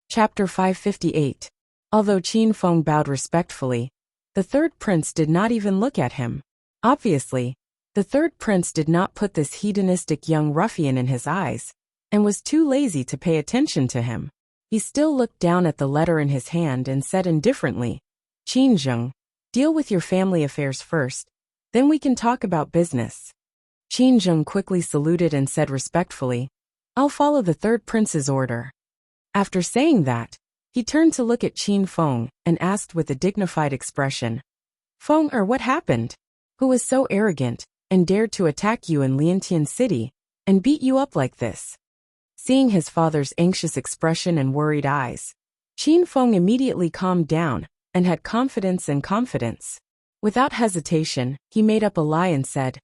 Chapter 558. Although Qin Feng bowed respectfully, the third prince did not even look at him. Obviously, the third prince did not put this hedonistic young ruffian in his eyes, and was too lazy to pay attention to him. He still looked down at the letter in his hand and said indifferently, "Qin Zheng, deal with your family affairs first, then we can talk about business." Qin Zheng quickly saluted and said respectfully, "I'll follow the third prince's order." After saying that, he turned to look at Qin Feng and asked with a dignified expression, "Feng, what happened? Who was so arrogant and dared to attack you in Liantian City and beat you up like this?" Seeing his father's anxious expression and worried eyes, Qin Feng immediately calmed down and had confidence in confidence. Without hesitation, he made up a lie and said,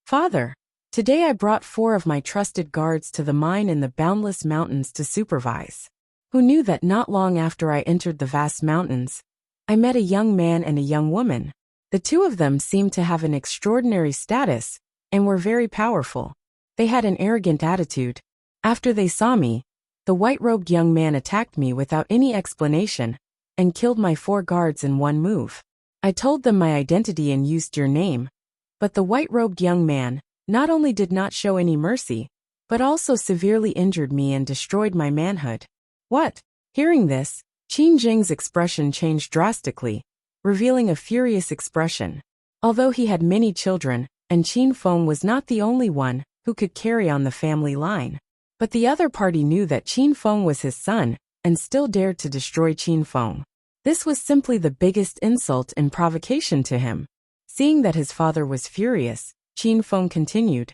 "Father, today I brought 4 of my trusted guards to the mine in the boundless mountains to supervise. Who knew that not long after I entered the vast mountains, I met a young man and a young woman. The 2 of them seemed to have an extraordinary status and were very powerful. They had an arrogant attitude. After they saw me, the white-robed young man attacked me without any explanation and killed my 4 guards in one move. I told them my identity and used your name, but the white-robed young man not only did not show any mercy, but also severely injured me and destroyed my manhood." "What?" Hearing this, Qin Zheng's expression changed drastically, revealing a furious expression. Although he had many children, and Qin Feng was not the only one who could carry on the family line, but the other party knew that Qin Feng was his son and still dared to destroy Qin Feng. This was simply the biggest insult and provocation to him. Seeing that his father was furious, Qin Feng continued,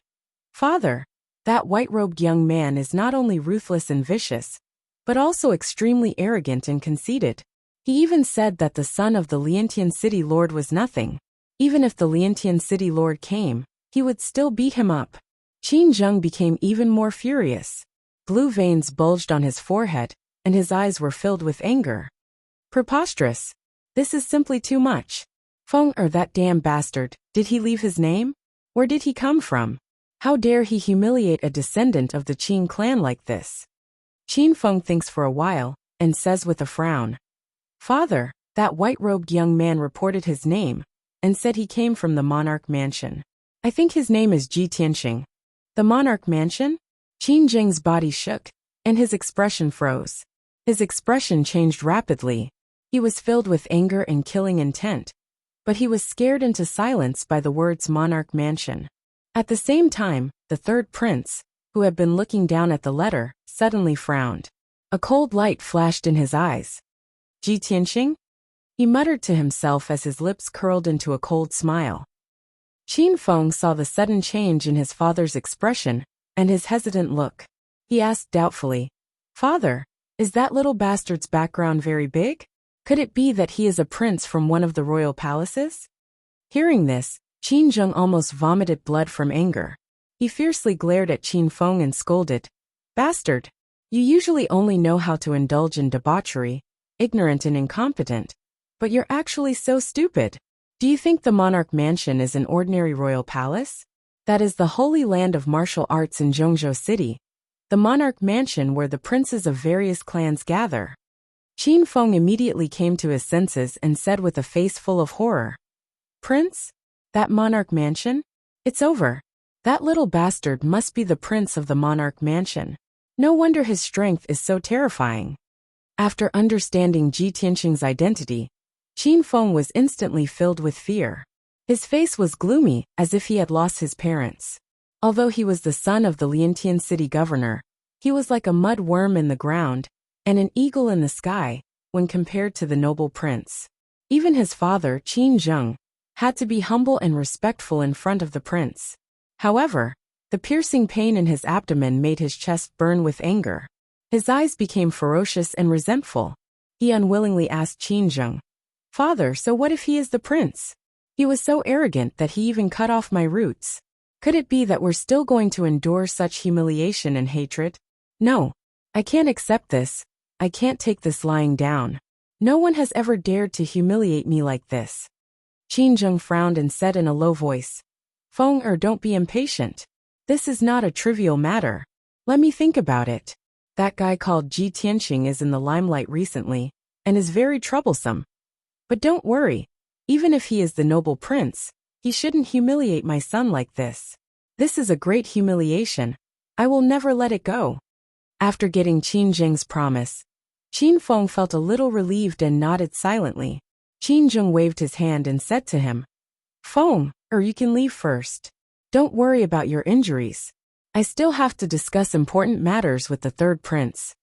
"Father, that white-robed young man is not only ruthless and vicious, but also extremely arrogant and conceited. He even said that the son of the Liantian City Lord was nothing. Even if the Liantian City Lord came, he would still beat him up." Qin Zheng became even more furious. Blue veins bulged on his forehead, and his eyes were filled with anger. "Preposterous. This is simply too much. Feng, that damn bastard, did he leave his name? Where did he come from? How dare he humiliate a descendant of the Qin clan like this?" Qin Feng thinks for a while, and says with a frown, "Father, that white-robed young man reported his name, and said he came from the Monarch Mansion. I think his name is Ji Tianqing." "The Monarch Mansion?" Qin Zheng's body shook, and his expression froze. His expression changed rapidly. He was filled with anger and killing intent, but he was scared into silence by the words Monarch Mansion. At the same time, the third prince, who had been looking down at the letter, suddenly frowned. A cold light flashed in his eyes. "Ji Tianqing?" he muttered to himself as his lips curled into a cold smile. Qin Feng saw the sudden change in his father's expression and his hesitant look. He asked doubtfully, "Father, is that little bastard's background very big? Could it be that he is a prince from one of the royal palaces?" Hearing this, Qin Zheng almost vomited blood from anger. He fiercely glared at Qin Feng and scolded, "Bastard! You usually only know how to indulge in debauchery, ignorant and incompetent, but you're actually so stupid. Do you think the Monarch Mansion is an ordinary royal palace? That is the holy land of martial arts in Zhongzhou City, the Monarch Mansion where the princes of various clans gather." Qin Feng immediately came to his senses and said with a face full of horror, "Prince? That Monarch Mansion? It's over. That little bastard must be the prince of the Monarch Mansion. No wonder his strength is so terrifying." After understanding Ji Tianqing's identity, Qin Feng was instantly filled with fear. His face was gloomy, as if he had lost his parents. Although he was the son of the Liantian city governor, he was like a mud worm in the ground and an eagle in the sky when compared to the noble prince. Even his father, Qin Zheng, had to be humble and respectful in front of the prince. However, the piercing pain in his abdomen made his chest burn with anger. His eyes became ferocious and resentful. He unwillingly asked Qin Zheng, "Father, so what if he is the prince? He was so arrogant that he even cut off my roots. Could it be that we're still going to endure such humiliation and hatred? No, I can't accept this. I can't take this lying down. No one has ever dared to humiliate me like this." Qin Zheng frowned and said in a low voice, "Feng, don't be impatient. This is not a trivial matter. Let me think about it. That guy called Ji Tianxing is in the limelight recently, and is very troublesome. But don't worry, even if he is the noble prince, he shouldn't humiliate my son like this. This is a great humiliation. I will never let it go. After getting Qin Zheng's promise, Qin Feng felt a little relieved and nodded silently. Qin Zheng waved his hand and said to him, Feng, you can leave first. Don't worry about your injuries. I still have to discuss important matters with the third prince.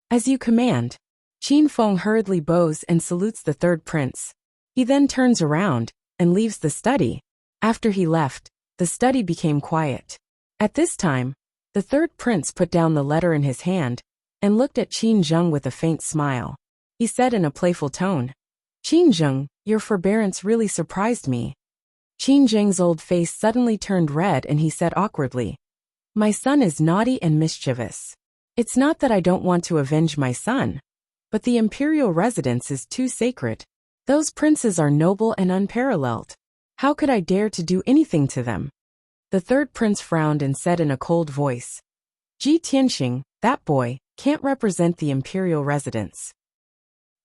As you command. Qin Feng hurriedly bows and salutes the third prince. He then turns around and leaves the study. After he left, the study became quiet. At this time, the third prince put down the letter in his hand and looked at Qin Zheng with a faint smile. He said in a playful tone, Qin Zheng, your forbearance really surprised me. Qin Zheng's old face suddenly turned red and he said awkwardly, My son is naughty and mischievous. It's not that I don't want to avenge my son, but the imperial residence is too sacred. Those princes are noble and unparalleled. How could I dare to do anything to them? The third prince frowned and said in a cold voice, Ji Tianxing, that boy, can't represent the imperial residence.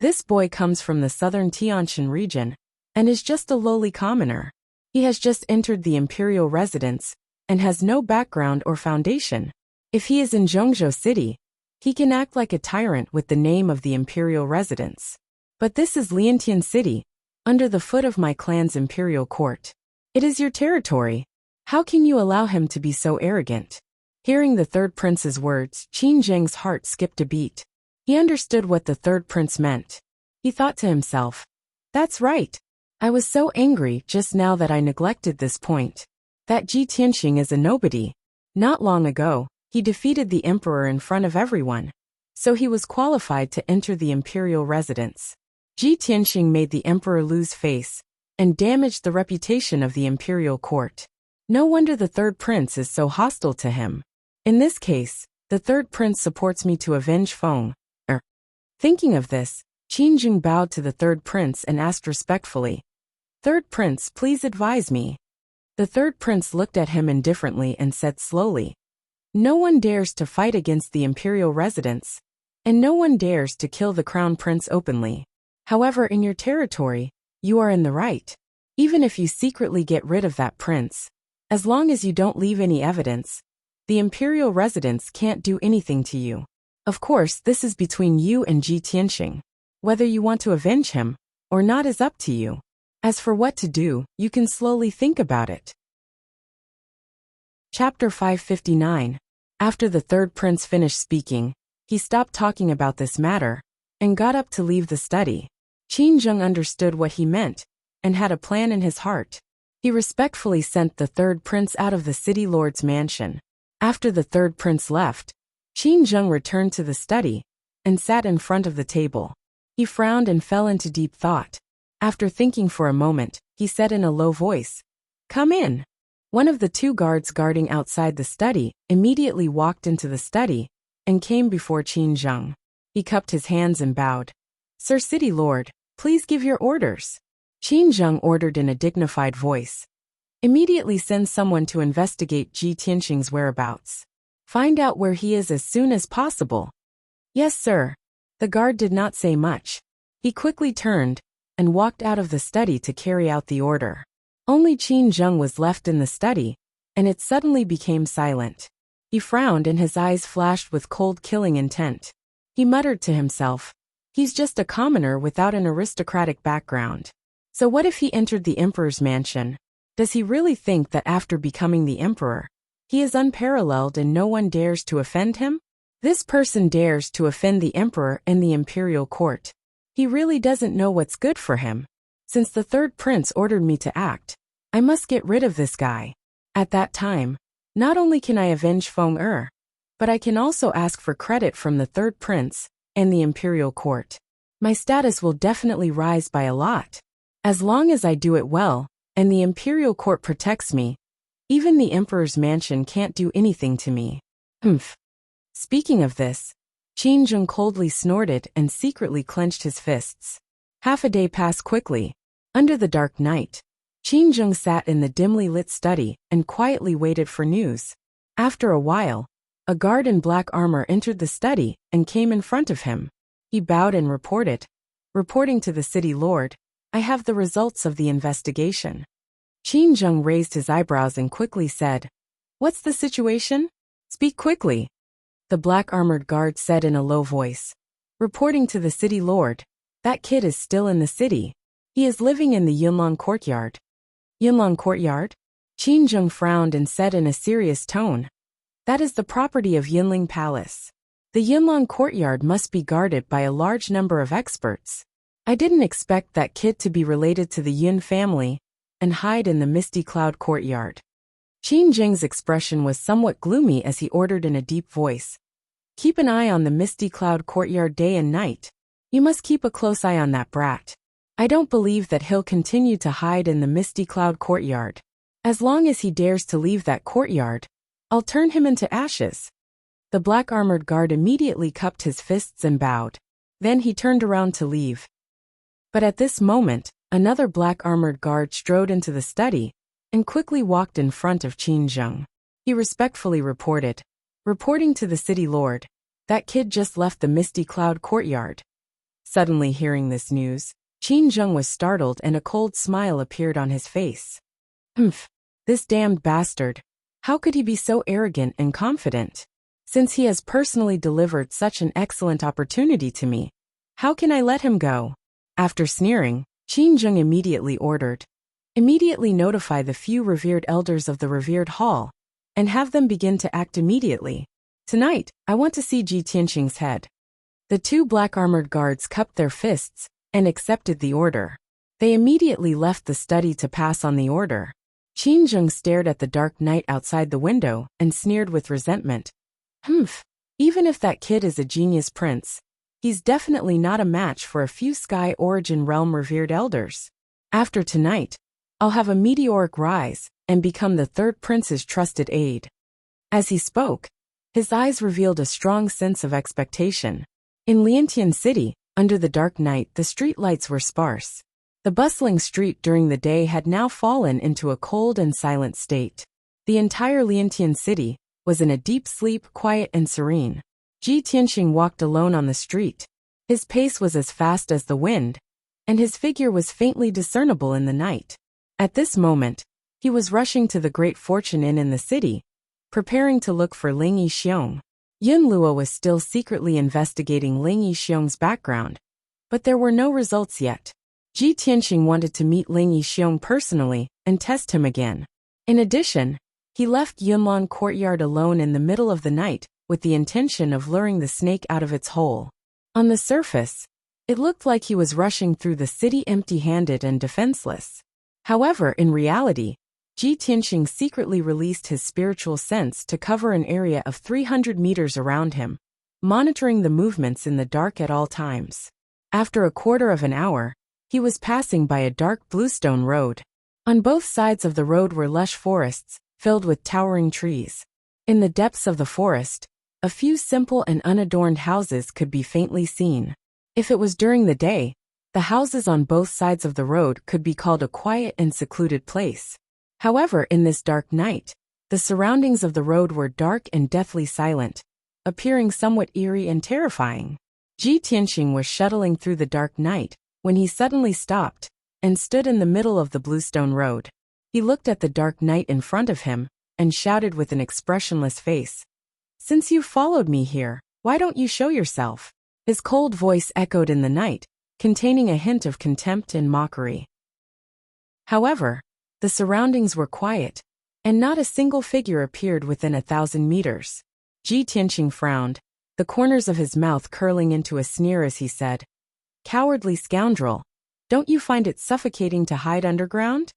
This boy comes from the southern Tianshan region, and is just a lowly commoner. He has just entered the imperial residence, and has no background or foundation. If he is in Zhongzhou City, he can act like a tyrant with the name of the imperial residence. But this is Liantian City, under the foot of my clan's imperial court. It is your territory. How can you allow him to be so arrogant? Hearing the third prince's words, Qin Zheng's heart skipped a beat. He understood what the third prince meant. He thought to himself, That's right. I was so angry just now that I neglected this point. That Ji Tianxing is a nobody. Not long ago, he defeated the emperor in front of everyone. So he was qualified to enter the imperial residence. Ji Tianxing made the emperor lose face, and damaged the reputation of the imperial court. No wonder the third prince is so hostile to him. In this case, the third prince supports me to avenge Feng. Thinking of this, Qin Zheng bowed to the third prince and asked respectfully, Third prince, please advise me. The third prince looked at him indifferently and said slowly, No one dares to fight against the imperial residence, and no one dares to kill the crown prince openly. However, in your territory, you are in the right. Even if you secretly get rid of that prince, as long as you don't leave any evidence, the imperial residence can't do anything to you. Of course, this is between you and Ji Tianxing. Whether you want to avenge him or not is up to you. As for what to do, you can slowly think about it. Chapter 559. After the third prince finished speaking, he stopped talking about this matter and got up to leave the study. Qin Zheng understood what he meant and had a plan in his heart. He respectfully sent the third prince out of the city lord's mansion. After the third prince left, Qin Zheng returned to the study and sat in front of the table. He frowned and fell into deep thought. After thinking for a moment, he said in a low voice, Come in. One of the two guards guarding outside the study immediately walked into the study and came before Qin Zheng. He cupped his hands and bowed. Sir City Lord, please give your orders. Qin Zheng ordered in a dignified voice. Immediately send someone to investigate Ji Tianxing's whereabouts. Find out where he is as soon as possible. Yes, sir. The guard did not say much. He quickly turned and walked out of the study to carry out the order. Only Qin Zheng was left in the study, and it suddenly became silent. He frowned and his eyes flashed with cold killing intent. He muttered to himself, He's just a commoner without an aristocratic background. So what if he entered the emperor's mansion? Does he really think that after becoming the emperor, he is unparalleled and no one dares to offend him? This person dares to offend the emperor and the imperial court. He really doesn't know what's good for him. Since the third prince ordered me to act, I must get rid of this guy. At that time, not only can I avenge Feng, but I can also ask for credit from the third prince and the imperial court. My status will definitely rise by a lot. As long as I do it well, and the imperial court protects me, even the emperor's mansion can't do anything to me. Humph. Speaking of this, Qin Zheng coldly snorted and secretly clenched his fists. Half a day passed quickly. Under the dark night, Qin Zheng sat in the dimly lit study and quietly waited for news. After a while, A guard in black armor entered the study and came in front of him. He bowed and reported. Reporting to the city lord, I have the results of the investigation. Qin Zheng raised his eyebrows and quickly said, What's the situation? Speak quickly. The black-armored guard said in a low voice. Reporting to the city lord, that kid is still in the city. He is living in the Yunlong courtyard. Yunlong courtyard? Qin Zheng frowned and said in a serious tone. That is the property of Yunling Palace. The Yunlong courtyard must be guarded by a large number of experts. I didn't expect that kid to be related to the Yun family and hide in the Misty Cloud courtyard. Qin Zheng's expression was somewhat gloomy as he ordered in a deep voice. Keep an eye on the Misty Cloud courtyard day and night. You must keep a close eye on that brat. I don't believe that he'll continue to hide in the Misty Cloud courtyard. As long as he dares to leave that courtyard, I'll turn him into ashes. The black-armored guard immediately cupped his fists and bowed. Then he turned around to leave. But at this moment, another black-armored guard strode into the study and quickly walked in front of Qin Zheng. He respectfully reported. Reporting to the city lord, that kid just left the Misty Cloud courtyard. Suddenly hearing this news, Qin Zheng was startled and a cold smile appeared on his face. This damned bastard. How could he be so arrogant and confident? Since he has personally delivered such an excellent opportunity to me, how can I let him go? After sneering, Qin Zheng immediately ordered. Immediately notify the few revered elders of the revered hall, and have them begin to act immediately. Tonight, I want to see Ji Tianqing's head. The two black-armored guards cupped their fists and accepted the order. They immediately left the study to pass on the order. Qin Zheng stared at the dark night outside the window and sneered with resentment. Even if that kid is a genius prince, he's definitely not a match for a few Sky Origin Realm revered elders. After tonight, I'll have a meteoric rise and become the third prince's trusted aide. As he spoke, his eyes revealed a strong sense of expectation. In Liantian City, under the dark night, the street lights were sparse. The bustling street during the day had now fallen into a cold and silent state. The entire Liantian City was in a deep sleep, quiet and serene. Ji Tianqing walked alone on the street. His pace was as fast as the wind, and his figure was faintly discernible in the night. At this moment, he was rushing to the Great Fortune Inn in the city, preparing to look for Ling Yixiong. Yun Luo was still secretly investigating Ling Yixiong's background, but there were no results yet. Ji Tianqing wanted to meet Ling Yixiong personally and test him again. In addition, he left Yunlong courtyard alone in the middle of the night with the intention of luring the snake out of its hole. On the surface, it looked like he was rushing through the city empty-handed and defenseless. However, in reality, Ji Tianqing secretly released his spiritual sense to cover an area of 300 meters around him, monitoring the movements in the dark at all times. After a quarter of an hour, he was passing by a dark bluestone road. On both sides of the road were lush forests, filled with towering trees. In the depths of the forest, a few simple and unadorned houses could be faintly seen. If it was during the day, the houses on both sides of the road could be called a quiet and secluded place. However, in this dark night, the surroundings of the road were dark and deathly silent, appearing somewhat eerie and terrifying. Ji Tianqing was shuttling through the dark night when he suddenly stopped and stood in the middle of the bluestone road. He looked at the dark night in front of him and shouted with an expressionless face, "Since you've followed me here, why don't you show yourself?" His cold voice echoed in the night, containing a hint of contempt and mockery. However, the surroundings were quiet, and not a single figure appeared within 1,000 meters. Ji Tianqing frowned, the corners of his mouth curling into a sneer as he said, "Cowardly scoundrel, don't you find it suffocating to hide underground?"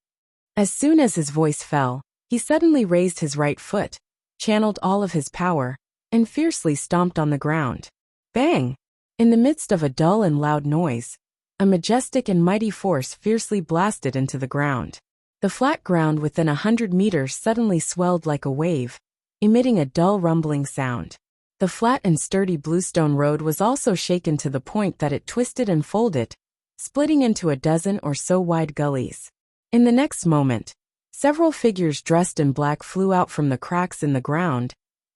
As soon as his voice fell, he suddenly raised his right foot, channeled all of his power, and fiercely stomped on the ground. Bang! In the midst of a dull and loud noise, a majestic and mighty force fiercely blasted into the ground. The flat ground within 100 meters suddenly swelled like a wave, emitting a dull rumbling sound. The flat and sturdy bluestone road was also shaken to the point that it twisted and folded, splitting into a dozen or so wide gullies. In the next moment, several figures dressed in black flew out from the cracks in the ground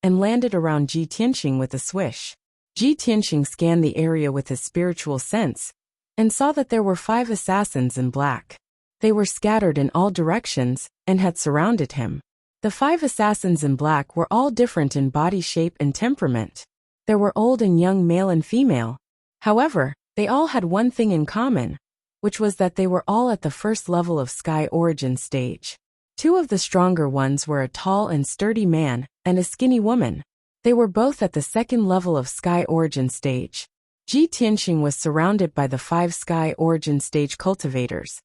and landed around Ji Tianxing with a swish. Ji Tianxing scanned the area with his spiritual sense and saw that there were 5 assassins in black. They were scattered in all directions and had surrounded him. The 5 assassins in black were all different in body shape and temperament. There were old and young, male and female. However, they all had one thing in common, which was that they were all at the first level of Sky Origin stage. 2 of the stronger ones were a tall and sturdy man and a skinny woman. They were both at the second level of Sky Origin stage. Ji Tianxing was surrounded by the 5 Sky Origin stage cultivators,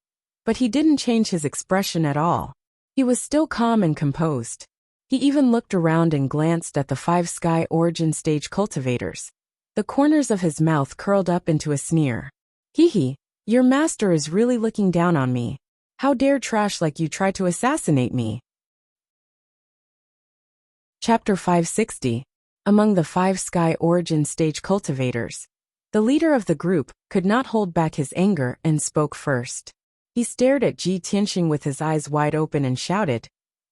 but he didn't change his expression at all. He was still calm and composed. He even looked around and glanced at the 5 Sky Origin stage cultivators. The corners of his mouth curled up into a sneer. Hee, your master is really looking down on me. How dare trash like you try to assassinate me? Chapter 560. Among the 5 Sky Origin stage cultivators, the leader of the group could not hold back his anger and spoke first. He stared at Ji Tianxing with his eyes wide open and shouted,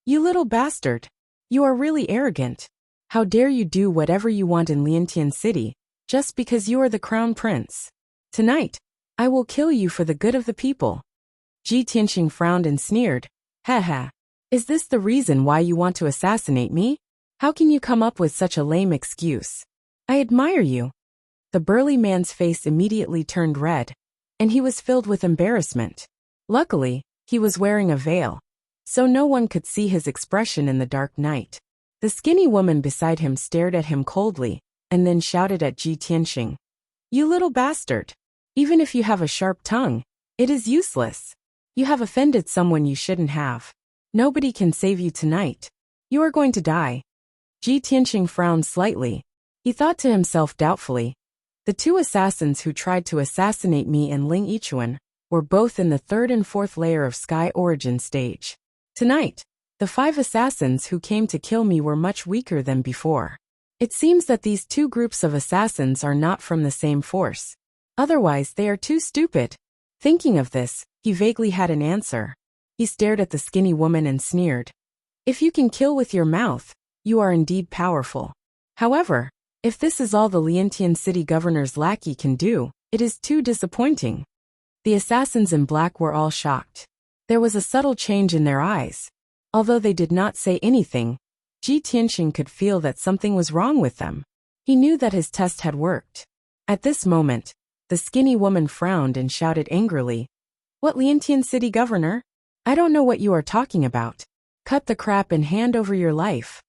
"You little bastard! You are really arrogant. How dare you do whatever you want in Liantian City, just because you are the crown prince? Tonight, I will kill you for the good of the people." Ji Tianxing frowned and sneered, "Ha. Is this the reason why you want to assassinate me? How can you come up with such a lame excuse? I admire you." The burly man's face immediately turned red, and he was filled with embarrassment. Luckily, he was wearing a veil, so no one could see his expression in the dark night. The skinny woman beside him stared at him coldly, and then shouted at Ji Tianxing, "You little bastard! Even if you have a sharp tongue, it is useless. You have offended someone you shouldn't have. Nobody can save you tonight. You are going to die." Ji Tianxing frowned slightly. He thought to himself doubtfully, "The 2 assassins who tried to assassinate me and Ling Yichuan were both in the 3rd and 4th layer of Sky Origin stage. Tonight, the 5 assassins who came to kill me were much weaker than before. It seems that these 2 groups of assassins are not from the same force. Otherwise, they are too stupid." Thinking of this, he vaguely had an answer. He stared at the skinny woman and sneered, "If you can kill with your mouth, you are indeed powerful. However, if this is all the Liantian City governor's lackey can do, it is too disappointing." The assassins in black were all shocked. There was a subtle change in their eyes. Although they did not say anything, Ji Tianxing could feel that something was wrong with them. He knew that his test had worked. At this moment, the skinny woman frowned and shouted angrily, "What Liantian City governor? I don't know what you are talking about. Cut the crap and hand over your life."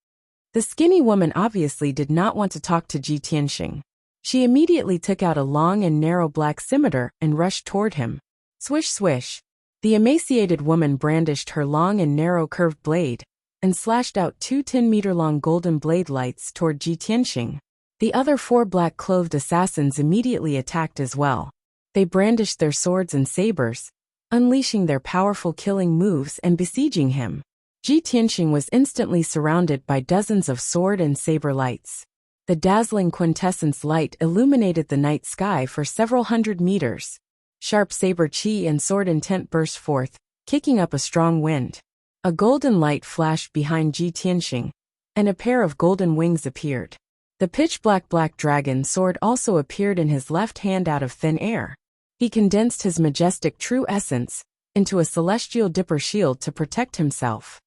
The skinny woman obviously did not want to talk to Ji Tianxing. She immediately took out a long and narrow black scimitar and rushed toward him. Swish swish. The emaciated woman brandished her long and narrow curved blade and slashed out 2 10-meter-long golden blade lights toward Ji Tianxing. The other 4 black-clothed assassins immediately attacked as well. They brandished their swords and sabers, unleashing their powerful killing moves and besieging him. Ji Tianxing was instantly surrounded by dozens of sword and saber lights. The dazzling quintessence light illuminated the night sky for several hundred meters. Sharp saber chi and sword intent burst forth, kicking up a strong wind. A golden light flashed behind Ji Tianxing, and a pair of golden wings appeared. The pitch-black dragon sword also appeared in his left hand out of thin air. He condensed his majestic true essence into a celestial dipper shield to protect himself.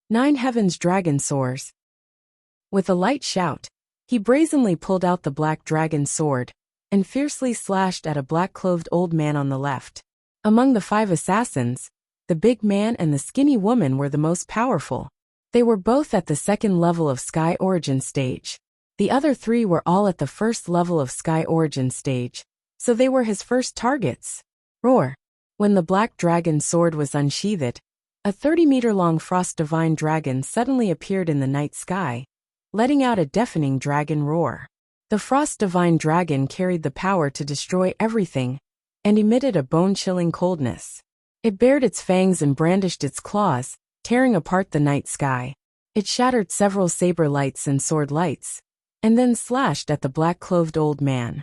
9 heavens dragon soars. With a light shout, he brazenly pulled out the black dragon sword and fiercely slashed at a black-clothed old man on the left. Among the 5 assassins, the big man and the skinny woman were the most powerful. They were both at the 2nd level of Sky Origin stage. The other 3 were all at the 1st level of Sky Origin stage, so they were his first targets. Roar! When the black dragon sword was unsheathed, a 30-meter-long frost divine dragon suddenly appeared in the night sky, letting out a deafening dragon roar. The frost divine dragon carried the power to destroy everything and emitted a bone-chilling coldness. It bared its fangs and brandished its claws, tearing apart the night sky. It shattered several saber lights and sword lights, and then slashed at the black-clothed old man.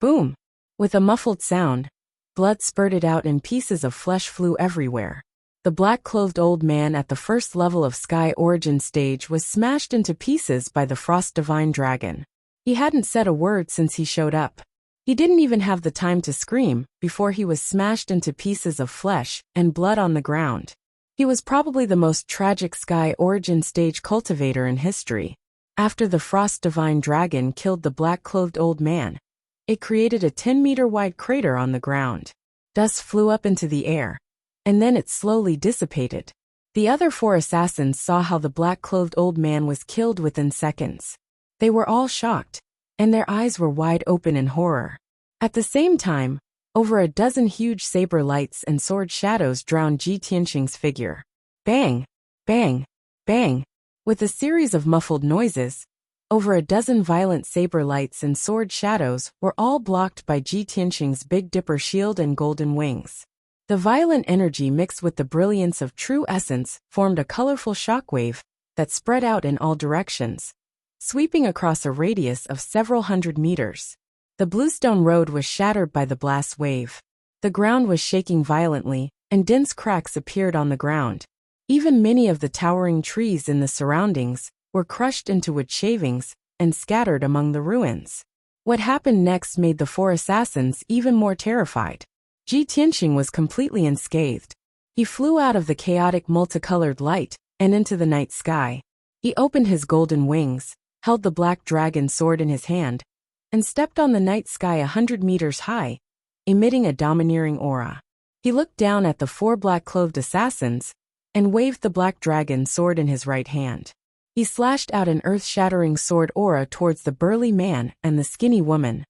Boom! With a muffled sound, blood spurted out and pieces of flesh flew everywhere. The black-clothed old man at the first level of Sky Origin stage was smashed into pieces by the Frost Divine Dragon. He hadn't said a word since he showed up. He didn't even have the time to scream before he was smashed into pieces of flesh and blood on the ground. He was probably the most tragic Sky Origin stage cultivator in history. After the Frost Divine Dragon killed the black-clothed old man, it created a 10-meter-wide crater on the ground. Dust flew up into the air, and then it slowly dissipated. The other 4 assassins saw how the black-clothed old man was killed within seconds. They were all shocked, and their eyes were wide open in horror. At the same time, over a dozen huge saber lights and sword shadows drowned Ji Tianqing's figure. Bang! Bang! Bang! With a series of muffled noises, over a dozen violent saber lights and sword shadows were all blocked by Ji Tianqing's Big Dipper shield and golden wings. The violent energy mixed with the brilliance of true essence formed a colorful shockwave that spread out in all directions, sweeping across a radius of several hundred meters. The bluestone road was shattered by the blast wave. The ground was shaking violently, and dense cracks appeared on the ground. Even many of the towering trees in the surroundings were crushed into wood shavings and scattered among the ruins. What happened next made the 4 assassins even more terrified. Ji Tianqing was completely unscathed. He flew out of the chaotic multicolored light and into the night sky. He opened his golden wings, held the black dragon sword in his hand, and stepped on the night sky 100 meters high, emitting a domineering aura. He looked down at the 4 black-clothed assassins and waved the black dragon sword in his right hand. He slashed out an earth-shattering sword aura towards the burly man and the skinny woman.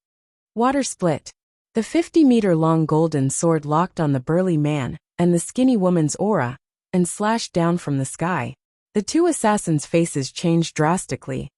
Water split. The 50-meter-long golden sword locked on the burly man and the skinny woman's aura and slashed down from the sky. The 2 assassins' faces changed drastically.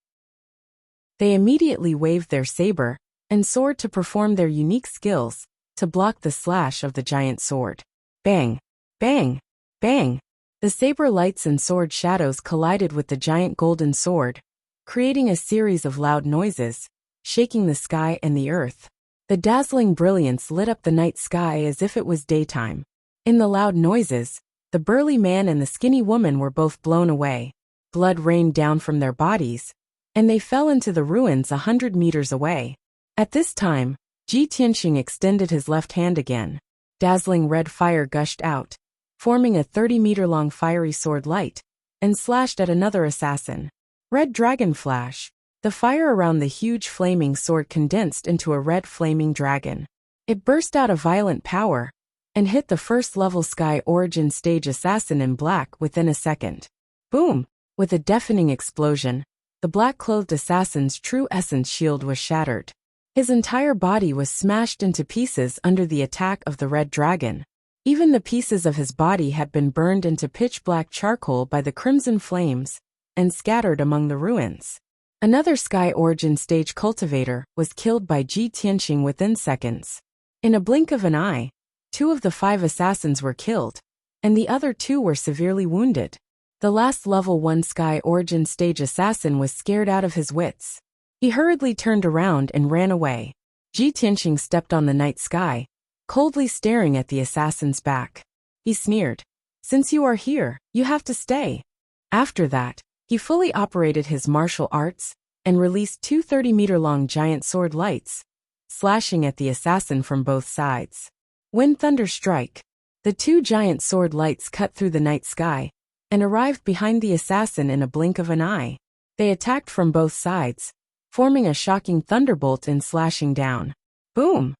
They immediately waved their saber and sword to perform their unique skills to block the slash of the giant sword. Bang! Bang! Bang! The saber lights and sword shadows collided with the giant golden sword, creating a series of loud noises, shaking the sky and the earth. The dazzling brilliance lit up the night sky as if it was daytime. In the loud noises, the burly man and the skinny woman were both blown away. Blood rained down from their bodies, and they fell into the ruins 100 meters away. At this time, Ji Tianqing extended his left hand again. Dazzling red fire gushed out, forming a 30-meter-long fiery sword light, and slashed at another assassin. Red dragon flash. The fire around the huge flaming sword condensed into a red flaming dragon. It burst out of violent power and hit the first-level Sky Origin stage assassin in black within a second. Boom! With a deafening explosion, the black-clothed assassin's true essence shield was shattered. His entire body was smashed into pieces under the attack of the red dragon. Even the pieces of his body had been burned into pitch-black charcoal by the crimson flames and scattered among the ruins. Another Sky Origin stage cultivator was killed by Ji Tianqing within seconds. In a blink of an eye, 2 of the 5 assassins were killed, and the other 2 were severely wounded. The last level 1 Sky Origin stage assassin was scared out of his wits. He hurriedly turned around and ran away. Ji Tianqing stepped on the night sky, coldly staring at the assassin's back. He sneered, "Since you are here, you have to stay." After that, he fully operated his martial arts and released 2 30-meter-long giant sword lights, slashing at the assassin from both sides. Wind thunder strike. The 2 giant sword lights cut through the night sky and arrived behind the assassin in a blink of an eye. They attacked from both sides, forming a shocking thunderbolt and slashing down. Boom!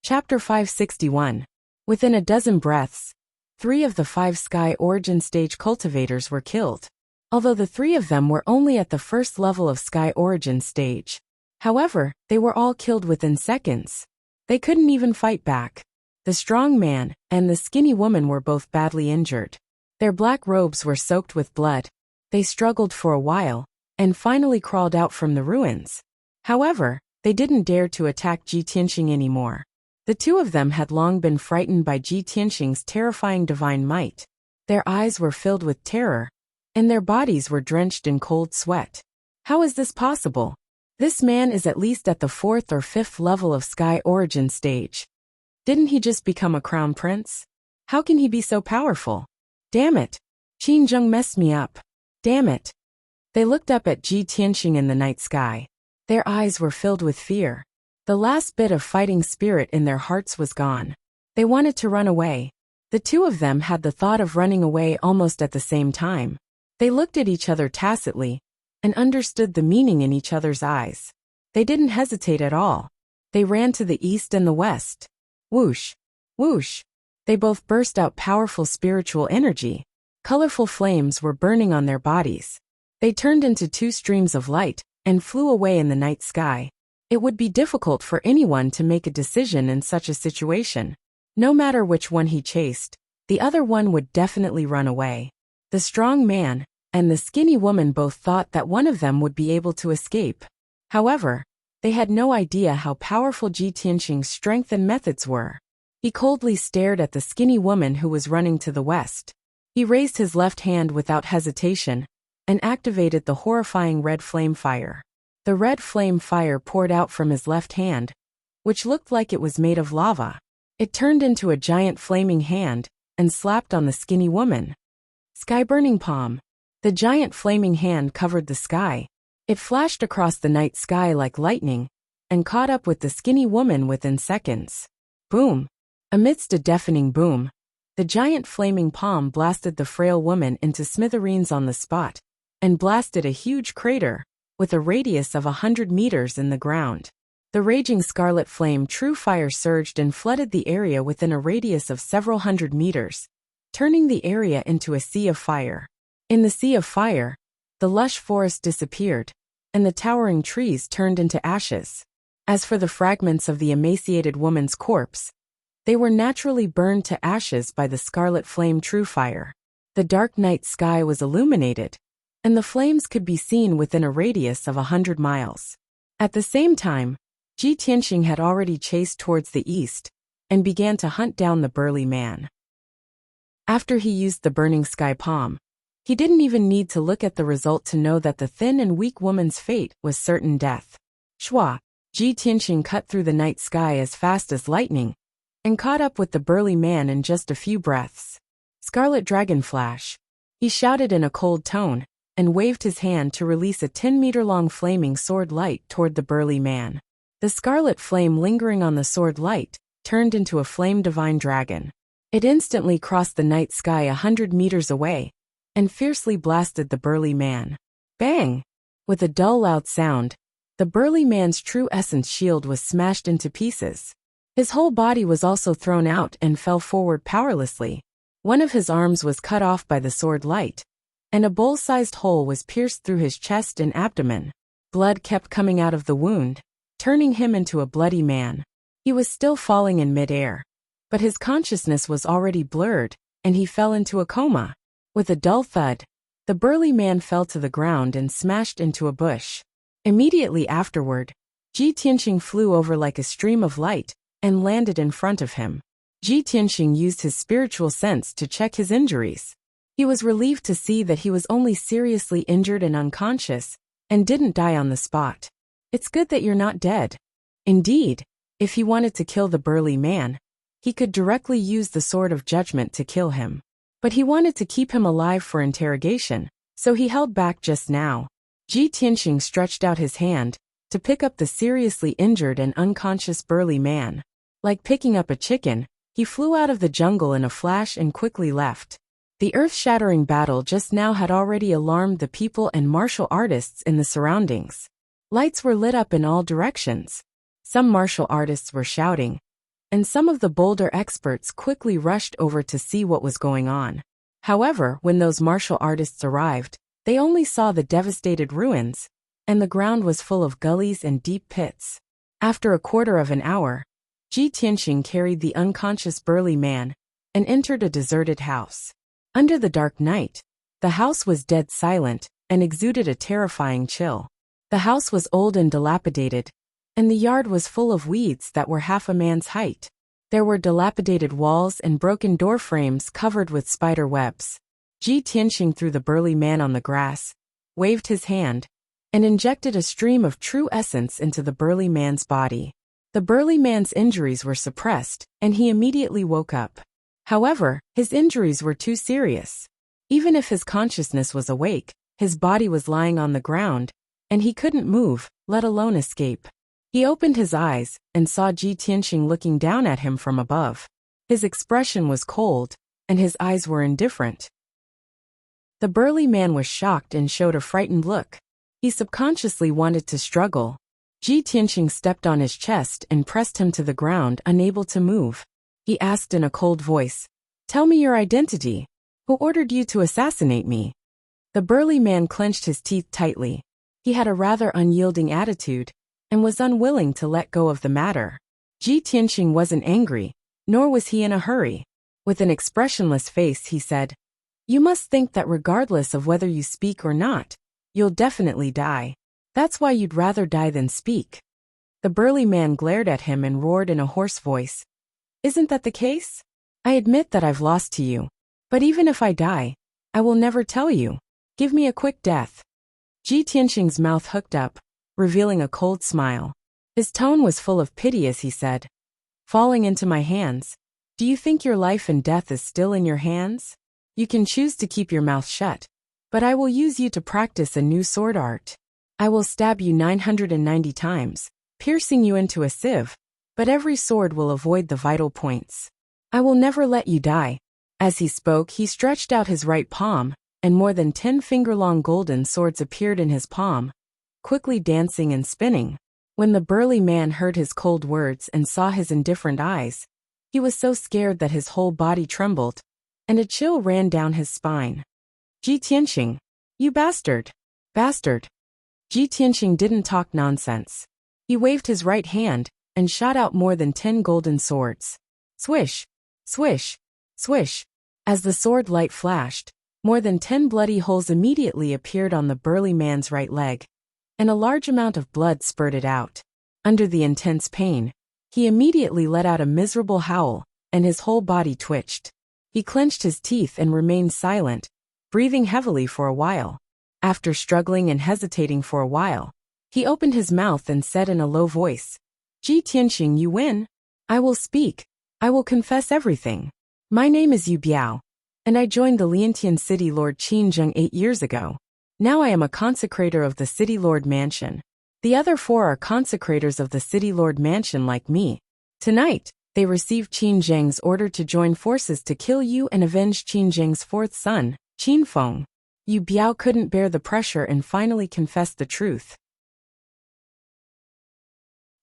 Chapter 561. Within a dozen breaths, 3 of the 5 Sky Origin stage cultivators were killed, although the 3 of them were only at the first level of Sky Origin stage. However, they were all killed within seconds. They couldn't even fight back. The strong man and the skinny woman were both badly injured. Their black robes were soaked with blood. They struggled for a while, and finally crawled out from the ruins. However, they didn't dare to attack Ji Tianqing anymore. The 2 of them had long been frightened by Ji Tianqing's terrifying divine might. Their eyes were filled with terror, and their bodies were drenched in cold sweat. How is this possible? This man is at least at the 4th or 5th level of Sky Origin stage. Didn't he just become a crown prince? How can he be so powerful? Damn it. Qin Zheng messed me up. Damn it. They looked up at Ji Tianxing in the night sky. Their eyes were filled with fear. The last bit of fighting spirit in their hearts was gone. They wanted to run away. The two of them had the thought of running away almost at the same time. They looked at each other tacitly and understood the meaning in each other's eyes. They didn't hesitate at all. They ran to the east and the west. Whoosh! Whoosh! They both burst out powerful spiritual energy. Colorful flames were burning on their bodies. They turned into two streams of light and flew away in the night sky. It would be difficult for anyone to make a decision in such a situation. No matter which one he chased, the other one would definitely run away. The strong man and the skinny woman both thought that one of them would be able to escape. However, they had no idea how powerful Ji Tianxing's strength and methods were. He coldly stared at the skinny woman who was running to the west. He raised his left hand without hesitation and activated the horrifying red flame fire. The red flame fire poured out from his left hand, which looked like it was made of lava. It turned into a giant flaming hand and slapped on the skinny woman. Sky-burning palm. The giant flaming hand covered the sky. It flashed across the night sky like lightning and caught up with the skinny woman within seconds. Boom! Amidst a deafening boom, the giant flaming palm blasted the frail woman into smithereens on the spot and blasted a huge crater with a radius of 100 meters in the ground. The raging scarlet flame true fire surged and flooded the area within a radius of several hundred meters, turning the area into a sea of fire. In the sea of fire, the lush forest disappeared, and the towering trees turned into ashes. As for the fragments of the emaciated woman's corpse, they were naturally burned to ashes by the scarlet flame true fire. The dark night sky was illuminated, and the flames could be seen within a radius of 100 miles. At the same time, Ji Tianxing had already chased towards the east and began to hunt down the burly man. After he used the burning sky palm, he didn't even need to look at the result to know that the thin and weak woman's fate was certain death. Shwa! Ji Tianxing cut through the night sky as fast as lightning and caught up with the burly man in just a few breaths. Scarlet Dragon Flash. He shouted in a cold tone and waved his hand to release a 10-meter-long flaming sword light toward the burly man. The scarlet flame lingering on the sword light turned into a flame divine dragon. It instantly crossed the night sky 100 meters away and fiercely blasted the burly man. Bang! With a dull loud sound, the burly man's true essence shield was smashed into pieces. His whole body was also thrown out and fell forward powerlessly. One of his arms was cut off by the sword light, and a bowl-sized hole was pierced through his chest and abdomen. Blood kept coming out of the wound, turning him into a bloody man. He was still falling in mid-air, but his consciousness was already blurred, and he fell into a coma. With a dull thud, the burly man fell to the ground and smashed into a bush. Immediately afterward, Ji Tianxing flew over like a stream of light and landed in front of him. Ji Tianxing used his spiritual sense to check his injuries. He was relieved to see that he was only seriously injured and unconscious, and didn't die on the spot. It's good that you're not dead. Indeed, if he wanted to kill the burly man, he could directly use the Sword of Judgment to kill him. But he wanted to keep him alive for interrogation, so he held back just now. Ji Tianxing stretched out his hand to pick up the seriously injured and unconscious burly man. Like picking up a chicken, he flew out of the jungle in a flash and quickly left. The earth-shattering battle just now had already alarmed the people and martial artists in the surroundings. Lights were lit up in all directions. Some martial artists were shouting, and some of the bolder experts quickly rushed over to see what was going on. However, when those martial artists arrived, they only saw the devastated ruins, and the ground was full of gullies and deep pits. After a quarter of an hour, Ji Tianxing carried the unconscious burly man and entered a deserted house. Under the dark night, the house was dead silent and exuded a terrifying chill. The house was old and dilapidated, and the yard was full of weeds that were half a man's height. There were dilapidated walls and broken door frames covered with spider webs. Ji Tianxing threw the burly man on the grass, waved his hand, and injected a stream of true essence into the burly man's body. The burly man's injuries were suppressed, and he immediately woke up. However, his injuries were too serious. Even if his consciousness was awake, his body was lying on the ground, and he couldn't move, let alone escape. He opened his eyes and saw Ji Tianxing looking down at him from above. His expression was cold, and his eyes were indifferent. The burly man was shocked and showed a frightened look. He subconsciously wanted to struggle. Ji Tianxing stepped on his chest and pressed him to the ground, unable to move. He asked in a cold voice, "Tell me your identity. Who ordered you to assassinate me?" The burly man clenched his teeth tightly. He had a rather unyielding attitude, and was unwilling to let go of the matter. Ji Tianxing wasn't angry, nor was he in a hurry. With an expressionless face he said, "You must think that regardless of whether you speak or not, you'll definitely die. That's why you'd rather die than speak." The burly man glared at him and roared in a hoarse voice, "Isn't that the case? I admit that I've lost to you. But even if I die, I will never tell you. Give me a quick death." Ji Tianxing's mouth hooked up, revealing a cold smile. His tone was full of pity as he said, "Falling into my hands. Do you think your life and death is still in your hands? You can choose to keep your mouth shut, but I will use you to practice a new sword art. I will stab you 990 times, piercing you into a sieve, but every sword will avoid the vital points. I will never let you die." As he spoke, he stretched out his right palm, and more than 10 finger-long golden swords appeared in his palm, quickly dancing and spinning. When the burly man heard his cold words and saw his indifferent eyes, he was so scared that his whole body trembled, and a chill ran down his spine. "Ji Tianxing, you bastard! Bastard!" Ji Tianxing didn't talk nonsense. He waved his right hand and shot out more than 10 golden swords. Swish! Swish! Swish! As the sword light flashed, more than 10 bloody holes immediately appeared on the burly man's right leg, and a large amount of blood spurted out. Under the intense pain, he immediately let out a miserable howl, and his whole body twitched. He clenched his teeth and remained silent, breathing heavily for a while. After struggling and hesitating for a while, he opened his mouth and said in a low voice, "Ji Tianxing, you win. I will speak. I will confess everything. My name is Yu Biao, and I joined the Liantian City Lord Qinzheng 8 years ago. Now I am a consecrator of the City Lord Mansion. The other 4 are consecrators of the City Lord Mansion like me. Tonight, they received Qinzheng's order to join forces to kill you and avenge Qinzheng's 4th son, Qinfeng." Yu Biao couldn't bear the pressure and finally confessed the truth.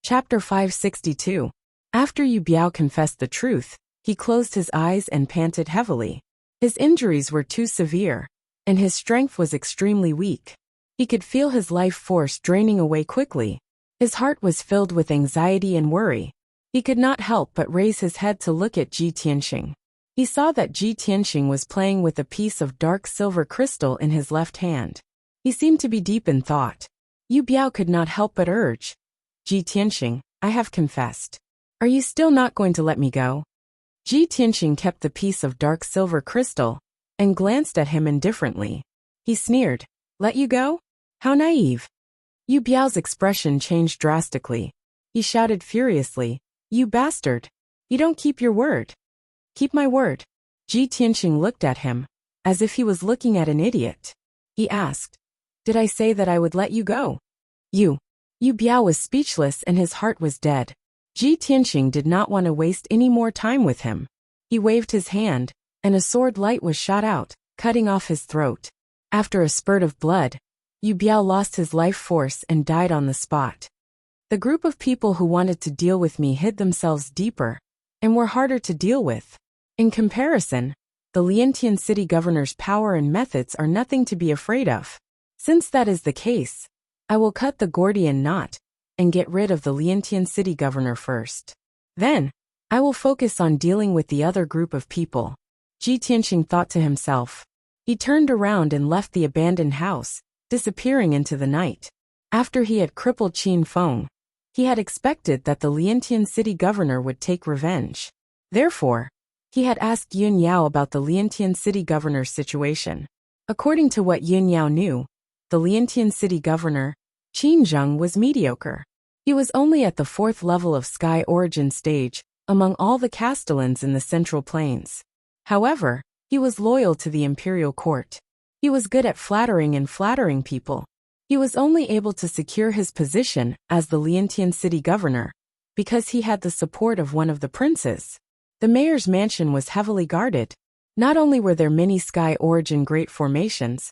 Chapter 562. After Yu Biao confessed the truth, he closed his eyes and panted heavily. His injuries were too severe, and his strength was extremely weak. He could feel his life force draining away quickly. His heart was filled with anxiety and worry. He could not help but raise his head to look at Ji Tianxing. He saw that Ji Tianxing was playing with a piece of dark silver crystal in his left hand. He seemed to be deep in thought. Yu Biao could not help but urge, "Ji Tianxing, I have confessed. Are you still not going to let me go?" Ji Tianxing kept the piece of dark silver crystal and glanced at him indifferently. He sneered, "Let you go? How naive." Yu Biao's expression changed drastically. He shouted furiously, "You bastard! You don't keep your word." "Keep my word." Ji Tianxing looked at him, as if he was looking at an idiot. He asked, "Did I say that I would let you go?" Yu Biao was speechless and his heart was dead. Ji Tianxing did not want to waste any more time with him. He waved his hand, and a sword light was shot out, cutting off his throat. After a spurt of blood, Yu Biao lost his life force and died on the spot. The group of people who wanted to deal with me hid themselves deeper, and were harder to deal with. In comparison, the Liantian city governor's power and methods are nothing to be afraid of. Since that is the case, I will cut the Gordian knot and get rid of the Liantian city governor first. Then, I will focus on dealing with the other group of people. Ji Tianxing thought to himself. He turned around and left the abandoned house, disappearing into the night. After he had crippled Qinfeng, he had expected that the Liantian city governor would take revenge. Therefore, he had asked Yun Yao about the Liantian city governor's situation. According to what Yun Yao knew, the Liantian city governor, Qinzheng, was mediocre. He was only at the 4th level of Sky Origin stage, among all the castellans in the Central Plains. However, he was loyal to the imperial court. He was good at flattering people. He was only able to secure his position as the Liantian city governor because he had the support of one of the princes. The mayor's mansion was heavily guarded. Not only were there many Sky Origin Great Formations,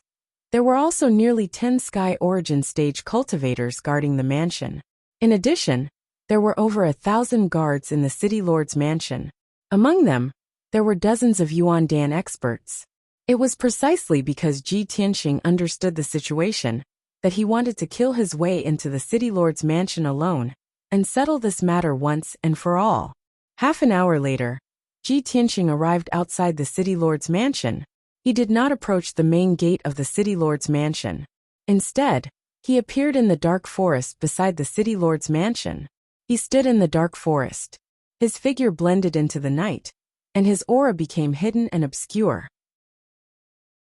there were also nearly 10 Sky Origin stage cultivators guarding the mansion. In addition, there were over 1,000 guards in the City Lord's mansion. Among them, there were dozens of Yuan Dan experts. It was precisely because Ji Tianxing understood the situation that he wanted to kill his way into the City Lord's mansion alone and settle this matter once and for all. Half an hour later, Ji Tianxing arrived outside the City Lord's mansion. He did not approach the main gate of the City Lord's mansion. Instead, he appeared in the dark forest beside the City Lord's mansion. He stood in the dark forest. His figure blended into the night, and his aura became hidden and obscure.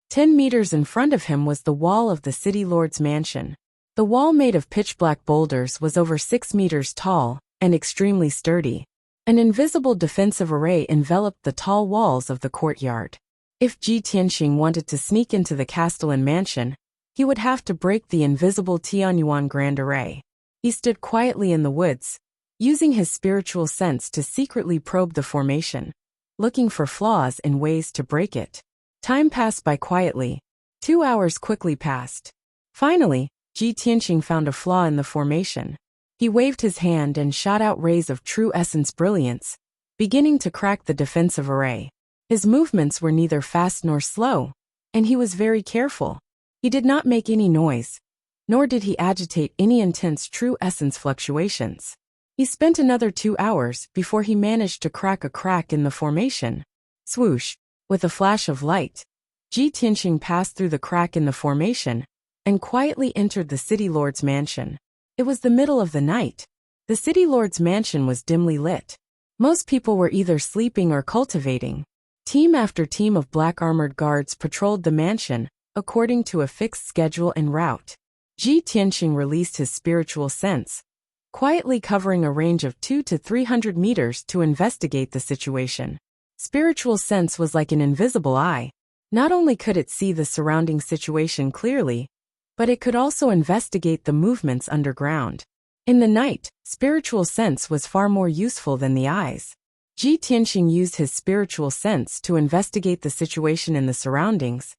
10 meters in front of him was the wall of the City Lord's mansion. The wall, made of pitch-black boulders, was over 6 meters tall and extremely sturdy. An invisible defensive array enveloped the tall walls of the courtyard. If Ji Tianxing wanted to sneak into the Castellan mansion, he would have to break the invisible Tianyuan Grand Array. He stood quietly in the woods, using his spiritual sense to secretly probe the formation, looking for flaws and ways to break it. Time passed by quietly. 2 hours quickly passed. Finally, Ji Tianxing found a flaw in the formation. He waved his hand and shot out rays of true essence brilliance, beginning to crack the defensive array. His movements were neither fast nor slow, and he was very careful. He did not make any noise, nor did he agitate any intense true essence fluctuations. He spent another 2 hours before he managed to crack a crack in the formation. Swoosh! With a flash of light, Ji Tianxing passed through the crack in the formation and quietly entered the City Lord's mansion. It was the middle of the night. The City Lord's mansion was dimly lit. Most people were either sleeping or cultivating. Team after team of black-armored guards patrolled the mansion, according to a fixed schedule and route. Ji Tianxing released his spiritual sense, quietly covering a range of 200 to 300 meters to investigate the situation. Spiritual sense was like an invisible eye. Not only could it see the surrounding situation clearly, but it could also investigate the movements underground. In the night, spiritual sense was far more useful than the eyes. Ji Tianxing used his spiritual sense to investigate the situation in the surroundings,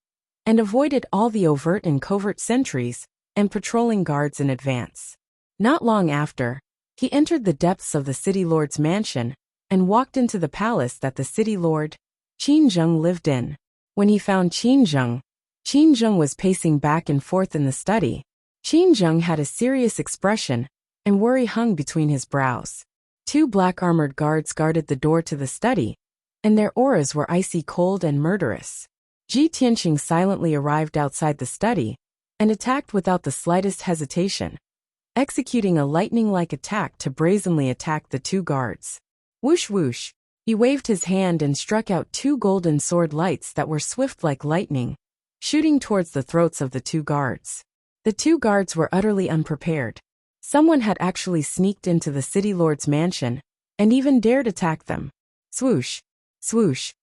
and avoided all the overt and covert sentries and patrolling guards in advance. Not long after, he entered the depths of the City Lord's mansion and walked into the palace that the City Lord, Qin Zheng, lived in. When he found Qin Zheng was pacing back and forth in the study. Qin Zheng had a serious expression, and worry hung between his brows. 2 black-armored guards guarded the door to the study, and their auras were icy cold and murderous. Ji Tianxing silently arrived outside the study and attacked without the slightest hesitation, executing a lightning-like attack to brazenly attack the 2 guards. Whoosh whoosh! He waved his hand and struck out 2 golden sword lights that were swift like lightning, shooting towards the throats of the 2 guards. The 2 guards were utterly unprepared. Someone had actually sneaked into the City Lord's mansion and even dared attack them. Swoosh! Swoosh!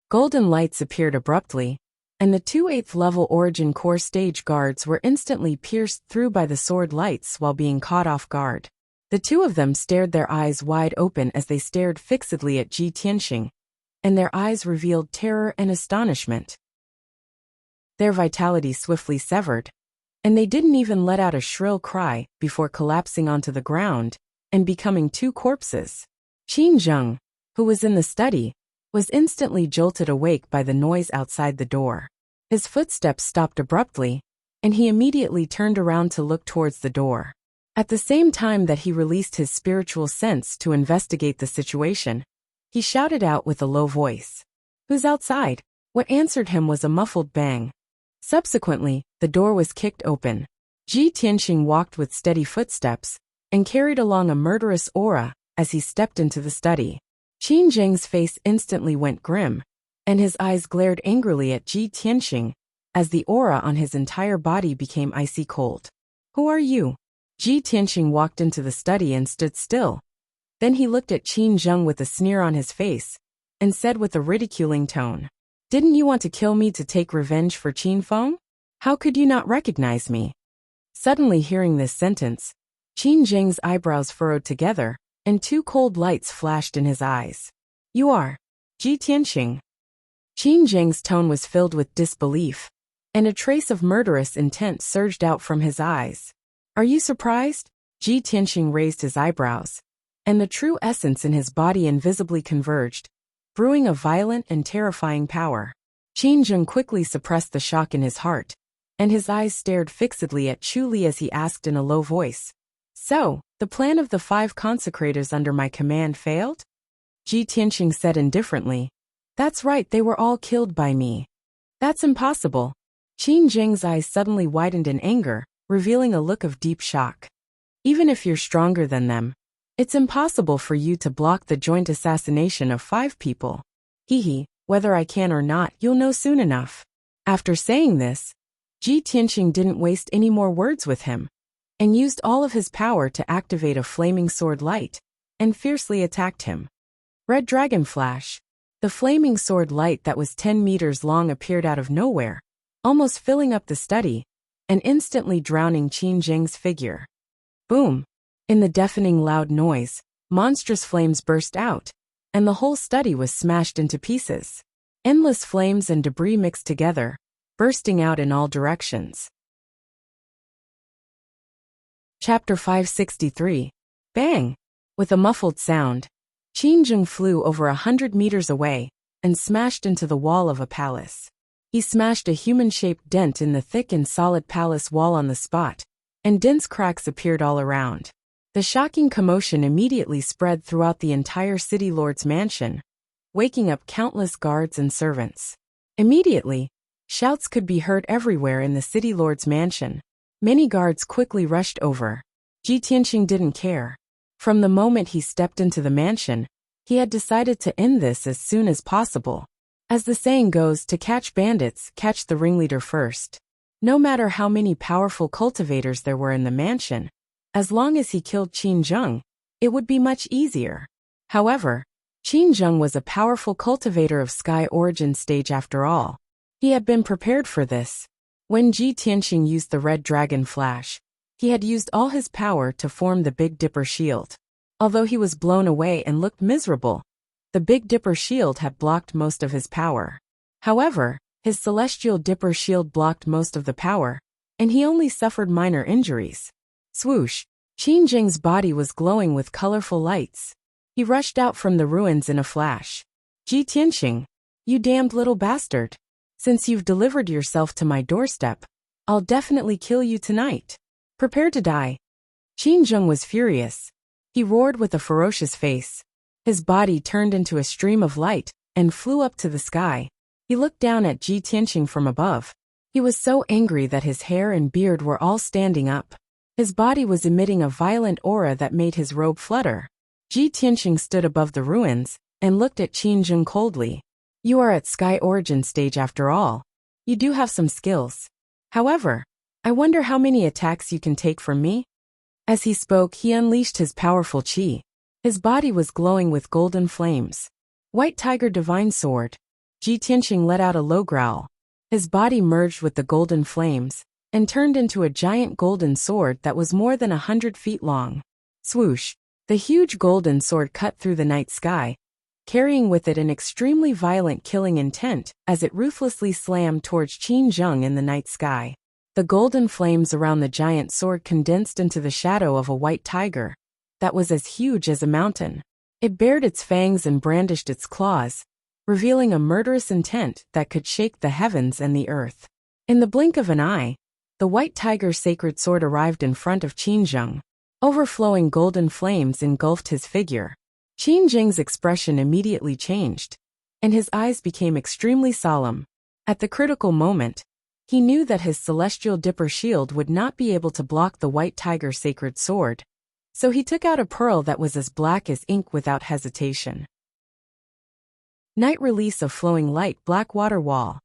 Golden lights appeared abruptly, and the 2 8th-level Origin Core stage guards were instantly pierced through by the sword lights while being caught off guard. The 2 of them stared, their eyes wide open as they stared fixedly at Ji Tianxing, and their eyes revealed terror and astonishment. Their vitality swiftly severed, and they didn't even let out a shrill cry before collapsing onto the ground and becoming 2 corpses. Qin Zheng, who was in the study, was instantly jolted awake by the noise outside the door. His footsteps stopped abruptly, and he immediately turned around to look towards the door. At the same time that he released his spiritual sense to investigate the situation, he shouted out with a low voice, "Who's outside?" What answered him was a muffled bang. Subsequently, the door was kicked open. Ji Tianxing walked with steady footsteps and carried along a murderous aura as he stepped into the study. Qin Zheng's face instantly went grim, and his eyes glared angrily at Ji Tianxing as the aura on his entire body became icy cold. "Who are you?" Ji Tianxing walked into the study and stood still. Then he looked at Qin Zheng with a sneer on his face, and said with a ridiculing tone, "Didn't you want to kill me to take revenge for Qin Feng? How could you not recognize me?" Suddenly hearing this sentence, Qin Zheng's eyebrows furrowed together, and two cold lights flashed in his eyes. "You are Ji Tianxing." Qin Zheng's tone was filled with disbelief, and a trace of murderous intent surged out from his eyes. "Are you surprised?" Ji Tianxing raised his eyebrows, and the true essence in his body invisibly converged, brewing a violent and terrifying power. Qin Zheng quickly suppressed the shock in his heart, and his eyes stared fixedly at Chu Li as he asked in a low voice, "So, the plan of the 5 consecrators under my command failed?" Ji Tianxing said indifferently, "That's right, they were all killed by me." "That's impossible." Qin Zheng's eyes suddenly widened in anger, revealing a look of deep shock. "Even if you're stronger than them, it's impossible for you to block the joint assassination of 5 people. Hee, whether I can or not, you'll know soon enough." After saying this, Ji Tianxing didn't waste any more words with him, and used all of his power to activate a flaming sword light, and fiercely attacked him. Red Dragon Flash. The flaming sword light that was 10 meters long appeared out of nowhere, almost filling up the study, and instantly drowning Qin Zheng's figure. Boom! In the deafening loud noise, monstrous flames burst out, and the whole study was smashed into pieces. Endless flames and debris mixed together, bursting out in all directions. Chapter 563. Bang! With a muffled sound, Qin Zheng flew over 100 meters away and smashed into the wall of a palace. He smashed a human-shaped dent in the thick and solid palace wall on the spot, and dense cracks appeared all around. The shocking commotion immediately spread throughout the entire city lord's mansion, waking up countless guards and servants. Immediately, shouts could be heard everywhere in the city lord's mansion. Many guards quickly rushed over. Ji Tianxing didn't care. From the moment he stepped into the mansion, he had decided to end this as soon as possible. As the saying goes, to catch bandits, catch the ringleader first. No matter how many powerful cultivators there were in the mansion, as long as he killed Qin Zheng, it would be much easier. However, Qin Zheng was a powerful cultivator of Sky Origin stage after all. He had been prepared for this. When Ji Tianxing used the Red Dragon Flash, he had used all his power to form the Big Dipper shield. Although he was blown away and looked miserable, the Big Dipper shield had blocked most of his power. However, his Celestial Dipper shield blocked most of the power, and he only suffered minor injuries. Swoosh! Qin Zheng's body was glowing with colorful lights. He rushed out from the ruins in a flash. "Ji Tianxing, you damned little bastard. Since you've delivered yourself to my doorstep, I'll definitely kill you tonight. Prepare to die." Qin Zheng was furious. He roared with a ferocious face. His body turned into a stream of light and flew up to the sky. He looked down at Ji Tianxing from above. He was so angry that his hair and beard were all standing up. His body was emitting a violent aura that made his robe flutter. Ji Tianxing stood above the ruins and looked at Qin Zheng coldly. "You are at Sky Origin stage after all. You do have some skills. However, I wonder how many attacks you can take from me?" As he spoke, he unleashed his powerful qi. His body was glowing with golden flames. "White Tiger Divine Sword." Ji Tianxing let out a low growl. His body merged with the golden flames and turned into a giant golden sword that was more than 100 feet long. Swoosh! The huge golden sword cut through the night sky, carrying with it an extremely violent killing intent as it ruthlessly slammed towards Qin Zheng in the night sky. The golden flames around the giant sword condensed into the shadow of a white tiger that was as huge as a mountain. It bared its fangs and brandished its claws, revealing a murderous intent that could shake the heavens and the earth. In the blink of an eye, the white tiger's sacred sword arrived in front of Qin Zheng. Overflowing golden flames engulfed his figure. Qin Zheng's expression immediately changed, and his eyes became extremely solemn. At the critical moment, he knew that his Celestial Dipper shield would not be able to block the white tiger's sacred sword, so he took out a pearl that was as black as ink without hesitation. Night release of flowing light black water wall.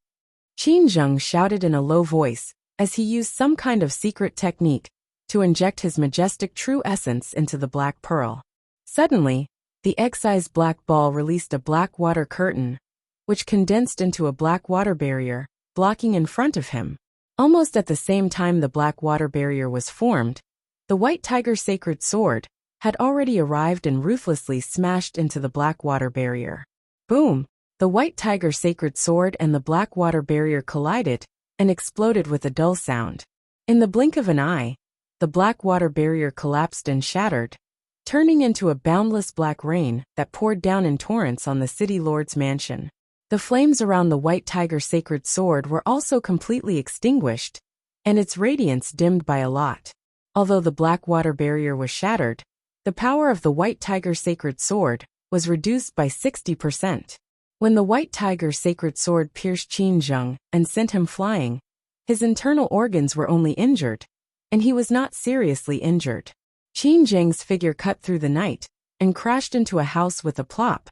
Qin Zheng shouted in a low voice as he used some kind of secret technique to inject his majestic true essence into the black pearl. Suddenly, The egg-sized black ball released a black water curtain, which condensed into a black water barrier, blocking in front of him. Almost at the same time the black water barrier was formed, the white tiger sacred sword had already arrived and ruthlessly smashed into the black water barrier. Boom! The white tiger sacred sword and the black water barrier collided and exploded with a dull sound. In the blink of an eye, the black water barrier collapsed and shattered, turning into a boundless black rain that poured down in torrents on the city lord's mansion. The flames around the white tiger sacred sword were also completely extinguished, and its radiance dimmed by a lot. Although the black water barrier was shattered, the power of the white tiger sacred sword was reduced by 60%. When the white tiger sacred sword pierced Qin Zheng and sent him flying, his internal organs were only injured, and he was not seriously injured. Qin Zheng's figure cut through the night and crashed into a house with a plop,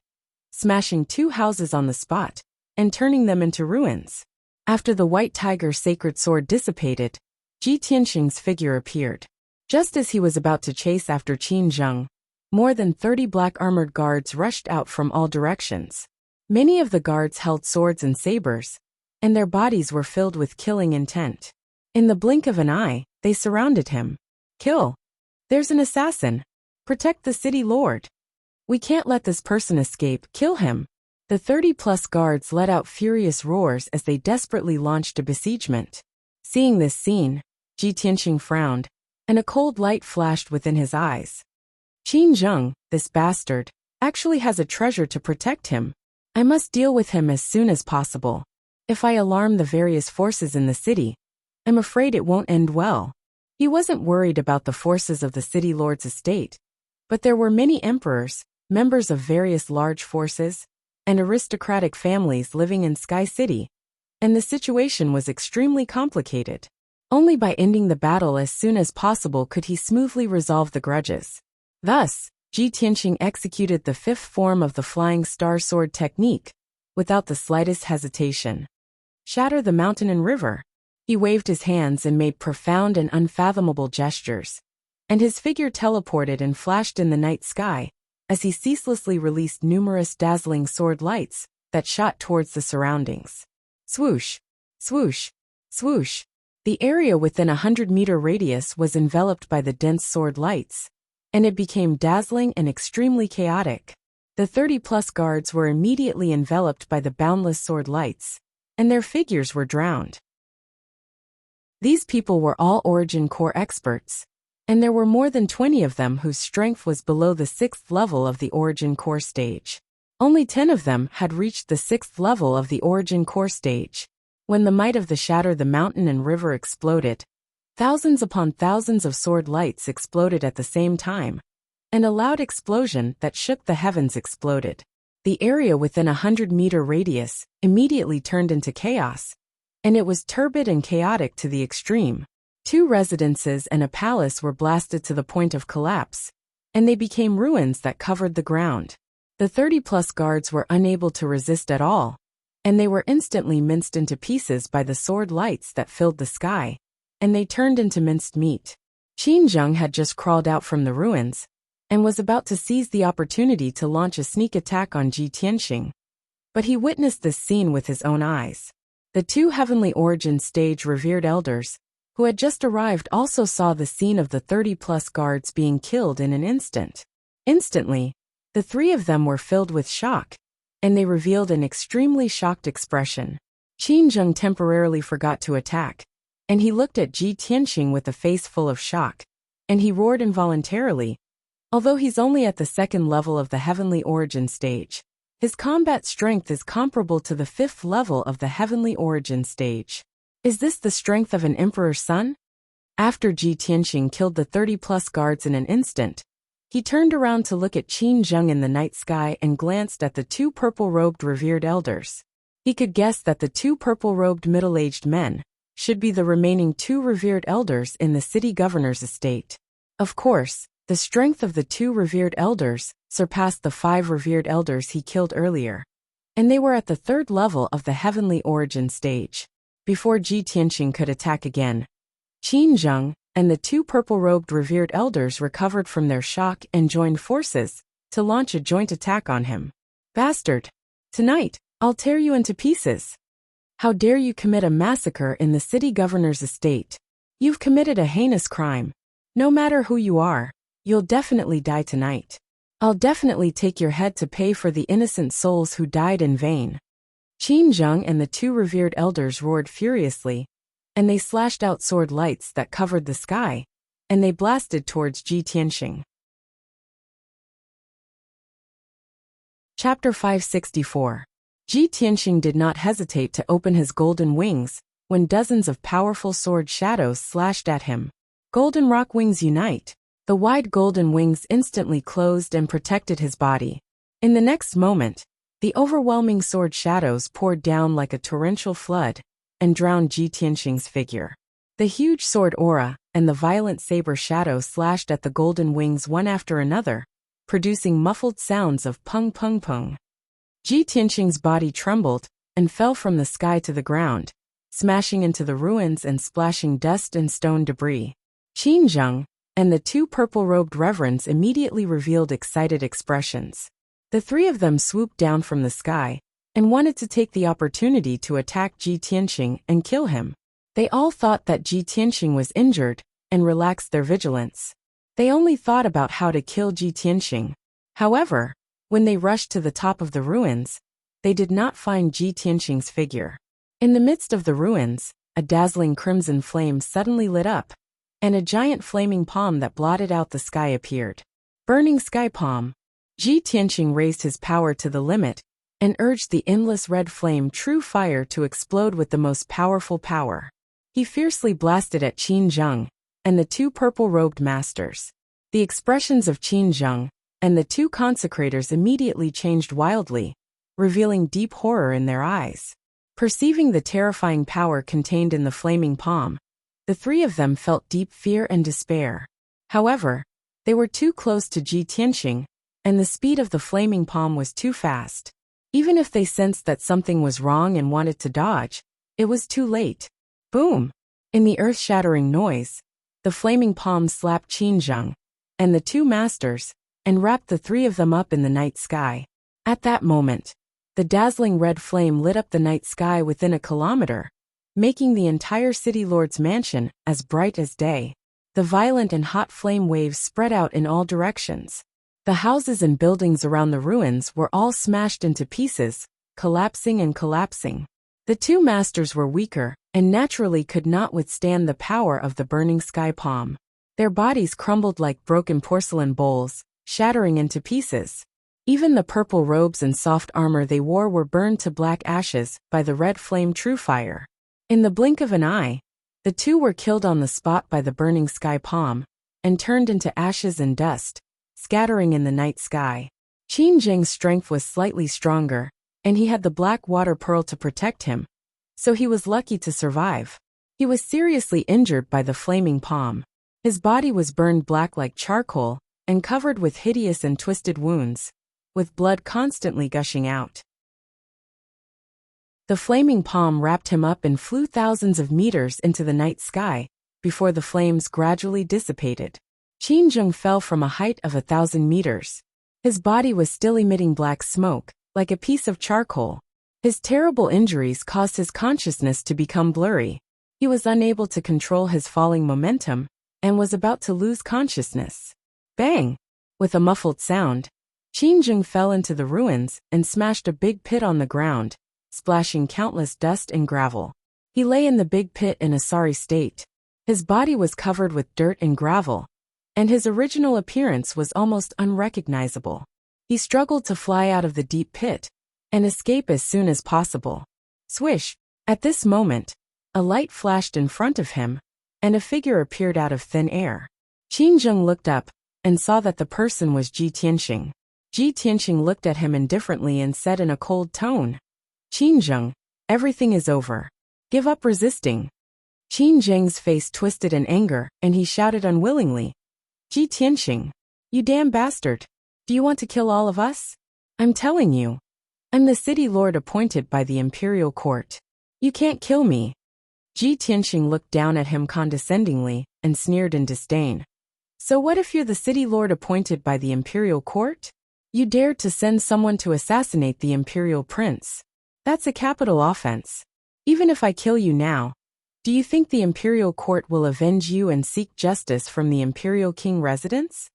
smashing 2 houses on the spot and turning them into ruins. After the white tiger sacred sword dissipated, Ji Tianxing's figure appeared. Just as he was about to chase after Qin Zheng, more than 30 black armored guards rushed out from all directions. Many of the guards held swords and sabers, and their bodies were filled with killing intent. In the blink of an eye, they surrounded him. Kill! There's an assassin! Protect the city lord! We can't let this person escape, kill him! The 30-plus guards let out furious roars as they desperately launched a besiegement. Seeing this scene, Ji Tianxing frowned, and a cold light flashed within his eyes. Qin Zheng, this bastard, actually has a treasure to protect him. I must deal with him as soon as possible. If I alarm the various forces in the city, I'm afraid it won't end well. He wasn't worried about the forces of the city lord's estate, but there were many emperors, members of various large forces, and aristocratic families living in Sky City, and the situation was extremely complicated. Only by ending the battle as soon as possible could he smoothly resolve the grudges. Thus, Ji Tianxing executed the 5th form of the Flying Star Sword technique, without the slightest hesitation. Shatter the mountain and river. He waved his hands and made profound and unfathomable gestures, and his figure teleported and flashed in the night sky, as he ceaselessly released numerous dazzling sword lights that shot towards the surroundings. Swoosh! Swoosh! Swoosh! The area within a 100-meter radius was enveloped by the dense sword lights, and it became dazzling and extremely chaotic. The 30-plus guards were immediately enveloped by the boundless sword lights, and their figures were drowned. These people were all Origin Core experts, and there were more than 20 of them whose strength was below the 6th level of the Origin Core stage. Only 10 of them had reached the 6th level of the Origin Core stage. When the might of the Shatter the Mountain and River exploded, thousands upon thousands of sword lights exploded at the same time, and a loud explosion that shook the heavens exploded. The area within a 100-meter radius immediately turned into chaos, and it was turbid and chaotic to the extreme. 2 residences and a palace were blasted to the point of collapse, and they became ruins that covered the ground. The 30-plus guards were unable to resist at all, and they were instantly minced into pieces by the sword lights that filled the sky, and they turned into minced meat. Qin Zheng had just crawled out from the ruins, and was about to seize the opportunity to launch a sneak attack on Ji Tianxing. But he witnessed this scene with his own eyes. The 2 Heavenly Origin Stage revered elders, who had just arrived, also saw the scene of the 30-plus guards being killed in an instant. Instantly, the 3 of them were filled with shock, and they revealed an extremely shocked expression. Qin Zheng temporarily forgot to attack, and he looked at Ji Tianxing with a face full of shock, and he roared involuntarily. Although he's only at the 2nd level of the Heavenly Origin stage, his combat strength is comparable to the 5th level of the Heavenly Origin stage. Is this the strength of an emperor's son? After Ji Tianxing killed the 30-plus guards in an instant, he turned around to look at Qin Zheng in the night sky and glanced at the 2 purple-robed revered elders. He could guess that the 2 purple-robed middle-aged men should be the remaining 2 revered elders in the city governor's estate. Of course, the strength of the 2 revered elders surpassed the 5 revered elders he killed earlier, and they were at the 3rd level of the Heavenly Origin stage. Before Ji Tianxing could attack again, Qin Zheng and the 2 purple-robed revered elders recovered from their shock and joined forces, to launch a joint attack on him. Bastard! Tonight, I'll tear you into pieces. How dare you commit a massacre in the city governor's estate? You've committed a heinous crime. No matter who you are, you'll definitely die tonight. I'll definitely take your head to pay for the innocent souls who died in vain. Qin Zheng and the two revered elders roared furiously, and they slashed out sword lights that covered the sky, and they blasted towards Ji Tianxing. Chapter 564. Ji Tianxing did not hesitate to open his golden wings when dozens of powerful sword shadows slashed at him. Golden rock wings unite. The wide golden wings instantly closed and protected his body. In the next moment, the overwhelming sword shadows poured down like a torrential flood and drowned Ji Tianxing's figure. The huge sword aura and the violent saber shadow slashed at the golden wings one after another, producing muffled sounds of pung pung pung. Ji Tianxing's body trembled and fell from the sky to the ground, smashing into the ruins and splashing dust and stone debris. Qin Zheng and the two purple-robed reverends immediately revealed excited expressions. The three of them swooped down from the sky and wanted to take the opportunity to attack Ji Tianxing and kill him. They all thought that Ji Tianxing was injured and relaxed their vigilance. They only thought about how to kill Ji Tianxing. However, when they rushed to the top of the ruins, they did not find Ji Tianxing's figure. In the midst of the ruins, a dazzling crimson flame suddenly lit up, and a giant flaming palm that blotted out the sky appeared. Burning sky palm. Ji Tianxing raised his power to the limit and urged the endless red flame true fire to explode with the most powerful power. He fiercely blasted at Qin Zheng and the two purple-robed masters. The expressions of Qin Zheng and the two consecrators immediately changed wildly, revealing deep horror in their eyes. Perceiving the terrifying power contained in the flaming palm, the three of them felt deep fear and despair. However, they were too close to Ji Tianxing, and the speed of the flaming palm was too fast. Even if they sensed that something was wrong and wanted to dodge, it was too late. Boom! In the earth-shattering noise, the flaming palm slapped Qin Zheng and the two masters and wrapped the three of them up in the night sky. At that moment, the dazzling red flame lit up the night sky within a kilometer, making the entire city lord's mansion as bright as day. The violent and hot flame waves spread out in all directions. The houses and buildings around the ruins were all smashed into pieces, collapsing and collapsing. The two masters were weaker and naturally could not withstand the power of the burning sky palm. Their bodies crumbled like broken porcelain bowls, shattering into pieces. Even the purple robes and soft armor they wore were burned to black ashes by the red flame true fire. In the blink of an eye, the two were killed on the spot by the burning sky palm and turned into ashes and dust, scattering in the night sky. Qin Zheng's strength was slightly stronger, and he had the black water pearl to protect him, so he was lucky to survive. He was seriously injured by the flaming palm. His body was burned black like charcoal and covered with hideous and twisted wounds, with blood constantly gushing out. The flaming palm wrapped him up and flew thousands of meters into the night sky before the flames gradually dissipated. Qin Zheng fell from a height of 1,000 meters. His body was still emitting black smoke, like a piece of charcoal. His terrible injuries caused his consciousness to become blurry. He was unable to control his falling momentum and was about to lose consciousness. Bang! With a muffled sound, Qin Zheng fell into the ruins and smashed a big pit on the ground, splashing countless dust and gravel. He lay in the big pit in a sorry state. His body was covered with dirt and gravel, and his original appearance was almost unrecognizable. He struggled to fly out of the deep pit and escape as soon as possible. Swish! At this moment, a light flashed in front of him, and a figure appeared out of thin air. Qin Zheng looked up and saw that the person was Ji Tianxing. Ji Tianxing looked at him indifferently and said in a cold tone, "Qin Zheng, everything is over. Give up resisting." Qin Zheng's face twisted in anger, and he shouted unwillingly, "Ji Tianxing, you damn bastard. Do you want to kill all of us? I'm telling you. I'm the city lord appointed by the imperial court. You can't kill me." Ji Tianxing looked down at him condescendingly and sneered in disdain. "So what if you're the city lord appointed by the imperial court? You dared to send someone to assassinate the imperial prince. That's a capital offense. Even if I kill you now, do you think the imperial court will avenge you and seek justice from the imperial king residence?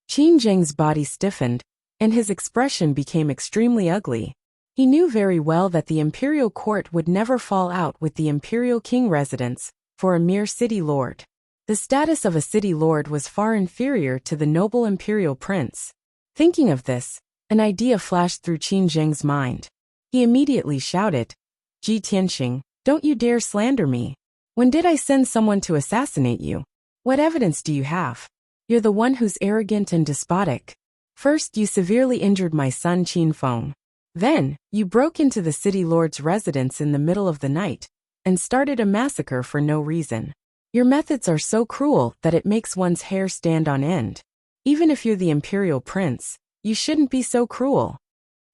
Qin Zheng's body stiffened, and his expression became extremely ugly. He knew very well that the imperial court would never fall out with the imperial king residence for a mere city lord. The status of a city lord was far inferior to the noble imperial prince. Thinking of this, an idea flashed through Qin Zheng's mind. He immediately shouted, "Ji Tianxing, don't you dare slander me. When did I send someone to assassinate you? What evidence do you have? You're the one who's arrogant and despotic. First, you severely injured my son Qin Feng. Then, you broke into the city lord's residence in the middle of the night and started a massacre for no reason. Your methods are so cruel that it makes one's hair stand on end. Even if you're the imperial prince, you shouldn't be so cruel."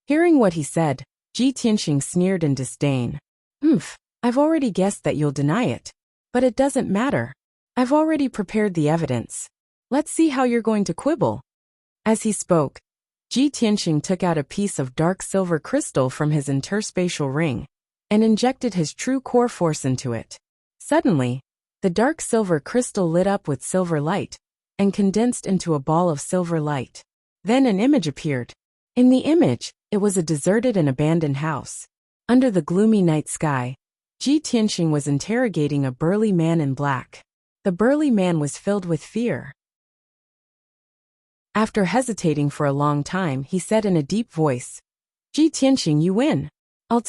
Hearing what he said, Ji Tianxing sneered in disdain. I've already guessed that you'll deny it. But it doesn't matter. I've already prepared the evidence. Let's see how you're going to quibble." As he spoke, Ji Tianxing took out a piece of dark silver crystal from his interspatial ring and injected his true core force into it. Suddenly, the dark silver crystal lit up with silver light and condensed into a ball of silver light. Then an image appeared. In the image, it was a deserted and abandoned house. Under the gloomy night sky, Ji Tianxing was interrogating a burly man in black. The burly man was filled with fear. After hesitating for a long time, he said in a deep voice, "Ji Tianxing, you win. I'll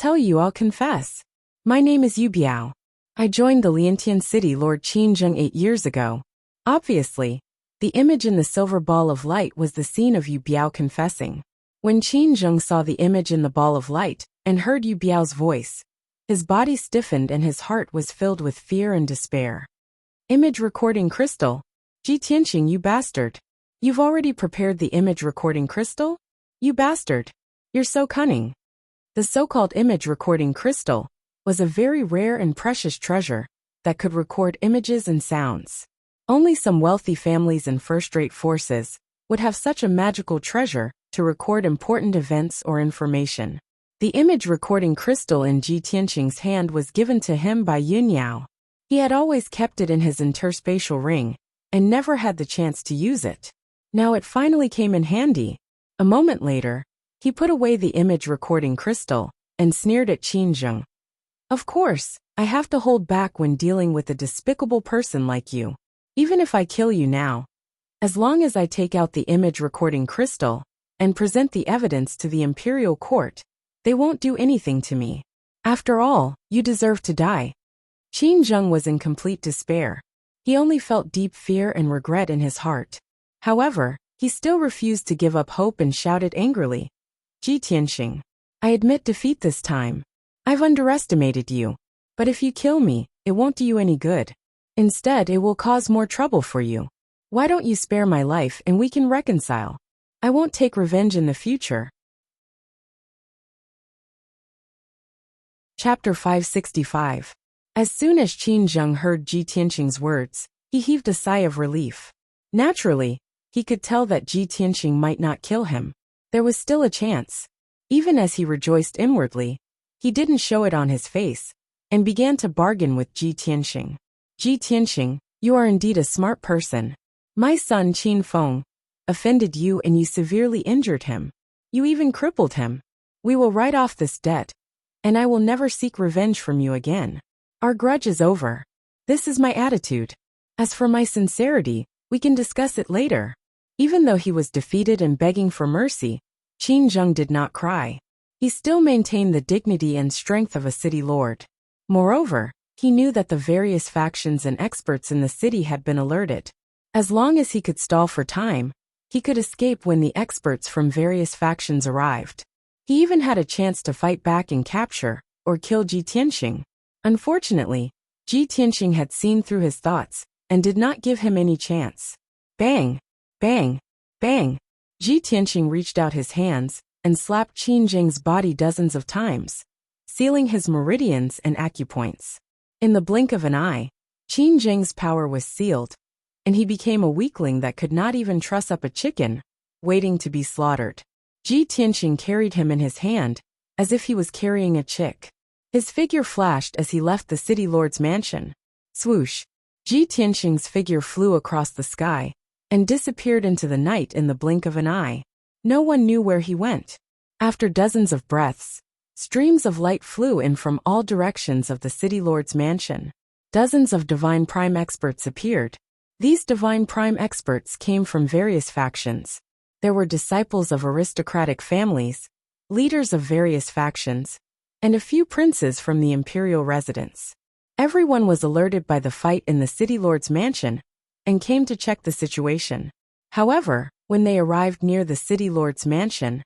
confess. My name is Yu Biao. I joined the Liantian city Lord Qin Zheng 8 years ago." Obviously, the image in the silver ball of light was the scene of Yu Biao confessing. When Qin Zheng saw the image in the ball of light and heard Yu Biao's voice, his body stiffened and his heart was filled with fear and despair. "Image recording crystal? Ji Tianxing, you bastard. You've already prepared the image recording crystal? You bastard. You're so cunning." The so-called image recording crystal was a very rare and precious treasure that could record images and sounds. Only some wealthy families and first-rate forces would have such a magical treasure to record important events or information. The image recording crystal in Ji Tianxing's hand was given to him by Yun Yao. He had always kept it in his interspatial ring and never had the chance to use it. Now it finally came in handy. A moment later, he put away the image recording crystal and sneered at Qin Zheng. "Of course, I have to hold back when dealing with a despicable person like you. Even if I kill you now, as long as I take out the image recording crystal and present the evidence to the imperial court, they won't do anything to me. After all, you deserve to die." Qin Zheng was in complete despair. He only felt deep fear and regret in his heart. However, he still refused to give up hope and shouted angrily, "Ji Tianxing, I admit defeat this time. I've underestimated you. But if you kill me, it won't do you any good. Instead, it will cause more trouble for you. Why don't you spare my life and we can reconcile? I won't take revenge in the future." Chapter 565. As soon as Qin Zheng heard Ji Tianxing's words, he heaved a sigh of relief. Naturally, he could tell that Ji Tianxing might not kill him. There was still a chance. Even as he rejoiced inwardly, he didn't show it on his face, and began to bargain with Ji Tianxing. "Ji Tianxing, you are indeed a smart person. My son Qin Feng offended you and you severely injured him. You even crippled him. We will write off this debt, and I will never seek revenge from you again. Our grudge is over. This is my attitude. As for my sincerity, we can discuss it later." Even though he was defeated and begging for mercy, Qin Zheng did not cry. He still maintained the dignity and strength of a city lord. Moreover, he knew that the various factions and experts in the city had been alerted. As long as he could stall for time, he could escape when the experts from various factions arrived. He even had a chance to fight back and capture or kill Ji Tianxing. Unfortunately, Ji Tianxing had seen through his thoughts and did not give him any chance. Bang! Bang! Bang! Ji Tianxing reached out his hands and slapped Qin Zheng's body dozens of times, sealing his meridians and acupoints. In the blink of an eye, Qin Zheng's power was sealed, and he became a weakling that could not even truss up a chicken, waiting to be slaughtered. Ji Tianqing carried him in his hand, as if he was carrying a chick. His figure flashed as he left the city lord's mansion. Swoosh! Ji Tianqing's figure flew across the sky and disappeared into the night in the blink of an eye. No one knew where he went. After dozens of breaths, streams of light flew in from all directions of the city lord's mansion. Dozens of divine prime experts appeared. These divine prime experts came from various factions. There were disciples of aristocratic families, leaders of various factions, and a few princes from the imperial residence. Everyone was alerted by the fight in the city lord's mansion and came to check the situation. However, when they arrived near the city lord's mansion,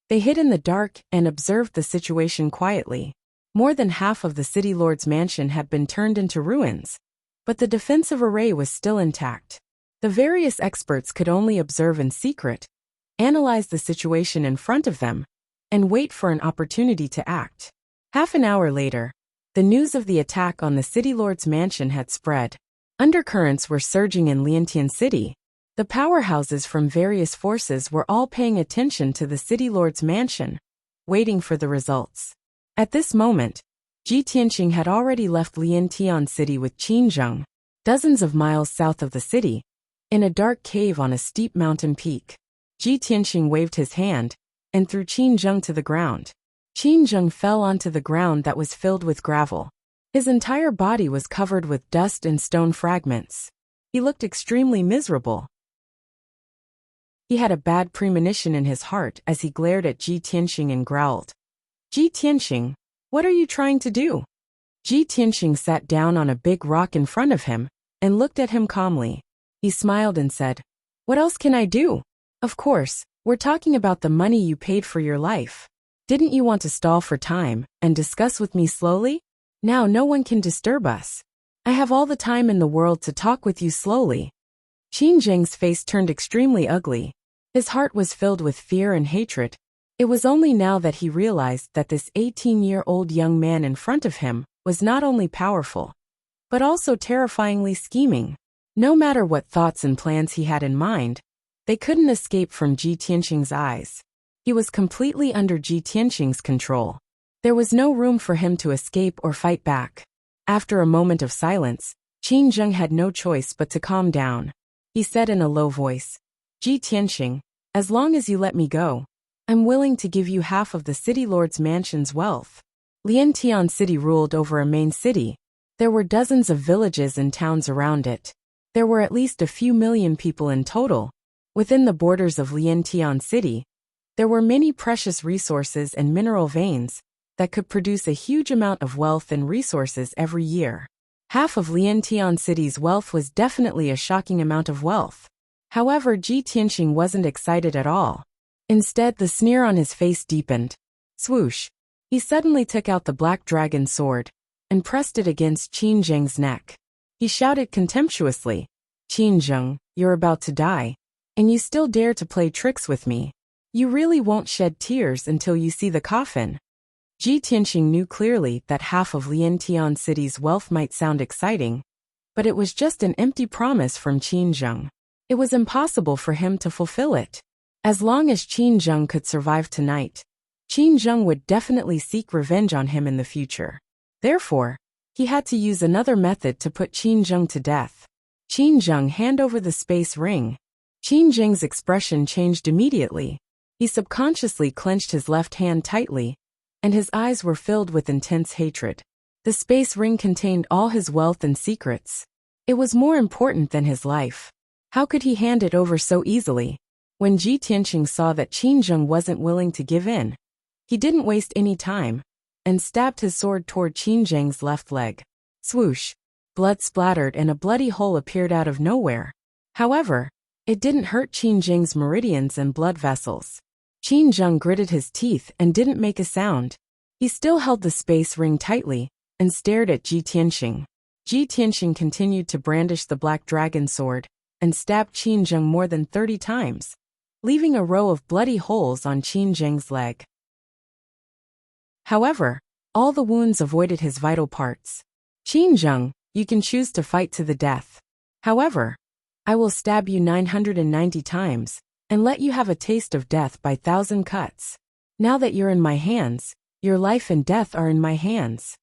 they hid in the dark and observed the situation quietly. More than half of the city lord's mansion had been turned into ruins, but the defensive array was still intact. The various experts could only observe in secret, analyze the situation in front of them, and wait for an opportunity to act. Half an hour later, the news of the attack on the city lord's mansion had spread. Undercurrents were surging in Liantian City. The powerhouses from various forces were all paying attention to the city lord's mansion, waiting for the results. At this moment, Ji Tianqing had already left Liantian City with Qin Zheng, dozens of miles south of the city, in a dark cave on a steep mountain peak. Ji Tianqing waved his hand and threw Qin Zheng to the ground. Qin Zheng fell onto the ground that was filled with gravel. His entire body was covered with dust and stone fragments. He looked extremely miserable. He had a bad premonition in his heart as he glared at Ji Tianqing and growled. Ji Tianqing, what are you trying to do? Ji Tianqing sat down on a big rock in front of him and looked at him calmly. He smiled and said, What else can I do? Of course, we're talking about the money you paid for your life. Didn't you want to stall for time and discuss with me slowly? Now no one can disturb us. I have all the time in the world to talk with you slowly. Qin Zheng's face turned extremely ugly. His heart was filled with fear and hatred. It was only now that he realized that this 18-year-old young man in front of him was not only powerful, but also terrifyingly scheming. No matter what thoughts and plans he had in mind, they couldn't escape from Ji Tianqing's eyes. He was completely under Ji Tianqing's control. There was no room for him to escape or fight back. After a moment of silence, Qin Zheng had no choice but to calm down. He said in a low voice, Ji Tianqing, as long as you let me go, I'm willing to give you half of the city lord's mansion's wealth. Liantian City ruled over a main city. There were dozens of villages and towns around it. There were at least a few million people in total. Within the borders of Liantian City, there were many precious resources and mineral veins that could produce a huge amount of wealth and resources every year. Half of Liantian City's wealth was definitely a shocking amount of wealth. However, Ji Tianqing wasn't excited at all. Instead, the sneer on his face deepened. Swoosh! He suddenly took out the black dragon sword and pressed it against Qin Zheng's neck. He shouted contemptuously, Qin Zheng, you're about to die, and you still dare to play tricks with me. You really won't shed tears until you see the coffin. Ji Tianqing knew clearly that half of Liantian City's wealth might sound exciting, but it was just an empty promise from Qin Zheng. It was impossible for him to fulfill it. As long as Qin Zheng could survive tonight, Qin Zheng would definitely seek revenge on him in the future. Therefore, he had to use another method to put Qin Zheng to death. Qin Zheng, hand over the space ring. Qin Zheng's expression changed immediately. He subconsciously clenched his left hand tightly, and his eyes were filled with intense hatred. The space ring contained all his wealth and secrets. It was more important than his life. How could he hand it over so easily? When Ji Tianqing saw that Qin Zheng wasn't willing to give in, he didn't waste any time, and stabbed his sword toward Qin Zheng's left leg. Swoosh! Blood splattered and a bloody hole appeared out of nowhere. However, it didn't hurt Qin Zheng's meridians and blood vessels. Qin Zheng gritted his teeth and didn't make a sound. He still held the space ring tightly and stared at Ji Tianqing. Ji Tianqing continued to brandish the black dragon sword and stabbed Qin Zheng more than 30 times, leaving a row of bloody holes on Qin Zheng's leg. However, all the wounds avoided his vital parts. Qin Zheng, you can choose to fight to the death. However, I will stab you 990 times, and let you have a taste of death by 1,000 cuts. Now that you're in my hands, your life and death are in my hands."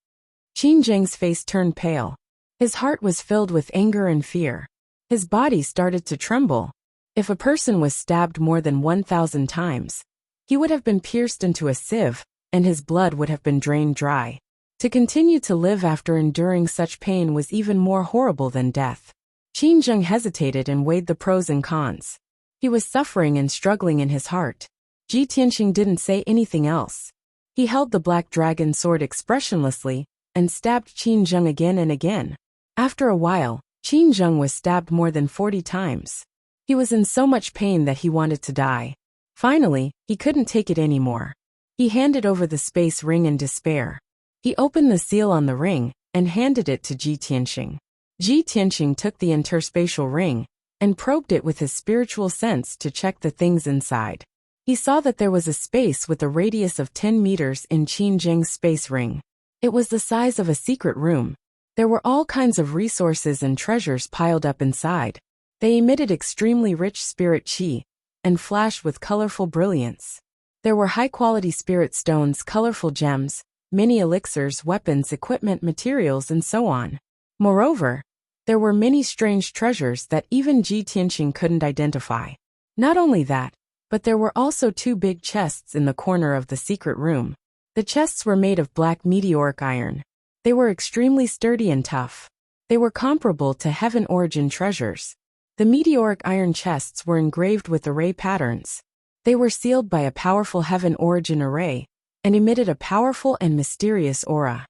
Qin Zheng's face turned pale. His heart was filled with anger and fear. His body started to tremble. If a person was stabbed more than 1,000 times, he would have been pierced into a sieve, and his blood would have been drained dry. To continue to live after enduring such pain was even more horrible than death. Qin Zheng hesitated and weighed the pros and cons. He was suffering and struggling in his heart. Ji Tianxing didn't say anything else. He held the black dragon sword expressionlessly and stabbed Qin Zheng again and again. After a while, Qin Zheng was stabbed more than 40 times. He was in so much pain that he wanted to die. Finally, he couldn't take it anymore. He handed over the space ring in despair. He opened the seal on the ring and handed it to Ji Tianxing. Ji Tianxing took the interspatial ring and probed it with his spiritual sense to check the things inside. He saw that there was a space with a radius of 10 meters in Qin Zheng's space ring. It was the size of a secret room. There were all kinds of resources and treasures piled up inside. They emitted extremely rich spirit qi and flashed with colorful brilliance. There were high-quality spirit stones, colorful gems, many elixirs, weapons, equipment, materials, and so on. Moreover, there were many strange treasures that even Ji Tianxing couldn't identify. Not only that, but there were also 2 big chests in the corner of the secret room. The chests were made of black meteoric iron. They were extremely sturdy and tough. They were comparable to heaven origin treasures. The meteoric iron chests were engraved with array patterns. They were sealed by a powerful heaven origin array and emitted a powerful and mysterious aura.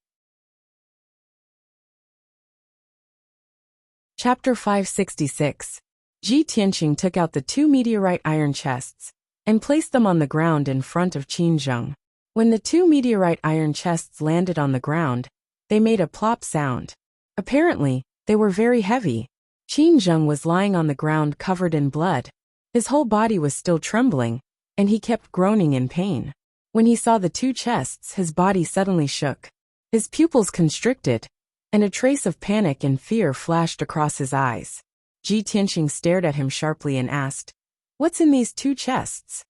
Chapter 566. Ji Tianxing took out the 2 meteorite iron chests and placed them on the ground in front of Qin Zheng. When the 2 meteorite iron chests landed on the ground, they made a plop sound. Apparently, they were very heavy. Qin Zheng was lying on the ground covered in blood. His whole body was still trembling, and he kept groaning in pain. When he saw the 2 chests, his body suddenly shook. His pupils constricted, and a trace of panic and fear flashed across his eyes. Ji Tianxing stared at him sharply and asked, "What's in these 2 chests?"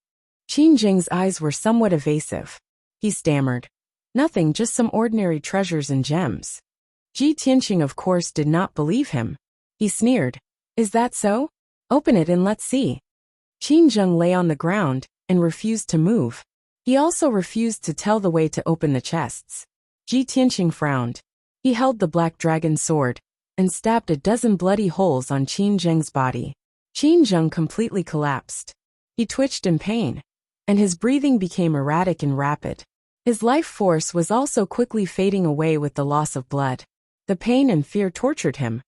Qin Zheng's eyes were somewhat evasive. He stammered, "Nothing, just some ordinary treasures and gems." Ji Tianxing of course did not believe him. He sneered, "Is that so? Open it and let's see." Qin Zheng lay on the ground and refused to move. He also refused to tell the way to open the chests. Ji Tianxing frowned. He held the black dragon sword and stabbed a dozen bloody holes on Qin Zheng's body. Qin Zheng completely collapsed. He twitched in pain, and his breathing became erratic and rapid. His life force was also quickly fading away with the loss of blood. The pain and fear tortured him,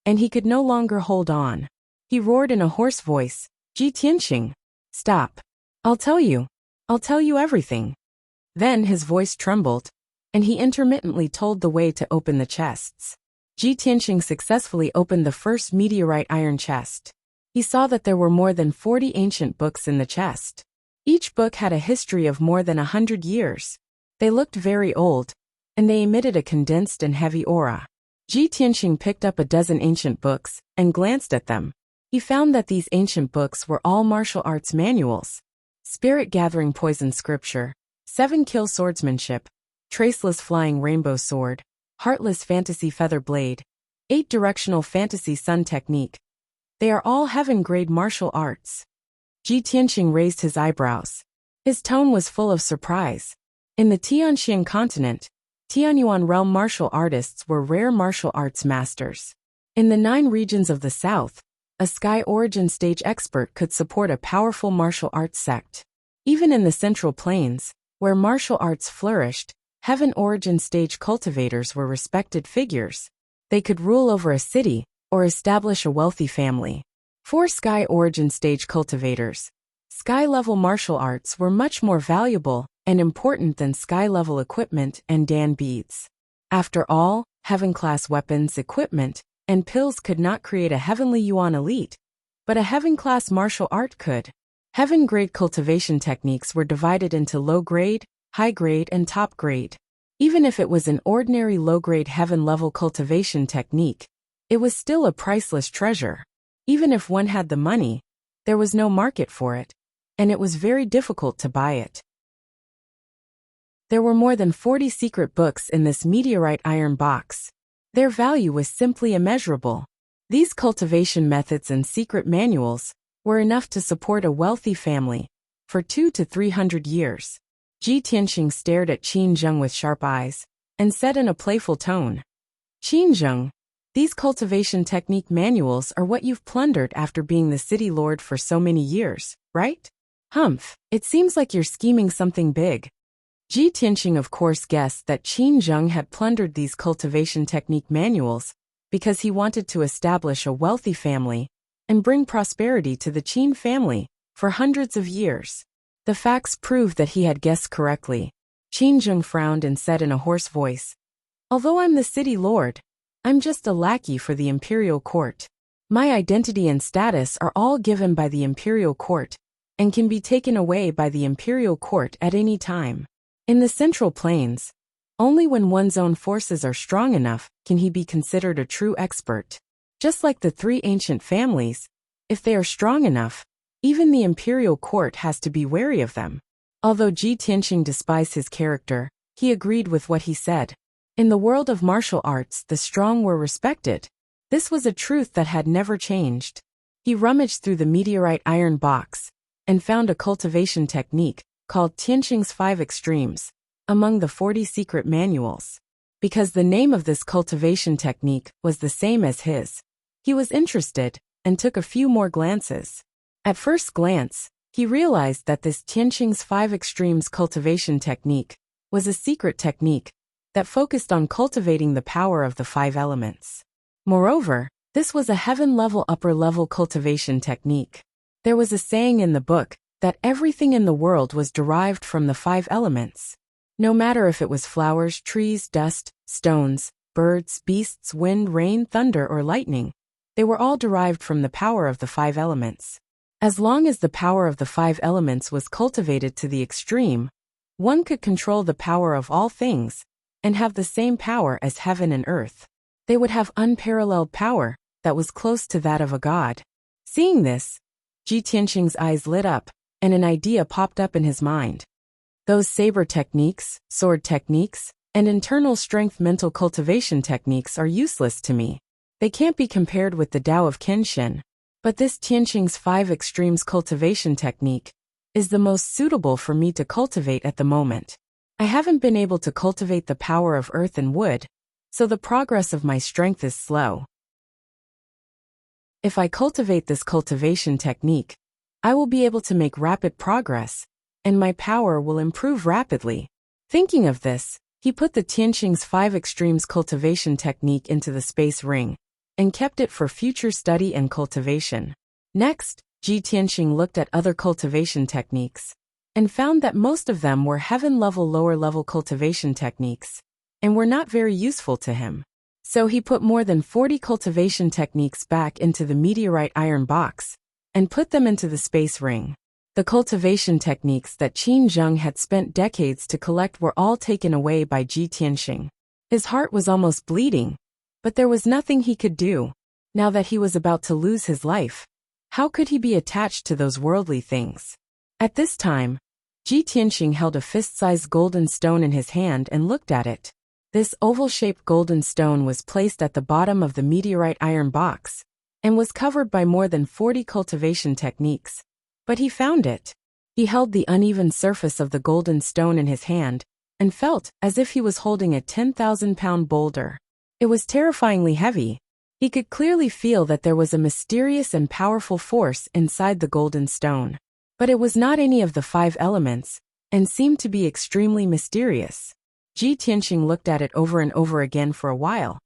and he could no longer hold on. He roared in a hoarse voice, "Ji Tianxing, stop. I'll tell you everything." Then his voice trembled, and he intermittently told the way to open the chests. Ji Tianxing successfully opened the first meteorite iron chest. He saw that there were more than 40 ancient books in the chest. Each book had a history of more than 100 years. They looked very old, and they emitted a condensed and heavy aura. Ji Tianxing picked up a dozen ancient books and glanced at them. He found that these ancient books were all martial arts manuals. Spirit Gathering Poison Scripture, 7 Kill Swordsmanship, Traceless Flying Rainbow Sword, Heartless Fantasy Feather Blade, 8 Directional Fantasy Sun Technique. They are all heaven-grade martial arts. Ji Tianxing raised his eyebrows. His tone was full of surprise. In the Tianxian continent, Tianyuan realm martial artists were rare martial arts masters. In the 9 regions of the south, a Sky Origin stage expert could support a powerful martial arts sect. Even in the Central Plains, where martial arts flourished, Heaven Origin stage cultivators were respected figures. They could rule over a city or establish a wealthy family. For Sky Origin stage cultivators, Sky-level martial arts were much more valuable and important than Sky-level equipment and Dan beads. After all, Heaven-class weapons, equipment, and pills could not create a Heavenly Yuan elite, but a Heaven-class martial art could. Heaven-grade cultivation techniques were divided into low-grade, high-grade, and top-grade. Even if it was an ordinary low-grade Heaven-level cultivation technique, it was still a priceless treasure. Even if one had the money, There was no market for it, and it was very difficult to buy it. There were more than 40 secret books in this meteorite iron box. Their value was simply immeasurable. These cultivation methods and secret manuals were enough to support a wealthy family for 200 to 300 years. Ji Tianxing stared at Qin Zheng with sharp eyes and said in a playful tone, "Qin Zheng, these cultivation technique manuals are what you've plundered after being the city lord for so many years, right? Humph, it seems like you're scheming something big." Ji Tianxing of course guessed that Qin Zheng had plundered these cultivation technique manuals because he wanted to establish a wealthy family and bring prosperity to the Qin family for hundreds of years. The facts proved that he had guessed correctly. Qin Zheng frowned and said in a hoarse voice, "Although I'm the city lord, I'm just a lackey for the imperial court. My identity and status are all given by the imperial court and can be taken away by the imperial court at any time. In the Central Plains, only when one's own forces are strong enough can he be considered a true expert. Just like the three ancient families, if they are strong enough, even the imperial court has to be wary of them." Although Ji Tianxing despised his character, he agreed with what he said. In the world of martial arts, the strong were respected. This was a truth that had never changed. He rummaged through the meteorite iron box and found a cultivation technique called Tianxing's 5 Extremes among the 40 secret manuals. Because the name of this cultivation technique was the same as his, he was interested and took a few more glances. At first glance, he realized that this Tianxing's 5 Extremes cultivation technique was a secret technique that focused on cultivating the power of the 5 elements. Moreover, this was a heaven-level upper-level cultivation technique. There was a saying in the book that everything in the world was derived from the 5 elements. No matter if it was flowers, trees, dust, stones, birds, beasts, wind, rain, thunder, or lightning, they were all derived from the power of the 5 elements. As long as the power of the 5 elements was cultivated to the extreme, one could control the power of all things and have the same power as heaven and earth. They would have unparalleled power that was close to that of a god. Seeing this, Ji Tianxing's eyes lit up, and an idea popped up in his mind. Those saber techniques, sword techniques, and internal strength mental cultivation techniques are useless to me. They can't be compared with the Tao of Kenshin. But this Tianxing's 5 Extremes cultivation technique is the most suitable for me to cultivate at the moment. I haven't been able to cultivate the power of earth and wood, so the progress of my strength is slow. If I cultivate this cultivation technique, I will be able to make rapid progress, and my power will improve rapidly. Thinking of this, he put the Tianxing's 5 Extremes cultivation technique into the space ring and kept it for future study and cultivation. Next, Ji Tianxing looked at other cultivation techniques and found that most of them were heaven-level lower-level cultivation techniques and were not very useful to him. So he put more than 40 cultivation techniques back into the meteorite iron box and put them into the space ring. The cultivation techniques that Qin Zheng had spent decades to collect were all taken away by Ji Tianxing. His heart was almost bleeding, but there was nothing he could do. Now that he was about to lose his life, how could he be attached to those worldly things? At this time, Ji Tianxing held a fist-sized golden stone in his hand and looked at it. This oval-shaped golden stone was placed at the bottom of the meteorite iron box and was covered by more than 40 cultivation techniques. But he found it. He held the uneven surface of the golden stone in his hand and felt as if he was holding a 10,000-pound boulder. It was terrifyingly heavy. He could clearly feel that there was a mysterious and powerful force inside the golden stone. But it was not any of the 5 elements and seemed to be extremely mysterious. Ji Tianxing looked at it over and over again for a while,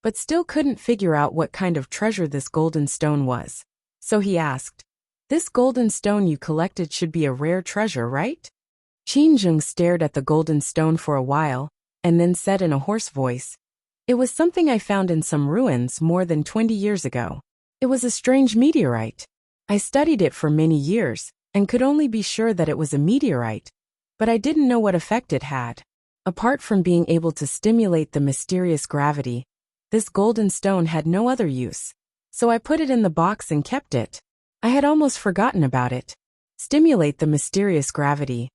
but still couldn't figure out what kind of treasure this golden stone was. So he asked, "This golden stone you collected should be a rare treasure, right?" Qin Zheng stared at the golden stone for a while, and then said in a hoarse voice, "It was something I found in some ruins more than 20 years ago. It was a strange meteorite. I studied it for many years, and could only be sure that it was a meteorite, but I didn't know what effect it had. Apart from being able to stimulate the mysterious gravity, this golden stone had no other use, so I put it in the box and kept it. I had almost forgotten about it. Stimulate the mysterious gravity.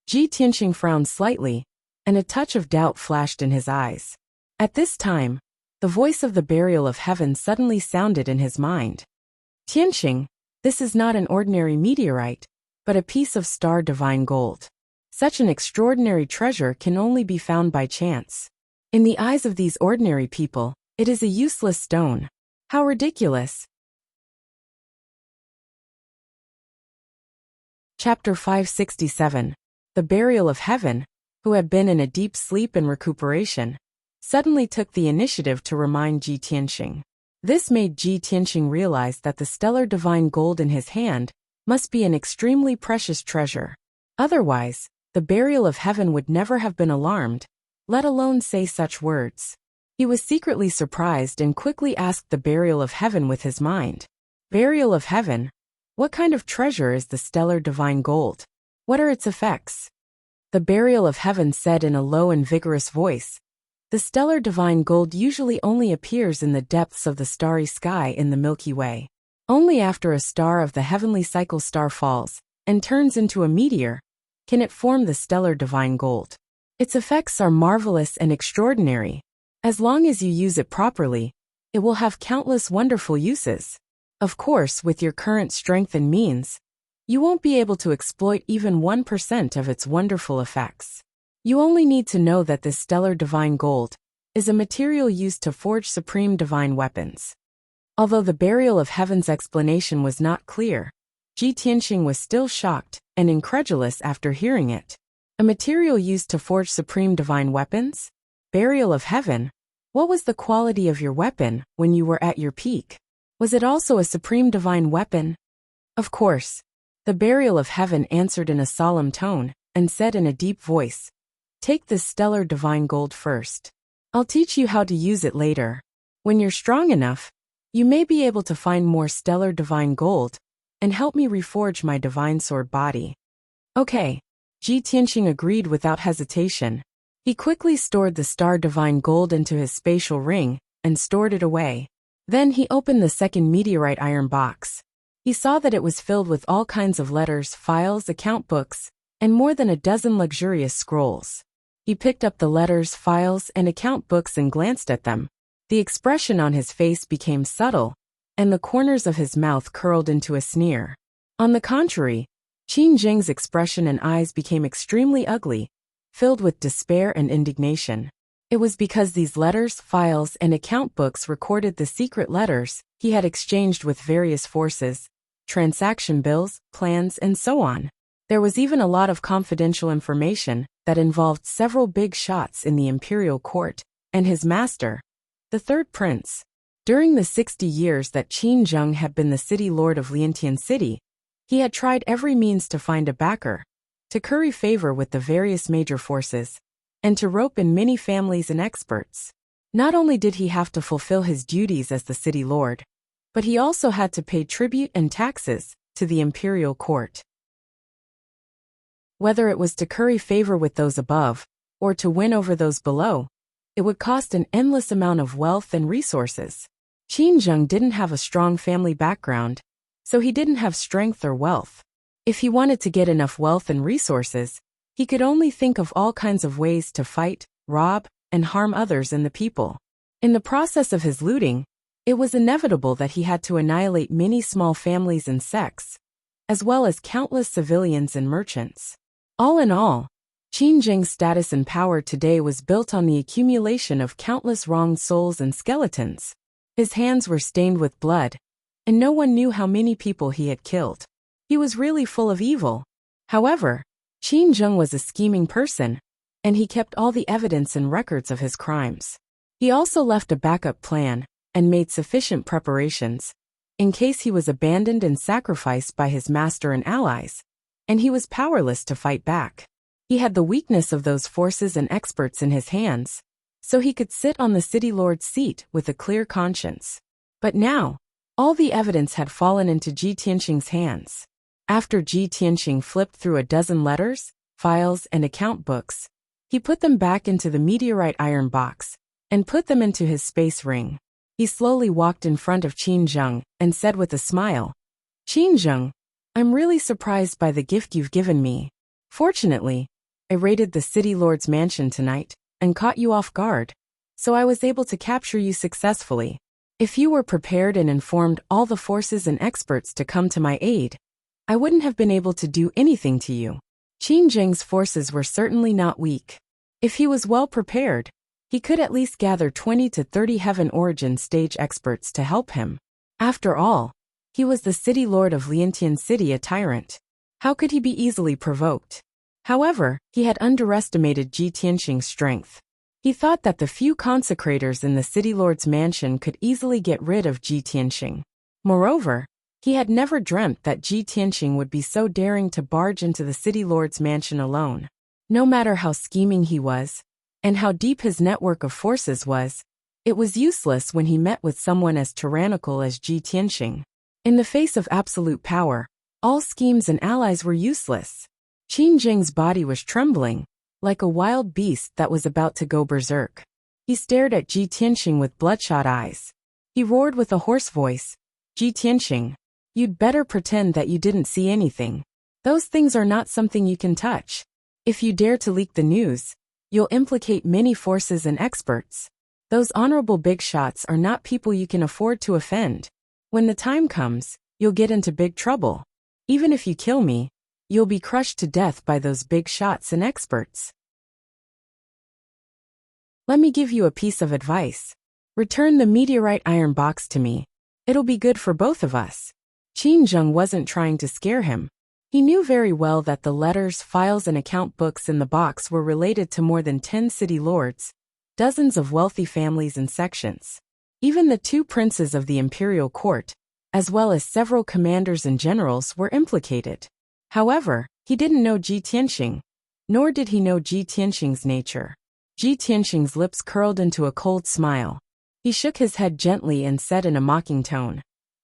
Ji Tianqing frowned slightly, and a touch of doubt flashed in his eyes. At this time, the voice of the burial of heaven suddenly sounded in his mind. Tianqing, this is not an ordinary meteorite, but a piece of star divine gold. Such an extraordinary treasure can only be found by chance. In the eyes of these ordinary people, it is a useless stone. How ridiculous! Chapter 567. The burial of heaven, who had been in a deep sleep and recuperation, suddenly took the initiative to remind Ji Tianqing. This made Ji Tianqing realize that the stellar divine gold in his hand must be an extremely precious treasure. Otherwise, the burial of heaven would never have been alarmed, let alone say such words. He was secretly surprised and quickly asked the burial of heaven with his mind. Burial of heaven? What kind of treasure is the stellar divine gold? What are its effects? The burial of heaven said in a low and vigorous voice. The stellar divine gold usually only appears in the depths of the starry sky in the Milky Way. Only after a star of the heavenly cycle star falls and turns into a meteor can it form the stellar divine gold. Its effects are marvelous and extraordinary. As long as you use it properly, it will have countless wonderful uses. Of course, with your current strength and means, you won't be able to exploit even 1% of its wonderful effects. You only need to know that this stellar divine gold is a material used to forge supreme divine weapons. Although the burial of heaven's explanation was not clear, Ji Tianqing was still shocked and incredulous after hearing it. A material used to forge supreme divine weapons? Burial of heaven? What was the quality of your weapon when you were at your peak? Was it also a supreme divine weapon? Of course. The burial of heaven answered in a solemn tone and said in a deep voice, "Take this stellar divine gold first. I'll teach you how to use it later. When you're strong enough, you may be able to find more stellar divine gold and help me reforge my divine sword body." Okay. Ji Tianqing agreed without hesitation. He quickly stored the star divine gold into his spatial ring and stored it away. Then he opened the second meteorite iron box. He saw that it was filled with all kinds of letters, files, account books, and more than a dozen luxurious scrolls. He picked up the letters, files, and account books and glanced at them. The expression on his face became subtle, and the corners of his mouth curled into a sneer. On the contrary, Qin Jing's expression and eyes became extremely ugly, filled with despair and indignation. It was because these letters, files, and account books recorded the secret letters he had exchanged with various forces, transaction bills, plans, and so on. There was even a lot of confidential information that involved several big shots in the imperial court and his master, the third prince. During the 60 years that Qin Zheng had been the city lord of Liantian City, he had tried every means to find a backer, to curry favor with the various major forces, and to rope in many families and experts. Not only did he have to fulfill his duties as the city lord, but he also had to pay tribute and taxes to the imperial court. Whether it was to curry favor with those above, or to win over those below, it would cost an endless amount of wealth and resources. Qin Zheng didn't have a strong family background, so he didn't have strength or wealth. If he wanted to get enough wealth and resources, he could only think of all kinds of ways to fight, rob, and harm others and the people. In the process of his looting, it was inevitable that he had to annihilate many small families and sects, as well as countless civilians and merchants. All in all, Qin Jing's status and power today was built on the accumulation of countless wronged souls and skeletons. His hands were stained with blood, and no one knew how many people he had killed. He was really full of evil. However, Qin Zheng was a scheming person, and he kept all the evidence and records of his crimes. He also left a backup plan and made sufficient preparations in case he was abandoned and sacrificed by his master and allies, and he was powerless to fight back. He had the weakness of those forces and experts in his hands, so he could sit on the city lord's seat with a clear conscience. But now, all the evidence had fallen into Ji Tianqing's hands. After Ji Tianqing flipped through a dozen letters, files, and account books, he put them back into the meteorite iron box and put them into his space ring. He slowly walked in front of Qin Zheng and said with a smile, Qinzheng, I'm really surprised by the gift you've given me. Fortunately, I raided the city lord's mansion tonight and caught you off guard, so I was able to capture you successfully. If you were prepared and informed all the forces and experts to come to my aid, I wouldn't have been able to do anything to you. Qinzheng's forces were certainly not weak. If he was well prepared, he could at least gather 20 to 30 Heaven Origin stage experts to help him. After all, he was the city lord of Liantian City, a tyrant. How could he be easily provoked? However, he had underestimated Ji Tianxing's strength. He thought that the few consecrators in the city lord's mansion could easily get rid of Ji Tianxing. Moreover, he had never dreamt that Ji Tianxing would be so daring to barge into the city lord's mansion alone. No matter how scheming he was, and how deep his network of forces was, it was useless when he met with someone as tyrannical as Ji Tianxing. In the face of absolute power, all schemes and allies were useless. Qinzheng's body was trembling, like a wild beast that was about to go berserk. He stared at Ji Tianxing with bloodshot eyes. He roared with a hoarse voice, "Ji Tianxing, you'd better pretend that you didn't see anything. Those things are not something you can touch. If you dare to leak the news, you'll implicate many forces and experts. Those honorable big shots are not people you can afford to offend. When the time comes, you'll get into big trouble. Even if you kill me, you'll be crushed to death by those big shots and experts. Let me give you a piece of advice. Return the meteorite iron box to me. It'll be good for both of us." Qinzheng wasn't trying to scare him. He knew very well that the letters, files and account books in the box were related to more than 10 city lords, dozens of wealthy families and sections. Even the 2 princes of the imperial court, as well as several commanders and generals, were implicated. However, he didn't know Ji Tianxing, nor did he know Ji Tianxing's nature. Ji Tianxing's lips curled into a cold smile. He shook his head gently and said in a mocking tone,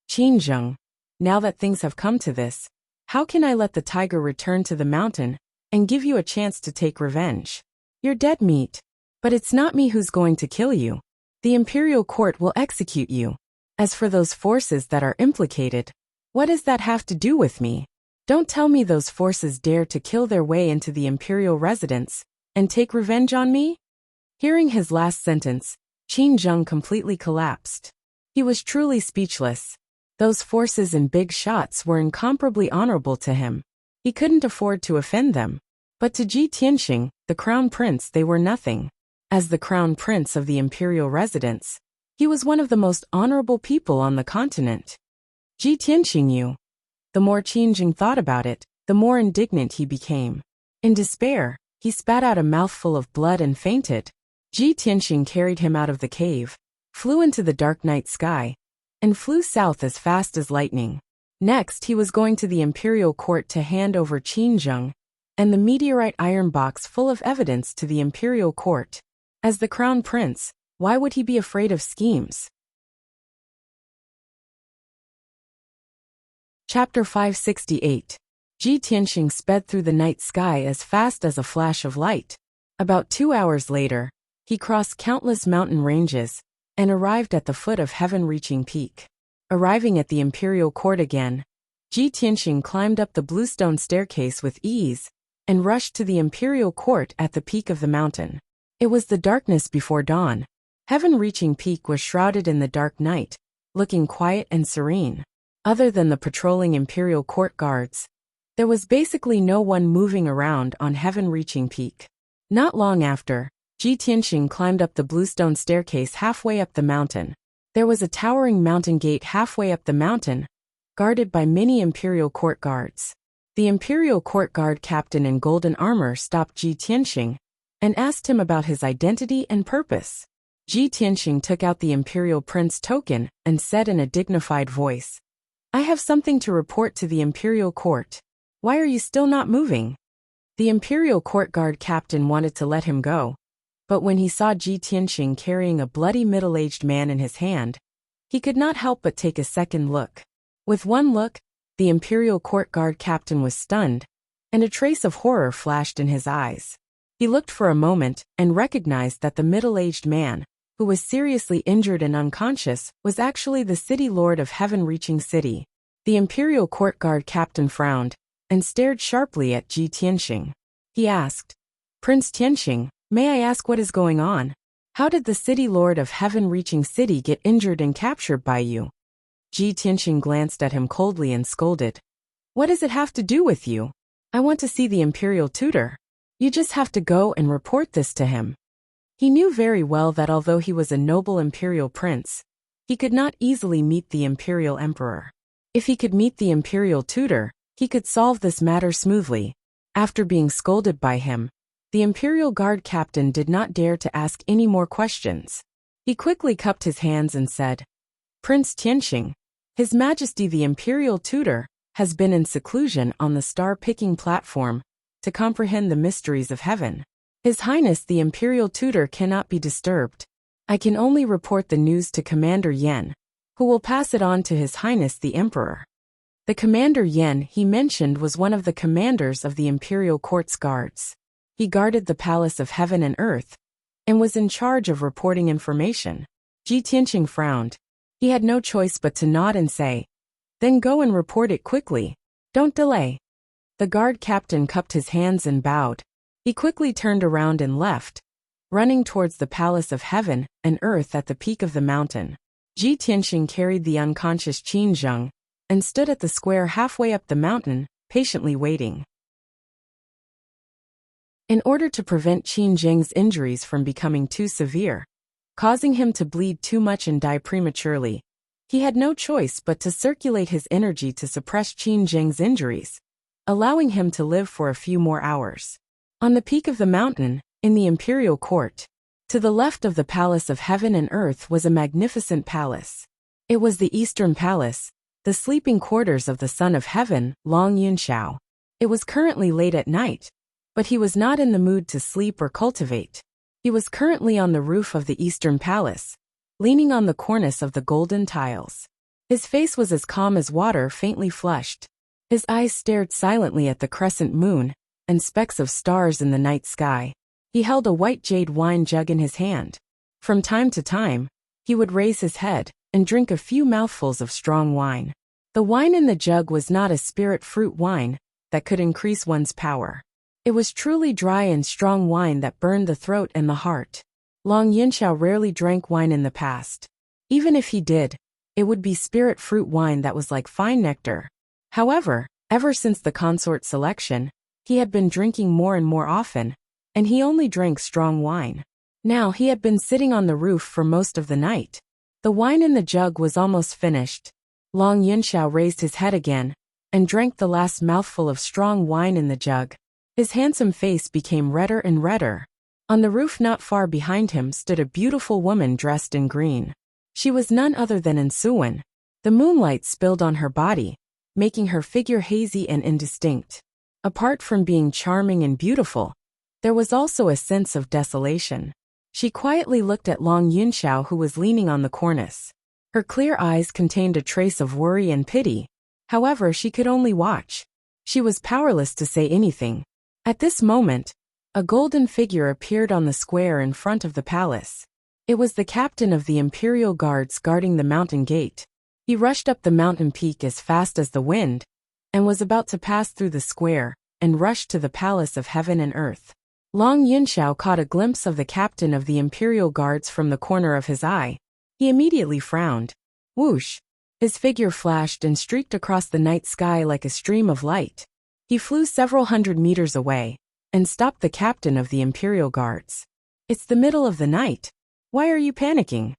"Qinzheng, now that things have come to this, how can I let the tiger return to the mountain and give you a chance to take revenge? You're dead meat. But it's not me who's going to kill you. The imperial court will execute you. As for those forces that are implicated, what does that have to do with me? Don't tell me those forces dare to kill their way into the imperial residence and take revenge on me?" Hearing his last sentence, Qinzheng completely collapsed. He was truly speechless. Those forces and big shots were incomparably honorable to him. He couldn't afford to offend them. But to Ji Tianxing, the crown prince, they were nothing. As the crown prince of the imperial residence, he was one of the most honorable people on the continent. Ji Tianxing, you. The more Qinzheng thought about it, the more indignant he became. In despair, he spat out a mouthful of blood and fainted. Ji Tianxing carried him out of the cave, flew into the dark night sky, and flew south as fast as lightning. Next, he was going to the imperial court to hand over Qinzheng and the meteorite iron box full of evidence to the imperial court. As the crown prince, why would he be afraid of schemes? Chapter 568. Ji Tianxing sped through the night sky as fast as a flash of light. About 2 hours later, he crossed countless mountain ranges and arrived at the foot of heaven-reaching peak. Arriving at the imperial court again, Ji Tianxing climbed up the bluestone staircase with ease and rushed to the imperial court at the peak of the mountain. It was the darkness before dawn. Heaven-reaching peak was shrouded in the dark night, looking quiet and serene. Other than the patrolling imperial court guards, there was basically no one moving around on heaven-reaching peak. Not long after, Ji Tianxing climbed up the bluestone staircase halfway up the mountain. There was a towering mountain gate halfway up the mountain, guarded by many imperial court guards. The imperial court guard captain in golden armor stopped Ji Tianxing and asked him about his identity and purpose. Ji Tianxing took out the imperial prince token and said in a dignified voice, "I have something to report to the imperial court. Why are you still not moving?" The imperial court guard captain wanted to let him go, but when he saw Ji Tianxing carrying a bloody middle-aged man in his hand, he could not help but take a second look. With one look, the imperial court guard captain was stunned, and a trace of horror flashed in his eyes. He looked for a moment and recognized that the middle-aged man, who was seriously injured and unconscious, was actually the city lord of heaven-reaching city. The Imperial Court Guard captain frowned and stared sharply at Ji Tianxing. He asked, Prince Tianxing, may I ask what is going on? How did the city lord of heaven-reaching city get injured and captured by you? Ji Tianxing glanced at him coldly and scolded. What does it have to do with you? I want to see the imperial tutor. You just have to go and report this to him. He knew very well that although he was a noble imperial prince, he could not easily meet the imperial emperor. If he could meet the imperial tutor, he could solve this matter smoothly. After being scolded by him, the Imperial Guard captain did not dare to ask any more questions. He quickly cupped his hands and said, Prince Tianxing, His Majesty the Imperial Tutor, has been in seclusion on the star-picking platform to comprehend the mysteries of heaven. His Highness the Imperial Tutor cannot be disturbed. I can only report the news to Commander Yen, who will pass it on to His Highness the Emperor. The Commander Yen he mentioned was one of the commanders of the Imperial Court's guards. He guarded the Palace of Heaven and Earth, and was in charge of reporting information. Ji Tianxing frowned. He had no choice but to nod and say, Then go and report it quickly. Don't delay. The guard captain cupped his hands and bowed. He quickly turned around and left, running towards the Palace of Heaven and Earth at the peak of the mountain. Ji Tianxing carried the unconscious Qin Zheng and stood at the square halfway up the mountain, patiently waiting. In order to prevent Qin Zheng's injuries from becoming too severe, causing him to bleed too much and die prematurely, he had no choice but to circulate his energy to suppress Qin Zheng's injuries, allowing him to live for a few more hours. On the peak of the mountain, in the imperial court, to the left of the Palace of Heaven and Earth was a magnificent palace. It was the Eastern Palace, the sleeping quarters of the Son of Heaven, Long Yunxiao. It was currently late at night, but he was not in the mood to sleep or cultivate. He was currently on the roof of the Eastern Palace, leaning on the cornice of the golden tiles. His face was as calm as water faintly flushed. His eyes stared silently at the crescent moon and specks of stars in the night sky. He held a white jade wine jug in his hand. From time to time, he would raise his head and drink a few mouthfuls of strong wine. The wine in the jug was not a spirit fruit wine that could increase one's power. It was truly dry and strong wine that burned the throat and the heart. Long Yunxiao rarely drank wine in the past. Even if he did, it would be spirit fruit wine that was like fine nectar. However, ever since the consort selection, he had been drinking more and more often, and he only drank strong wine. Now he had been sitting on the roof for most of the night. The wine in the jug was almost finished. Long Yunxiao raised his head again and drank the last mouthful of strong wine in the jug. His handsome face became redder and redder. On the roof not far behind him stood a beautiful woman dressed in green. She was none other than Ensuan. The moonlight spilled on her body, making her figure hazy and indistinct. Apart from being charming and beautiful, there was also a sense of desolation. She quietly looked at Long Yunxiao, who was leaning on the cornice. Her clear eyes contained a trace of worry and pity. However, she could only watch. She was powerless to say anything. At this moment, a golden figure appeared on the square in front of the palace. It was the captain of the Imperial Guards guarding the mountain gate. He rushed up the mountain peak as fast as the wind, and was about to pass through the square and rush to the Palace of Heaven and Earth. Long Yunxiao caught a glimpse of the captain of the Imperial Guards from the corner of his eye. He immediately frowned. Whoosh! His figure flashed and streaked across the night sky like a stream of light. He flew several hundred meters away and stopped the captain of the Imperial Guards. It's the middle of the night. Why are you panicking?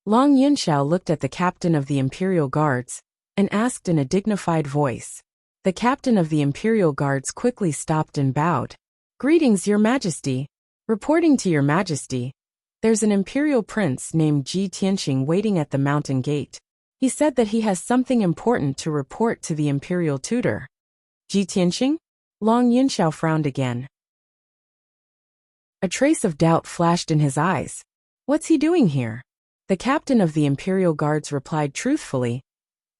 Long Yunxiao looked at the captain of the Imperial Guards and asked in a dignified voice. The captain of the Imperial Guards quickly stopped and bowed. Greetings, Your Majesty. Reporting to Your Majesty, there's an Imperial Prince named Ji Tianxing waiting at the mountain gate. He said that he has something important to report to the Imperial Tutor. Ji Tianxing? Long Yunxiao frowned again. A trace of doubt flashed in his eyes. What's he doing here? The captain of the Imperial Guards replied truthfully.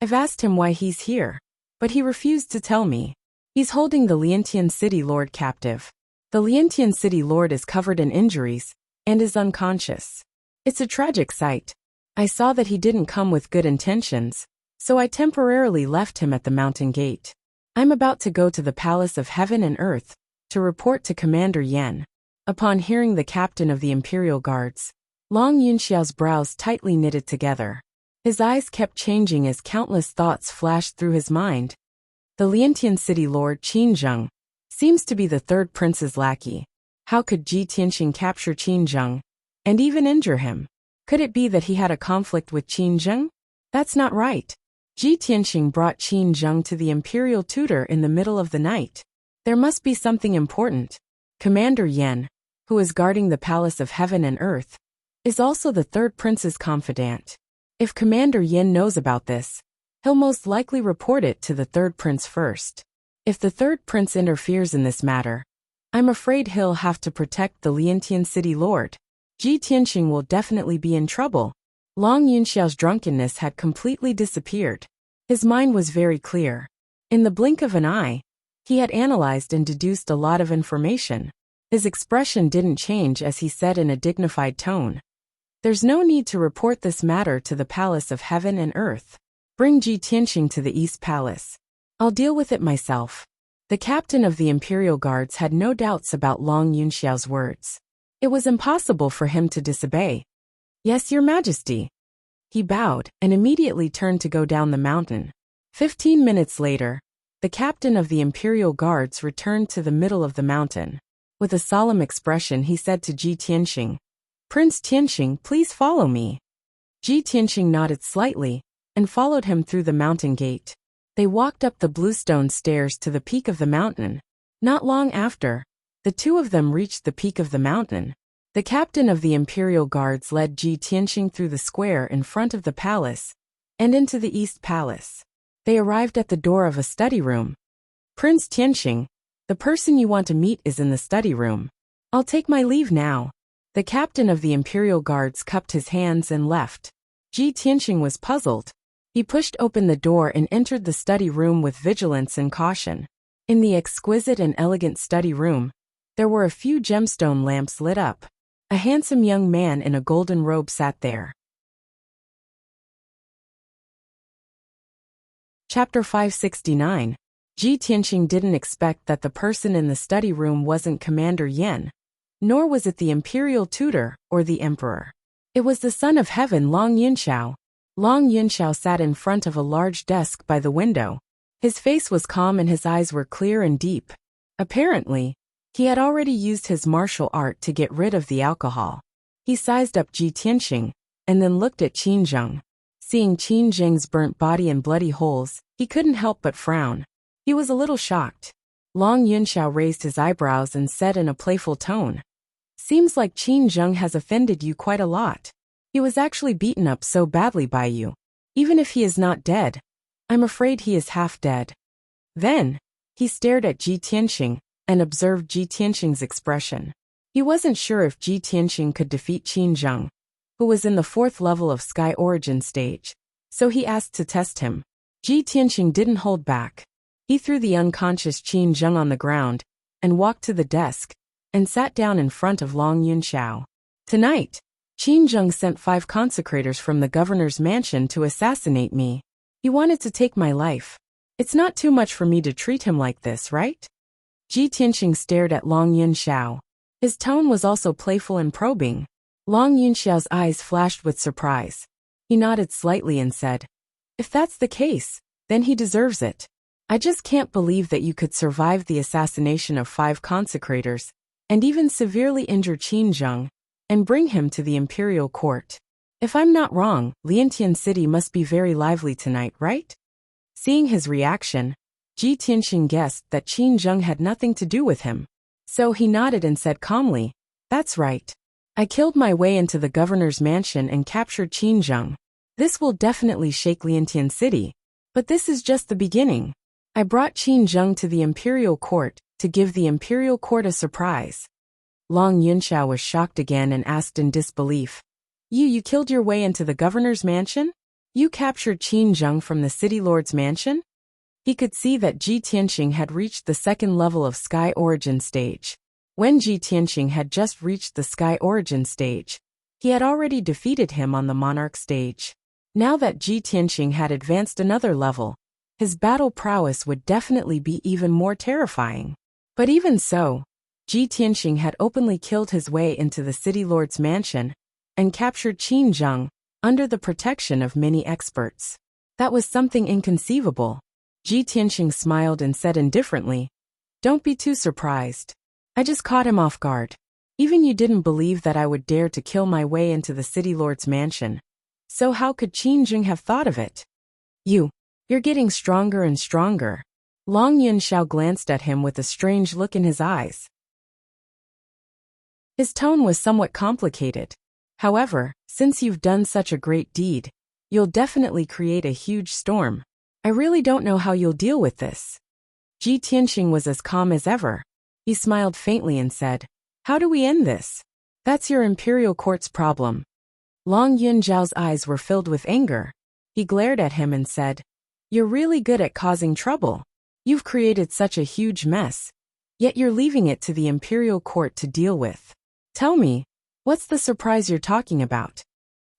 I've asked him why he's here, but he refused to tell me. He's holding the Liantian City Lord captive. The Liantian City Lord is covered in injuries and is unconscious. It's a tragic sight. I saw that he didn't come with good intentions, So I temporarily left him at the mountain gate. I'm about to go to the palace of heaven and earth to report to Commander Yan. Upon hearing the captain of the Imperial Guards, Long Yunxiao's brows tightly knitted together. His eyes kept changing as countless thoughts flashed through his mind. The Liantian city lord Qin Zheng seems to be the third prince's lackey. How could Ji Tianxing capture Qin Zheng and even injure him? Could it be that he had a conflict with Qin Zheng? That's not right. Ji Tianxing brought Qin Zheng to the imperial tutor in the middle of the night. There must be something important. Commander Yan, who is guarding the palace of heaven and earth, is also the third prince's confidant. If Commander Yan knows about this, he'll most likely report it to the third prince first. If the third prince interferes in this matter, I'm afraid he'll have to protect the Liantian city lord. Ji Tianxing will definitely be in trouble. Long Yunxiao's drunkenness had completely disappeared. His mind was very clear. In the blink of an eye, he had analyzed and deduced a lot of information. His expression didn't change as he said in a dignified tone, "There's no need to report this matter to the palace of heaven and earth. Bring Ji Tianxing to the East Palace. I'll deal with it myself." The captain of the Imperial Guards had no doubts about Long Yunxiao's words. It was impossible for him to disobey. "Yes, Your Majesty." He bowed and immediately turned to go down the mountain. 15 minutes later, the captain of the Imperial Guards returned to the middle of the mountain. With a solemn expression he said to Ji Tianxing, "Prince Tianxing, please follow me." Ji Tianxing nodded slightly and followed him through the mountain gate. They walked up the bluestone stairs to the peak of the mountain. Not long after, the two of them reached the peak of the mountain. The captain of the Imperial Guards led Ji Tianxing through the square in front of the palace and into the East Palace. They arrived at the door of a study room. "Prince Tianxing, the person you want to meet is in the study room. I'll take my leave now." The captain of the Imperial Guards cupped his hands and left. Ji Tianxing was puzzled. He pushed open the door and entered the study room with vigilance and caution. In the exquisite and elegant study room, there were a few gemstone lamps lit up. A handsome young man in a golden robe sat there. Chapter 569. Ji Tianxing didn't expect that the person in the study room wasn't Commander Yan, nor was it the imperial tutor or the emperor. It was the son of heaven, Long Yunxiao. Long Yunxiao sat in front of a large desk by the window. His face was calm and his eyes were clear and deep. Apparently, he had already used his martial art to get rid of the alcohol. He sized up Ji Tianxing and then looked at Qin Zheng. Seeing Qin Zheng's burnt body and bloody holes, he couldn't help but frown. He was a little shocked. Long Yunxiao raised his eyebrows and said in a playful tone, "Seems like Qin Zheng has offended you quite a lot. He was actually beaten up so badly by you. Even if he is not dead, I'm afraid he is half dead." Then, he stared at Ji Tianxing and observed Ji Tianxing's expression. He wasn't sure if Ji Tianxing could defeat Qin Zheng, who was in the 4th level of Sky Origin stage, so he asked to test him. Ji Tianxing didn't hold back. He threw the unconscious Qin Zheng on the ground and walked to the desk and sat down in front of Long Yunxiao. "Tonight, Qin Zheng sent 5 consecrators from the governor's mansion to assassinate me. He wanted to take my life. It's not too much for me to treat him like this, right?" Ji Tianxing stared at Long Yunxiao. His tone was also playful and probing. Long Yunxiao's eyes flashed with surprise. He nodded slightly and said, "If that's the case, then he deserves it. I just can't believe that you could survive the assassination of 5 consecrators and even severely injure Qin Zheng and bring him to the imperial court. If I'm not wrong, Liantian City must be very lively tonight, right?" Seeing his reaction, Ji Tianxing guessed that Qin Zheng had nothing to do with him. So he nodded and said calmly, "That's right. I killed my way into the governor's mansion and captured Qin Zheng. This will definitely shake Liantian City. But this is just the beginning. I brought Qin Zheng to the imperial court to give the imperial court a surprise." Long Yunxiao was shocked again and asked in disbelief, You killed your way into the governor's mansion? You captured Qin Zheng from the city lord's mansion?" He could see that Ji Tianxing had reached the 2nd level of Sky Origin stage. When Ji Tianxing had just reached the Sky Origin stage, he had already defeated him on the Monarch stage. Now that Ji Tianqing had advanced another level, his battle prowess would definitely be even more terrifying. But even so, Ji Tianqing had openly killed his way into the city lord's mansion and captured Qin Zheng under the protection of many experts. That was something inconceivable. Ji Tianqing smiled and said indifferently, "Don't be too surprised. I just caught him off guard. Even you didn't believe that I would dare to kill my way into the city lord's mansion. So how could Qin Zheng have thought of it? You're getting stronger and stronger." Long Yunxiao glanced at him with a strange look in his eyes. His tone was somewhat complicated. "However, since you've done such a great deed, you'll definitely create a huge storm. I really don't know how you'll deal with this." Ji Tianqing was as calm as ever. He smiled faintly and said, "How do we end this? That's your imperial court's problem." Long Yunjiao's eyes were filled with anger. He glared at him and said, "You're really good at causing trouble. You've created such a huge mess, yet you're leaving it to the imperial court to deal with. Tell me, what's the surprise you're talking about?"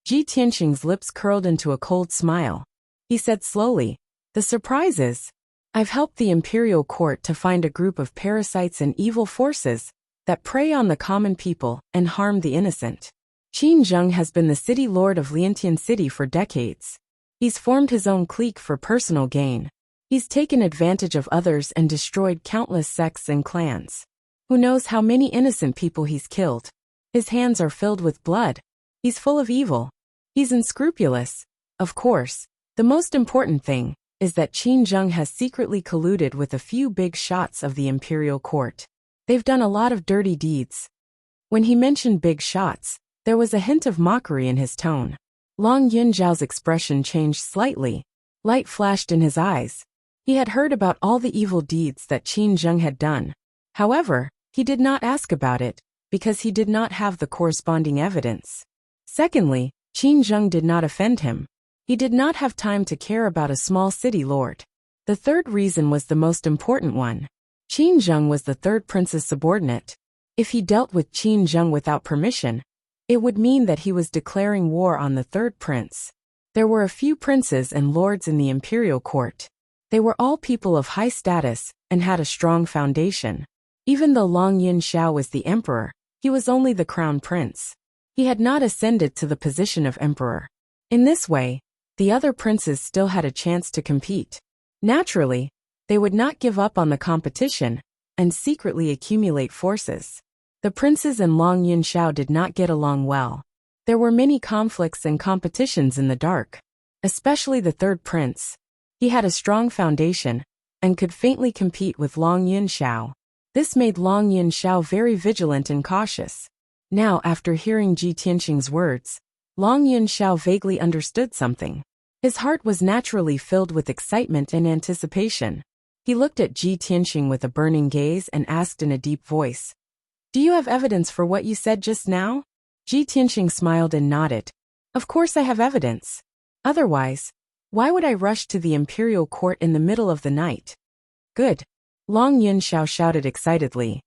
Ji Tianqing's lips curled into a cold smile. He said slowly, "The surprise is, I've helped the imperial court to find a group of parasites and evil forces that prey on the common people and harm the innocent. Qin Zheng has been the city lord of Liantian City for decades. He's formed his own clique for personal gain. He's taken advantage of others and destroyed countless sects and clans. Who knows how many innocent people he's killed? His hands are filled with blood. He's full of evil. He's unscrupulous. Of course, the most important thing is that Qin Zheng has secretly colluded with a few big shots of the imperial court. They've done a lot of dirty deeds." When he mentioned big shots, there was a hint of mockery in his tone. Long Yunjiao's expression changed slightly. Light flashed in his eyes. He had heard about all the evil deeds that Qin Zheng had done. However, he did not ask about it, because he did not have the corresponding evidence. Secondly, Qin Zheng did not offend him. He did not have time to care about a small city lord. The third reason was the most important one. Qin Zheng was the third prince's subordinate. If he dealt with Qin Zheng without permission, it would mean that he was declaring war on the third prince. There were a few princes and lords in the imperial court. They were all people of high status and had a strong foundation. Even though Long Yunxiao was the emperor, he was only the crown prince. He had not ascended to the position of emperor. In this way, the other princes still had a chance to compete. Naturally, they would not give up on the competition and secretly accumulate forces. The princes and Long Yunxiao did not get along well. There were many conflicts and competitions in the dark, especially the third prince. He had a strong foundation and could faintly compete with Long Yunxiao. This made Long Yunxiao very vigilant and cautious. Now, after hearing Ji Tianqing's words, Long Yunxiao vaguely understood something. His heart was naturally filled with excitement and anticipation. He looked at Ji Tianqing with a burning gaze and asked in a deep voice, "Do you have evidence for what you said just now?" Ji Tianqing smiled and nodded. "Of course I have evidence. Otherwise, why would I rush to the imperial court in the middle of the night?" "Good," Long Yunxiao shouted excitedly.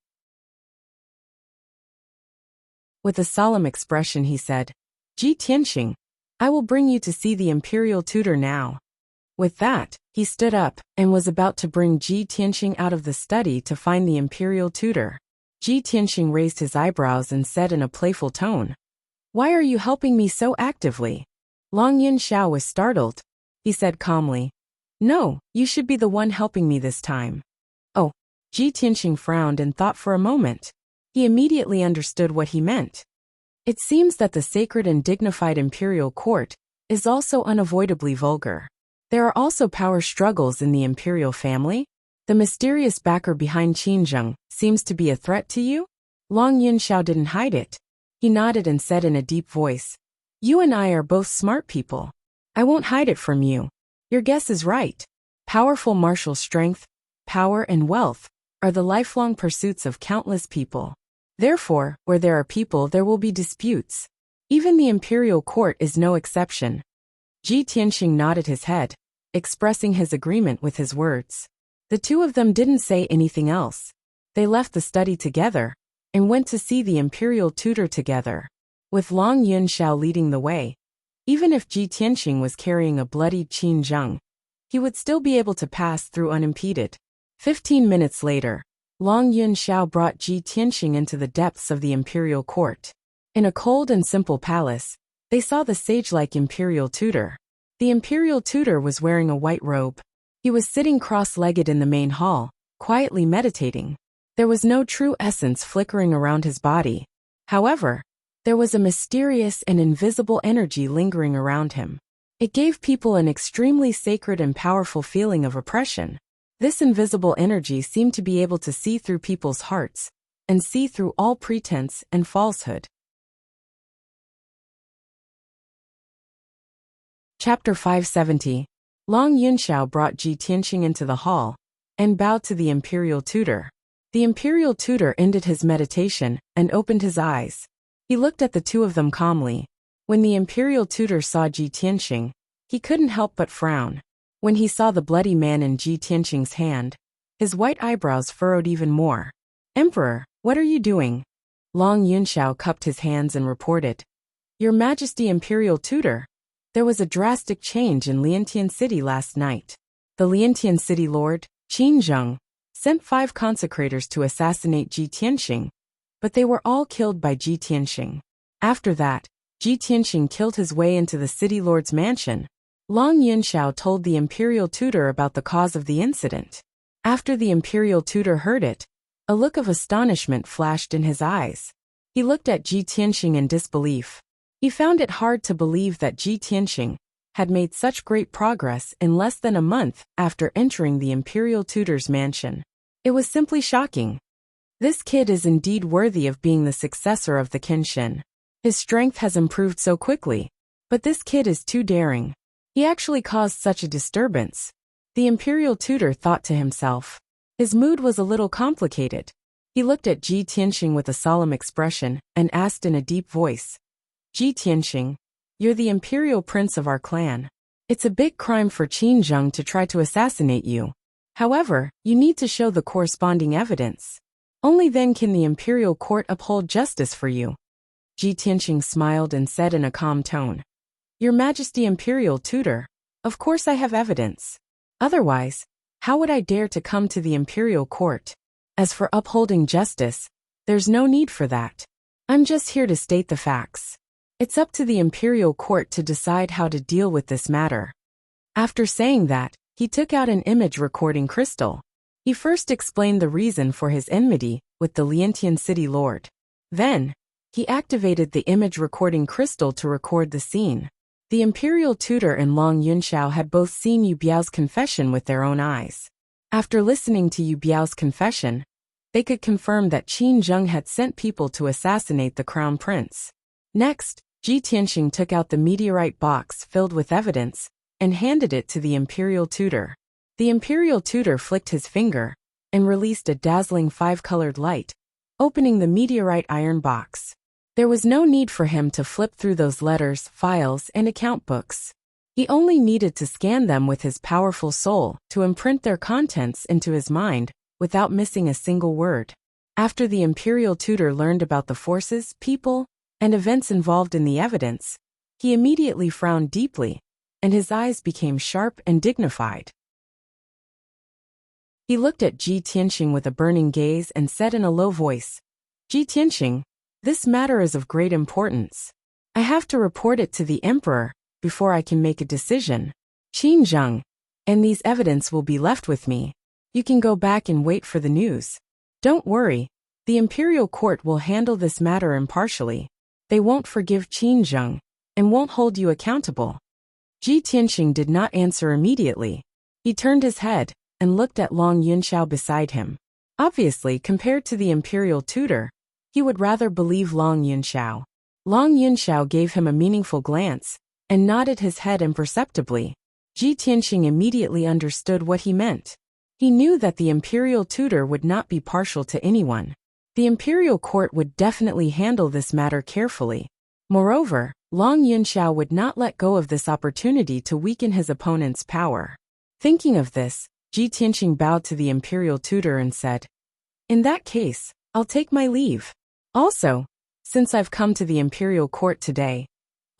With a solemn expression he said, "Ji Tianqing, I will bring you to see the imperial tutor now." With that, he stood up and was about to bring Ji Tianqing out of the study to find the imperial tutor. Ji Tianqing raised his eyebrows and said in a playful tone, "Why are you helping me so actively?" Long Yunxiao was startled. He said calmly, "No, you should be the one helping me this time." "Oh." Ji Tianqing frowned and thought for a moment. He immediately understood what he meant. It seems that the sacred and dignified imperial court is also unavoidably vulgar. There are also power struggles in the imperial family. The mysterious backer behind Qin Zheng seems to be a threat to you? Long Yunxiao didn't hide it. He nodded and said in a deep voice, "You and I are both smart people. I won't hide it from you. Your guess is right. Powerful martial strength, power and wealth are the lifelong pursuits of countless people. Therefore, where there are people there will be disputes. Even the imperial court is no exception." Ji Tianqing nodded his head, expressing his agreement with his words. The two of them didn't say anything else. They left the study together and went to see the imperial tutor together. With Long Yunxiao leading the way, Even if Ji Tianxing was carrying a bloodied Qin Zheng, he would still be able to pass through unimpeded. 15 minutes later, Long Yunxiao brought Ji Tianxing into the depths of the imperial court. In a cold and simple palace, they saw the sage-like imperial tutor. The imperial tutor was wearing a white robe. He was sitting cross-legged in the main hall, quietly meditating. There was no true essence flickering around his body. However, there was a mysterious and invisible energy lingering around him. It gave people an extremely sacred and powerful feeling of oppression. This invisible energy seemed to be able to see through people's hearts, and see through all pretense and falsehood. Chapter 570. Long Yunxiao brought Ji Tianxing into the hall, and bowed to the imperial tutor. The imperial tutor ended his meditation, and opened his eyes. He looked at the two of them calmly. When the imperial tutor saw Ji Tianxing, he couldn't help but frown. When he saw the bloody man in Ji Tianxing's hand, his white eyebrows furrowed even more. "Emperor, what are you doing?" Long Yunxiao cupped his hands and reported. "Your Majesty imperial tutor, there was a drastic change in Liantian City last night. The Liantian City Lord, Qin Zheng, sent 5 consecrators to assassinate Ji Tianxing, but they were all killed by Ji Tianxing. After that, Ji Tianxing killed his way into the city lord's mansion." Long Yunxiao told the imperial tutor about the cause of the incident. After the imperial tutor heard it, a look of astonishment flashed in his eyes. He looked at Ji Tianxing in disbelief. He found it hard to believe that Ji Tianxing had made such great progress in less than a month after entering the imperial tutor's mansion. It was simply shocking. This kid is indeed worthy of being the successor of the Kenshin. His strength has improved so quickly, but this kid is too daring. He actually caused such a disturbance. The imperial tutor thought to himself. His mood was a little complicated. He looked at Ji Tianxing with a solemn expression and asked in a deep voice, "Ji Tianxing, you're the imperial prince of our clan. It's a big crime for Qin Zheng to try to assassinate you. However, you need to show the corresponding evidence. Only then can the imperial court uphold justice for you." Ji Tianxing smiled and said in a calm tone, "Your Majesty imperial tutor, of course I have evidence. Otherwise, how would I dare to come to the imperial court? As for upholding justice, there's no need for that. I'm just here to state the facts. It's up to the imperial court to decide how to deal with this matter." After saying that, he took out an image recording crystal. He first explained the reason for his enmity with the Liantian city lord. Then, he activated the image recording crystal to record the scene. The imperial tutor and Long Yunxiao had both seen Yu Biao's confession with their own eyes. After listening to Yu Biao's confession, they could confirm that Qin Zheng had sent people to assassinate the crown prince. Next, Ji Tianxing took out the meteorite box filled with evidence and handed it to the imperial tutor. The imperial tutor flicked his finger and released a dazzling 5-colored light, opening the meteorite iron box. There was no need for him to flip through those letters, files, and account books. He only needed to scan them with his powerful soul to imprint their contents into his mind without missing a single word. After the imperial tutor learned about the forces, people, and events involved in the evidence, he immediately frowned deeply, and his eyes became sharp and dignified. He looked at Ji Tianxing with a burning gaze and said in a low voice, "Ji Tianxing, this matter is of great importance. I have to report it to the emperor before I can make a decision. Qin Zheng, and these evidence will be left with me. You can go back and wait for the news. Don't worry, the imperial court will handle this matter impartially. They won't forgive Qin Zheng, and won't hold you accountable." Ji Tianxing did not answer immediately. He turned his head and looked at Long Yunxiao beside him. Obviously, compared to the imperial tutor, he would rather believe Long Yunxiao. Long Yunxiao gave him a meaningful glance and nodded his head imperceptibly. Ji Tianxing immediately understood what he meant. He knew that the imperial tutor would not be partial to anyone. The imperial court would definitely handle this matter carefully. Moreover, Long Yunxiao would not let go of this opportunity to weaken his opponent's power. Thinking of this, Ji Tianxing bowed to the imperial tutor and said, "In that case, I'll take my leave. Also, since I've come to the imperial court today,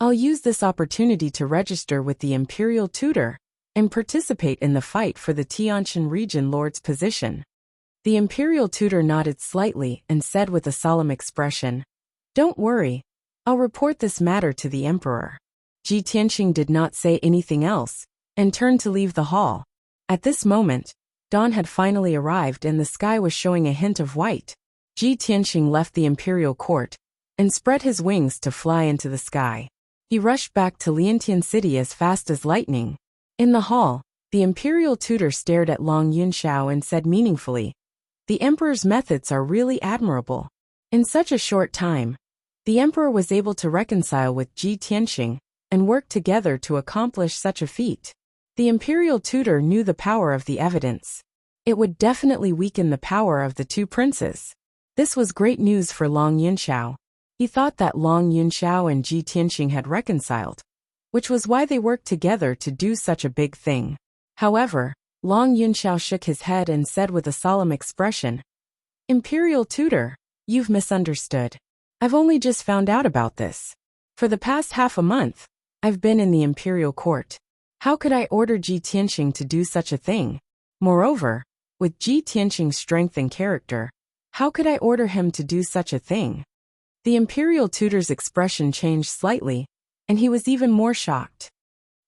I'll use this opportunity to register with the Imperial Tutor and participate in the fight for the Tianshan region lord's position. The Imperial Tutor nodded slightly and said with a solemn expression, "Don't worry. I'll report this matter to the Emperor." Ji Tianxing did not say anything else and turned to leave the hall. At this moment, dawn had finally arrived and the sky was showing a hint of white. Ji Tianxing left the imperial court and spread his wings to fly into the sky. He rushed back to Liantian City as fast as lightning. In the hall, the imperial tutor stared at Long Yunxiao and said meaningfully, "The emperor's methods are really admirable." In such a short time, the emperor was able to reconcile with Ji Tianxing and work together to accomplish such a feat. The imperial tutor knew the power of the evidence. It would definitely weaken the power of the two princes. This was great news for Long Yunxiao. He thought that Long Yunxiao and Ji Tianxing had reconciled, which was why they worked together to do such a big thing. However, Long Yunxiao shook his head and said with a solemn expression, "Imperial Tutor, you've misunderstood. I've only just found out about this. For the past half a month, I've been in the imperial court. How could I order Ji Tianxing to do such a thing? Moreover, with Ji Tianxing's strength and character, how could I order him to do such a thing?" The imperial tutor's expression changed slightly, and he was even more shocked.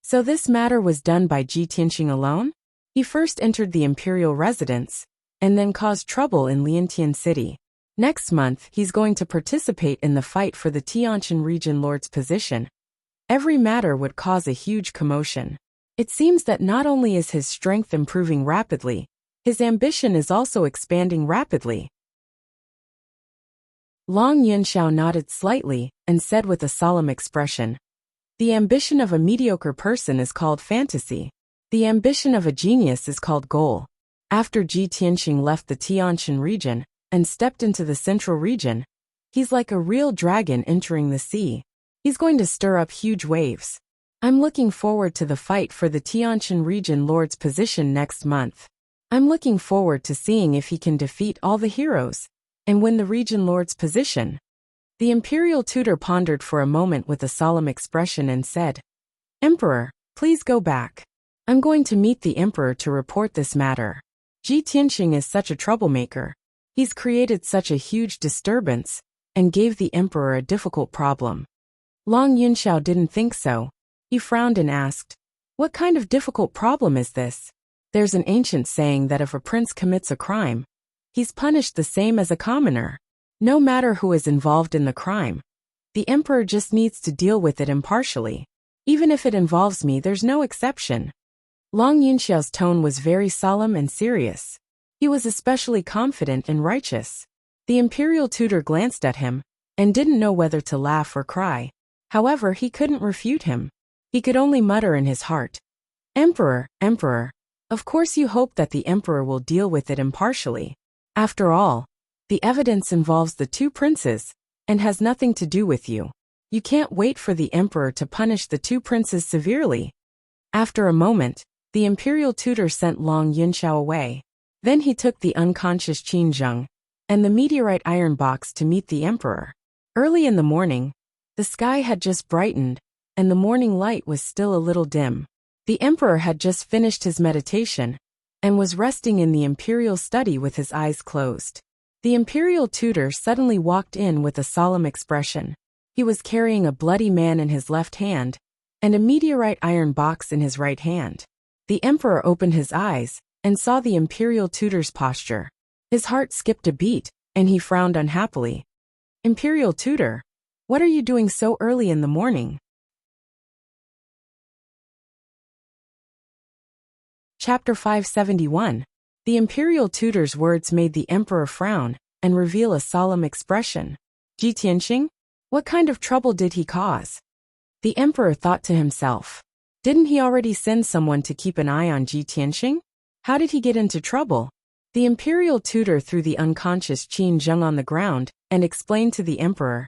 So this matter was done by Ji Tianxing alone? He first entered the imperial residence, and then caused trouble in Liantian City. Next month, he's going to participate in the fight for the Tianshan region lord's position. Every matter would cause a huge commotion. It seems that not only is his strength improving rapidly, his ambition is also expanding rapidly. Long Yunxiao nodded slightly and said with a solemn expression, "The ambition of a mediocre person is called fantasy. The ambition of a genius is called goal." After Ji Tianxing left the Tianshan region and stepped into the central region, he's like a real dragon entering the sea. He's going to stir up huge waves. I'm looking forward to the fight for the Tianshan region lord's position next month. I'm looking forward to seeing if he can defeat all the heroes and win the region lord's position. The imperial tutor pondered for a moment with a solemn expression and said, "Emperor, please go back. I'm going to meet the emperor to report this matter. Ji Tianxing is such a troublemaker. He's created such a huge disturbance and gave the emperor a difficult problem." Long Yunxiao didn't think so. He frowned and asked, "What kind of difficult problem is this?" There's an ancient saying that if a prince commits a crime, he's punished the same as a commoner. No matter who is involved in the crime, the emperor just needs to deal with it impartially. Even if it involves me, there's no exception. Long Yunxiao's tone was very solemn and serious. He was especially confident and righteous. The imperial tutor glanced at him and didn't know whether to laugh or cry. However, he couldn't refute him. He could only mutter in his heart, "Emperor, Emperor, of course you hope that the emperor will deal with it impartially. After all, the evidence involves the two princes and has nothing to do with you. You can't wait for the emperor to punish the two princes severely." After a moment, the imperial tutor sent Long Yunxiao away. Then he took the unconscious Qin Zheng and the meteorite iron box to meet the emperor. Early in the morning, the sky had just brightened, and the morning light was still a little dim. The emperor had just finished his meditation and was resting in the imperial study with his eyes closed. The imperial tutor suddenly walked in with a solemn expression. He was carrying a bloody man in his left hand and a meteorite iron box in his right hand. The emperor opened his eyes and saw the imperial tutor's posture. His heart skipped a beat, and he frowned unhappily. "Imperial tutor, what are you doing so early in the morning?" Chapter 571. The imperial tutor's words made the emperor frown and reveal a solemn expression. "Ji Tianxing? What kind of trouble did he cause?" The emperor thought to himself. Didn't he already send someone to keep an eye on Ji Tianxing? How did he get into trouble? The imperial tutor threw the unconscious Qin Zheng on the ground and explained to the emperor,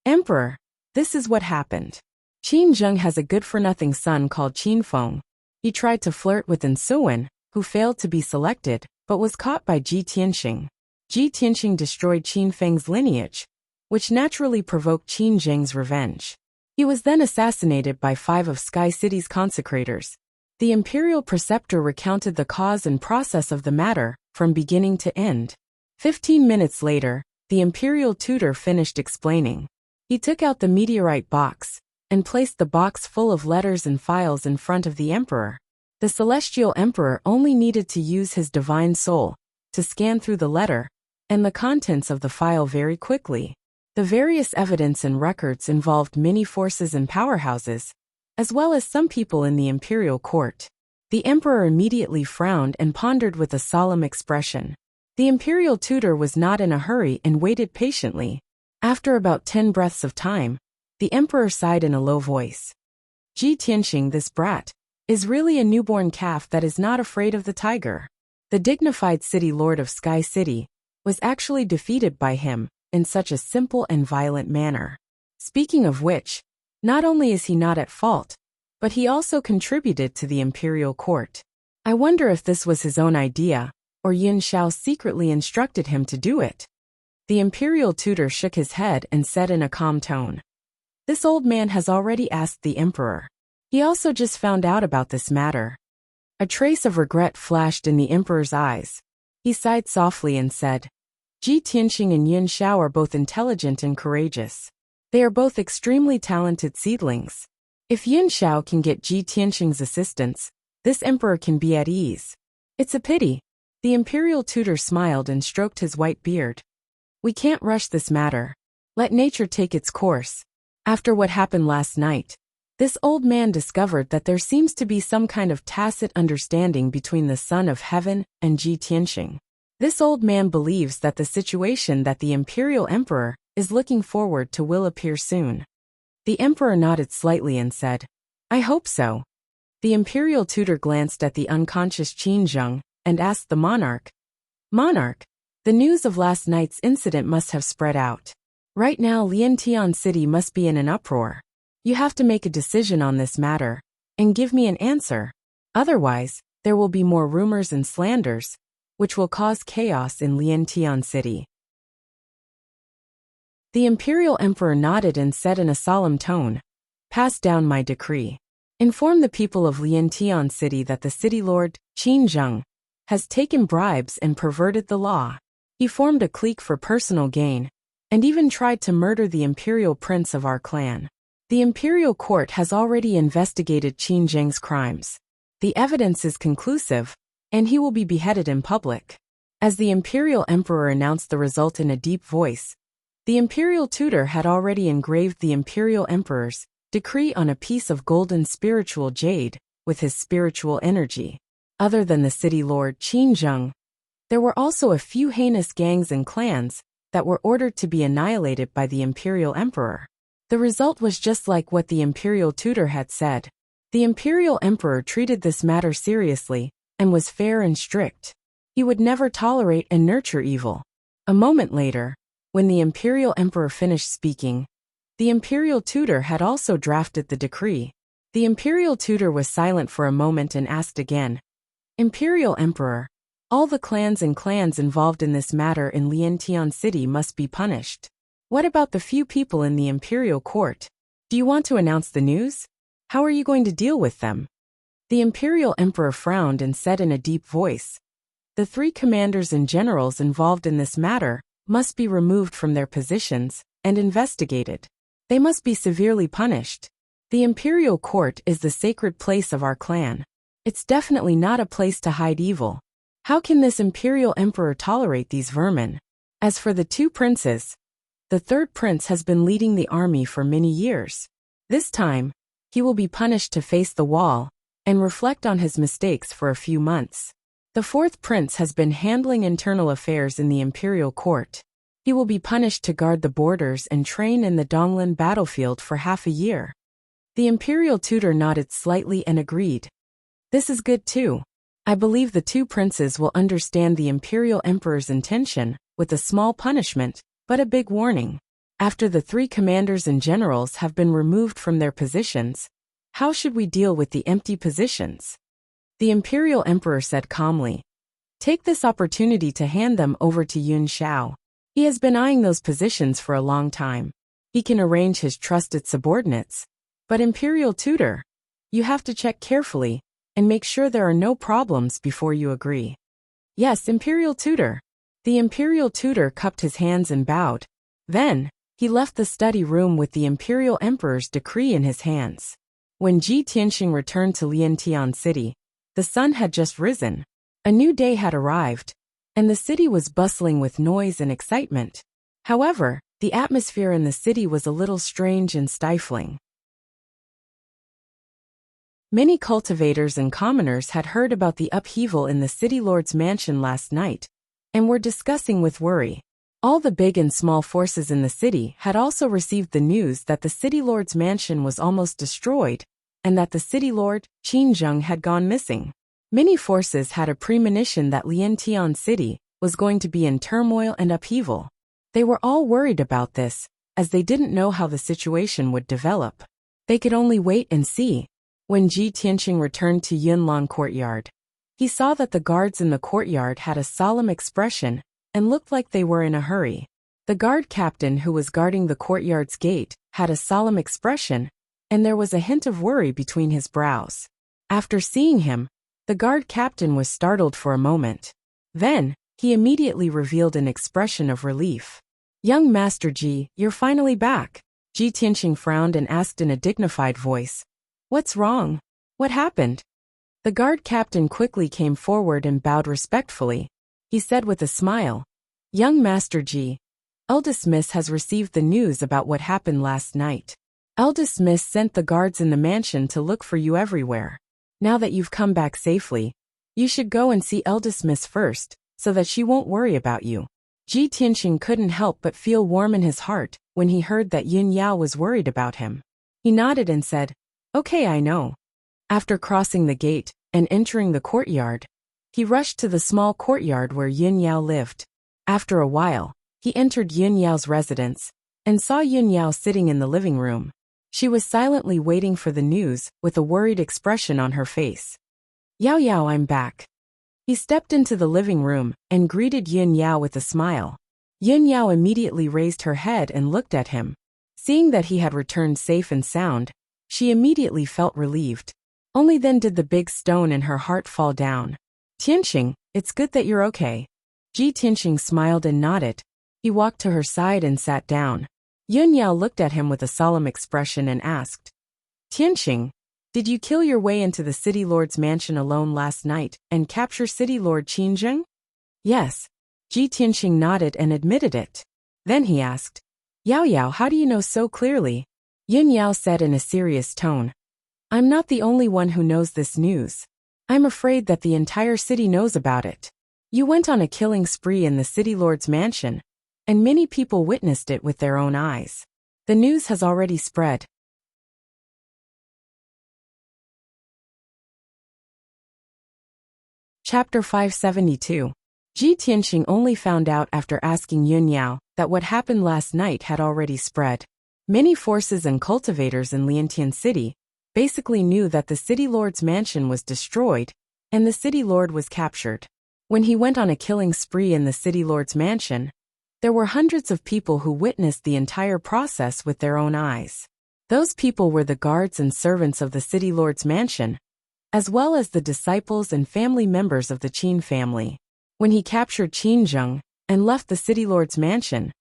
"Emperor, this is what happened. Qin Zheng has a good-for-nothing son called Qin Feng. He tried to flirt with Suwen, who failed to be selected, but was caught by Ji Tianxing. Ji Tianxing destroyed Qin Feng's lineage, which naturally provoked Qin Zheng's revenge. He was then assassinated by 5 of Sky City's consecrators. The imperial preceptor recounted the cause and process of the matter, from beginning to end. 15 minutes later, the imperial tutor finished explaining. He took out the meteorite box and placed the box full of letters and files in front of the emperor. The celestial emperor only needed to use his divine soul to scan through the letter and the contents of the file very quickly. The various evidence and records involved many forces and powerhouses, as well as some people in the imperial court. The emperor immediately frowned and pondered with a solemn expression. The imperial tutor was not in a hurry and waited patiently. After about 10 breaths of time, the emperor sighed in a low voice. Ji Tianxing, this brat, is really a newborn calf that is not afraid of the tiger. The dignified city lord of Sky City was actually defeated by him in such a simple and violent manner. Speaking of which, not only is he not at fault, but he also contributed to the imperial court. I wonder if this was his own idea, or Yin Shao secretly instructed him to do it. The imperial tutor shook his head and said in a calm tone, "This old man has already asked the emperor. He also just found out about this matter." A trace of regret flashed in the emperor's eyes. He sighed softly and said, "Ji Tianxing and Yin Shao are both intelligent and courageous. They are both extremely talented seedlings. If Yin Shao can get Ji Tianxing's assistance, this emperor can be at ease. It's a pity." The imperial tutor smiled and stroked his white beard. "We can't rush this matter. Let nature take its course. After what happened last night, this old man discovered that there seems to be some kind of tacit understanding between the Son of Heaven and Ji Tianxing. This old man believes that the situation that the imperial emperor is looking forward to will appear soon." The emperor nodded slightly and said, "I hope so." The imperial tutor glanced at the unconscious Qin Zheng and asked the monarch, "Monarch, the news of last night's incident must have spread out. Right now Liantian City must be in an uproar. You have to make a decision on this matter, and give me an answer. Otherwise, there will be more rumors and slanders, which will cause chaos in Liantian City." The imperial emperor nodded and said in a solemn tone, "Pass down my decree. Inform the people of Liantian City that the city lord, Qin Zheng, has taken bribes and perverted the law. He formed a clique for personal gain, and even tried to murder the imperial prince of our clan. The imperial court has already investigated Qin Zheng's crimes. The evidence is conclusive, and he will be beheaded in public." As the imperial emperor announced the result in a deep voice, the imperial tutor had already engraved the imperial emperor's decree on a piece of golden spiritual jade with his spiritual energy. Other than the city lord Qin Zheng, there were also a few heinous gangs and clans that were ordered to be annihilated by the imperial emperor. The result was just like what the imperial tutor had said. The imperial emperor treated this matter seriously and was fair and strict. He would never tolerate and nurture evil. A moment later, when the imperial emperor finished speaking, the imperial tutor had also drafted the decree. The imperial tutor was silent for a moment and asked again, "Imperial emperor, all the clans involved in this matter in Liantian City must be punished. What about the few people in the imperial court? Do you want to announce the news? How are you going to deal with them?" The imperial emperor frowned and said in a deep voice, "The 3 commanders and generals involved in this matter must be removed from their positions and investigated. They must be severely punished. The imperial court is the sacred place of our clan. It's definitely not a place to hide evil. How can this imperial emperor tolerate these vermin? As for the 2 princes, the 3rd prince has been leading the army for many years. This time, he will be punished to face the wall and reflect on his mistakes for a few months. The 4th prince has been handling internal affairs in the imperial court. He will be punished to guard the borders and train in the Donglan battlefield for half a year." The imperial tutor nodded slightly and agreed. "This is good too. I believe the 2 princes will understand the imperial emperor's intention, with a small punishment, but a big warning. After the 3 commanders and generals have been removed from their positions, how should we deal with the empty positions?" The imperial emperor said calmly, "Take this opportunity to hand them over to Yun Shao. He has been eyeing those positions for a long time. He can arrange his trusted subordinates. But Imperial Tutor, you have to check carefully and make sure there are no problems before you agree. Yes, Imperial Tutor. The Imperial Tutor cupped his hands and bowed. Then, he left the study room with the Imperial Emperor's decree in his hands. When Ji Tianxing returned to Liantian City, the sun had just risen. A new day had arrived, and the city was bustling with noise and excitement. However, the atmosphere in the city was a little strange and stifling. Many cultivators and commoners had heard about the upheaval in the city lord's mansion last night, and were discussing with worry. All the big and small forces in the city had also received the news that the city lord's mansion was almost destroyed, and that the city lord, Qin Zheng, had gone missing. Many forces had a premonition that Liantian City was going to be in turmoil and upheaval. They were all worried about this, as they didn't know how the situation would develop. They could only wait and see. When Ji Tianxing returned to Yunlong Courtyard, he saw that the guards in the courtyard had a solemn expression and looked like they were in a hurry. The guard captain who was guarding the courtyard's gate had a solemn expression, and there was a hint of worry between his brows. After seeing him, the guard captain was startled for a moment. Then, he immediately revealed an expression of relief. "Young Master Ji, you're finally back." Ji Tianxing frowned and asked in a dignified voice, "What's wrong? What happened?" The guard captain quickly came forward and bowed respectfully. He said with a smile, "Young Master Ji, Eldest Miss has received the news about what happened last night. Eldest Miss sent the guards in the mansion to look for you everywhere. Now that you've come back safely, you should go and see Eldest Miss first, so that she won't worry about you." Ji Tianxing couldn't help but feel warm in his heart when he heard that Yin Yao was worried about him. He nodded and said, "Okay, I know." After crossing the gate and entering the courtyard, he rushed to the small courtyard where Yin Yao lived. After a while, he entered Yin Yao's residence and saw Yin Yao sitting in the living room. She was silently waiting for the news with a worried expression on her face. "Yao Yao, I'm back." He stepped into the living room and greeted Yin Yao with a smile. Yin Yao immediately raised her head and looked at him. Seeing that he had returned safe and sound, she immediately felt relieved. Only then did the big stone in her heart fall down. "Tianxing, it's good that you're okay." Ji Tianxing smiled and nodded. He walked to her side and sat down. Yun Yao looked at him with a solemn expression and asked, "Tianxing, did you kill your way into the city lord's mansion alone last night and capture city lord Qin Zheng?" "Yes." Ji Tianxing nodded and admitted it. Then he asked, "Yao Yao, how do you know so clearly?" Yun Yao said in a serious tone, "I'm not the only one who knows this news. I'm afraid that the entire city knows about it. You went on a killing spree in the city lord's mansion, and many people witnessed it with their own eyes. The news has already spread." Chapter 572. Ji Tianxing only found out after asking Yun Yao that what happened last night had already spread. Many forces and cultivators in Liantian City basically knew that the city lord's mansion was destroyed and the city lord was captured. When he went on a killing spree in the city lord's mansion, there were hundreds of people who witnessed the entire process with their own eyes. Those people were the guards and servants of the city lord's mansion, as well as the disciples and family members of the Qin family. When he captured Qin Zheng and left the city lord's mansion,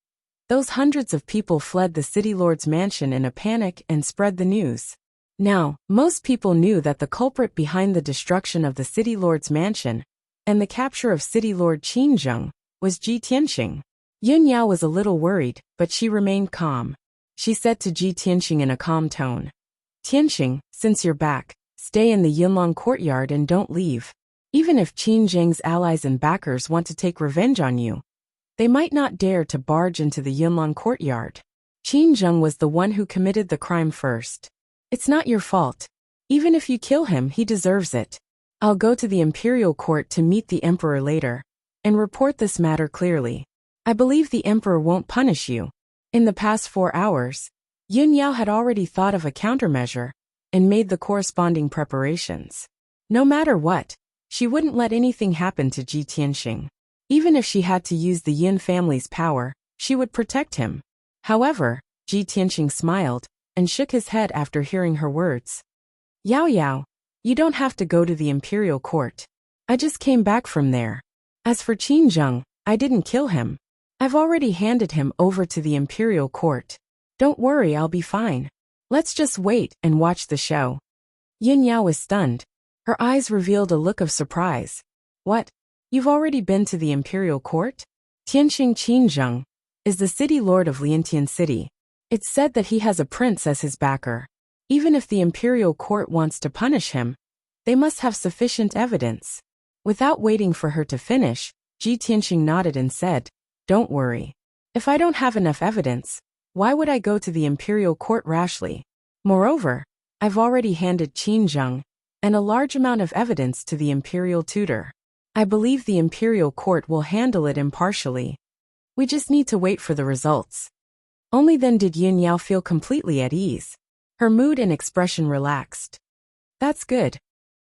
those hundreds of people fled the city lord's mansion in a panic and spread the news. Now, most people knew that the culprit behind the destruction of the city lord's mansion and the capture of city lord Qin Zheng was Ji Tianxing. Yun Yao was a little worried, but she remained calm. She said to Ji Tianxing in a calm tone, "Tianxing, since you're back, stay in the Yunlong courtyard and don't leave. Even if Qin Zheng's allies and backers want to take revenge on you, they might not dare to barge into the Yunlong courtyard. Qin Zheng was the one who committed the crime first. It's not your fault. Even if you kill him, he deserves it. I'll go to the imperial court to meet the emperor later and report this matter clearly. I believe the emperor won't punish you." In the past 4 hours, Yun Yao had already thought of a countermeasure and made the corresponding preparations. No matter what, she wouldn't let anything happen to Ji Tianxing. Even if she had to use the Yin family's power, she would protect him. However, Ji Tianqing smiled and shook his head after hearing her words. Yao Yao, you don't have to go to the imperial court. I just came back from there. As for Qin Zheng, I didn't kill him. I've already handed him over to the imperial court. Don't worry, I'll be fine. Let's just wait and watch the show. Yin Yao was stunned. Her eyes revealed a look of surprise. What? You've already been to the imperial court? Tianqing Qin Zheng is the city lord of Liantian City. It's said that he has a prince as his backer. Even if the imperial court wants to punish him, they must have sufficient evidence. Without waiting for her to finish, Ji Tianqing nodded and said, Don't worry. If I don't have enough evidence, why would I go to the imperial court rashly? Moreover, I've already handed Qin Zheng and a large amount of evidence to the imperial tutor. I believe the imperial court will handle it impartially. We just need to wait for the results. Only then did Yin Yao feel completely at ease. Her mood and expression relaxed. That's good.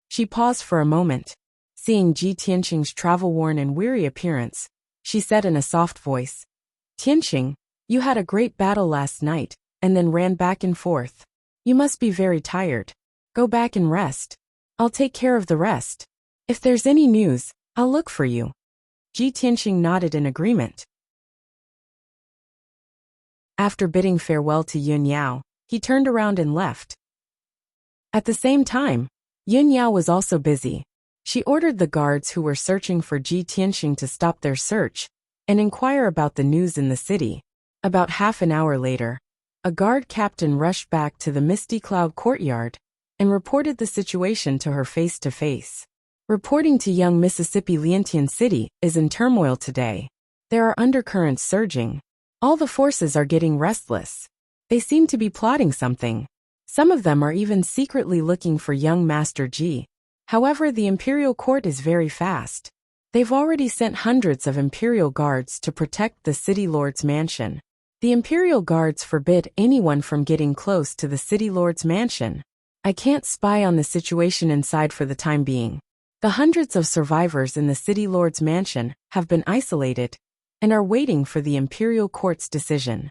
She paused for a moment. Seeing Ji Tianqing's travel-worn and weary appearance, she said in a soft voice, Tianqing, you had a great battle last night, and then ran back and forth. You must be very tired. Go back and rest. I'll take care of the rest. If there's any news, I'll look for you. Ji Tianqing nodded in agreement. After bidding farewell to Yin Yao, he turned around and left. At the same time, Yin Yao was also busy. She ordered the guards who were searching for Ji Tianqing to stop their search and inquire about the news in the city. About half an hour later, a guard captain rushed back to the Misty Cloud courtyard and reported the situation to her face-to-face. Reporting to young Mississippi, Liantian City is in turmoil today. There are undercurrents surging. All the forces are getting restless. They seem to be plotting something. Some of them are even secretly looking for young Master Ji. However, the imperial court is very fast. They've already sent hundreds of imperial guards to protect the city lord's mansion. The imperial guards forbid anyone from getting close to the city lord's mansion. I can't spy on the situation inside for the time being. The hundreds of survivors in the city lord's mansion have been isolated and are waiting for the imperial court's decision.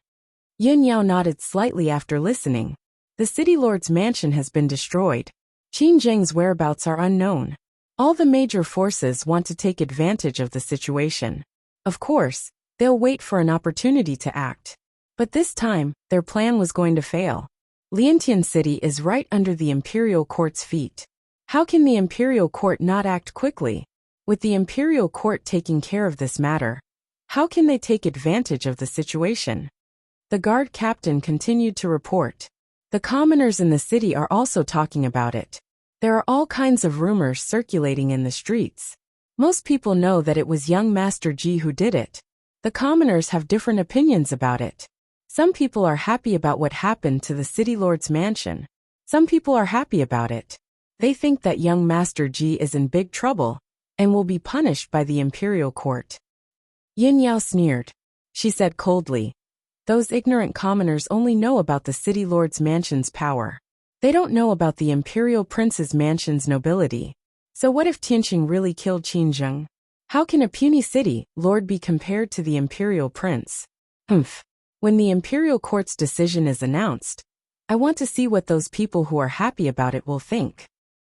Yin Yao nodded slightly after listening. The city lord's mansion has been destroyed. Qin Zheng's whereabouts are unknown. All the major forces want to take advantage of the situation. Of course, they'll wait for an opportunity to act. But this time, their plan was going to fail. Liantian City is right under the imperial court's feet. How can the imperial court not act quickly? With the imperial court taking care of this matter, how can they take advantage of the situation? The guard captain continued to report. The commoners in the city are also talking about it. There are all kinds of rumors circulating in the streets. Most people know that it was young Master Ji who did it. The commoners have different opinions about it. Some people are happy about what happened to the city lord's mansion. Some people are happy about it. They think that young Master Ji is in big trouble and will be punished by the imperial court. Yin Yao sneered. She said coldly, Those ignorant commoners only know about the city lord's mansion's power. They don't know about the imperial prince's mansion's nobility. So what if Tianqing really killed Qin Zheng? How can a puny city lord be compared to the imperial prince? When the imperial court's decision is announced, I want to see what those people who are happy about it will think.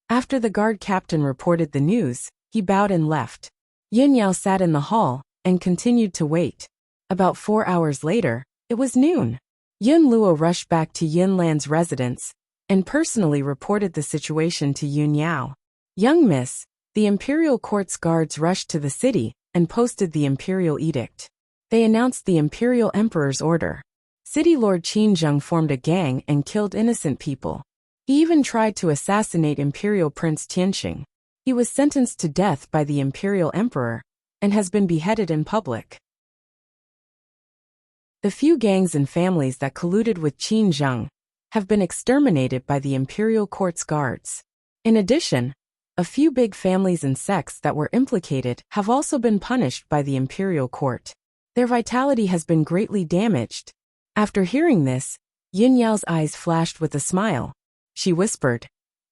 After the guard captain reported the news, he bowed and left. Yin Yao sat in the hall and continued to wait. About 4 hours later, it was noon. Yun Luo rushed back to Yin Lan's residence and personally reported the situation to Yun Yao. Young miss, the imperial court's guards rushed to the city and posted the imperial edict. They announced the imperial emperor's order. City Lord Qin Zheng formed a gang and killed innocent people. He even tried to assassinate Imperial Prince Tianqing. He was sentenced to death by the imperial emperor and has been beheaded in public. The few gangs and families that colluded with Qin Zheng have been exterminated by the imperial court's guards. In addition, a few big families and sects that were implicated have also been punished by the imperial court. Their vitality has been greatly damaged. After hearing this, Yin Yao's eyes flashed with a smile. She whispered,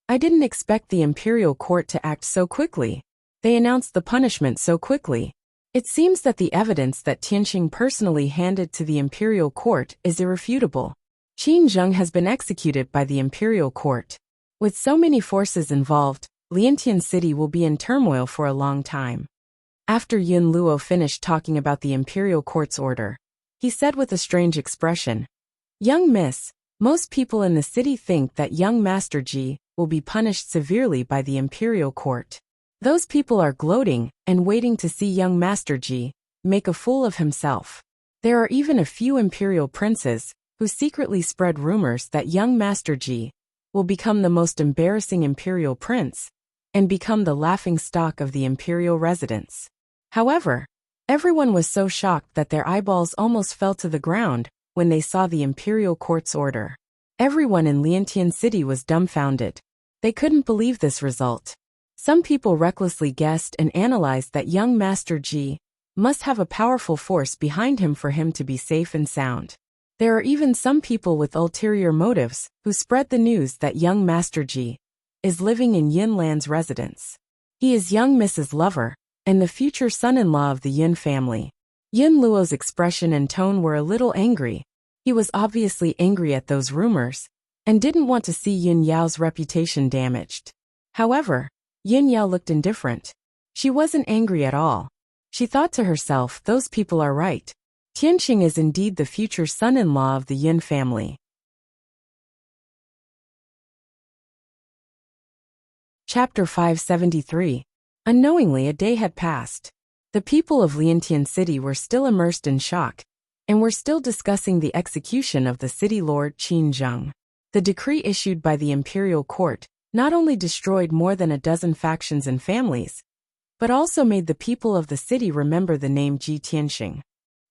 I didn't expect the imperial court to act so quickly. They announced the punishment so quickly. It seems that the evidence that Tianqing personally handed to the imperial court is irrefutable. Qin Zheng has been executed by the imperial court. With so many forces involved, Liantian City will be in turmoil for a long time. After Yun Luo finished talking about the imperial court's order, he said with a strange expression, "Young miss, most people in the city think that young Master Ji will be punished severely by the imperial court. Those people are gloating and waiting to see young Master Ji make a fool of himself. There are even a few imperial princes who secretly spread rumors that young Master Ji will become the most embarrassing imperial prince and become the laughingstock of the imperial residence." However, everyone was so shocked that their eyeballs almost fell to the ground when they saw the imperial court's order. Everyone in Liantian City was dumbfounded. They couldn't believe this result. Some people recklessly guessed and analyzed that young Master Ji must have a powerful force behind him for him to be safe and sound. There are even some people with ulterior motives who spread the news that young Master Ji is living in Yin Lan's residence. He is young Mrs. Lover and the future son-in-law of the Yin family. Yin Luo's expression and tone were a little angry. He was obviously angry at those rumors and didn't want to see Yin Yao's reputation damaged. However, Yin Yao looked indifferent. She wasn't angry at all. She thought to herself, those people are right. Tianqing is indeed the future son-in-law of the Yin family. Chapter 573. Unknowingly, a day had passed. The people of Liantian City were still immersed in shock, and were still discussing the execution of the city lord Qin Zheng. The decree issued by the imperial court not only destroyed more than a dozen factions and families, but also made the people of the city remember the name Ji Tianqing.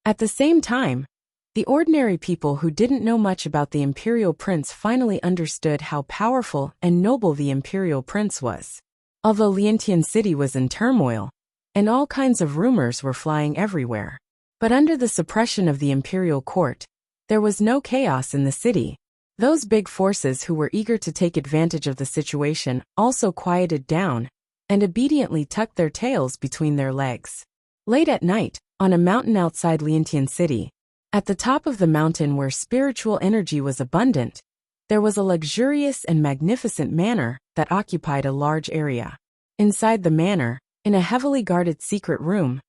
At the same time, the ordinary people who didn't know much about the imperial prince finally understood how powerful and noble the imperial prince was. Although Liantian City was in turmoil, and all kinds of rumors were flying everywhere, but under the suppression of the imperial court, there was no chaos in the city. Those big forces who were eager to take advantage of the situation also quieted down and obediently tucked their tails between their legs. Late at night, on a mountain outside Liantian City, at the top of the mountain where spiritual energy was abundant, there was a luxurious and magnificent manor that occupied a large area. Inside the manor, in a heavily guarded secret room,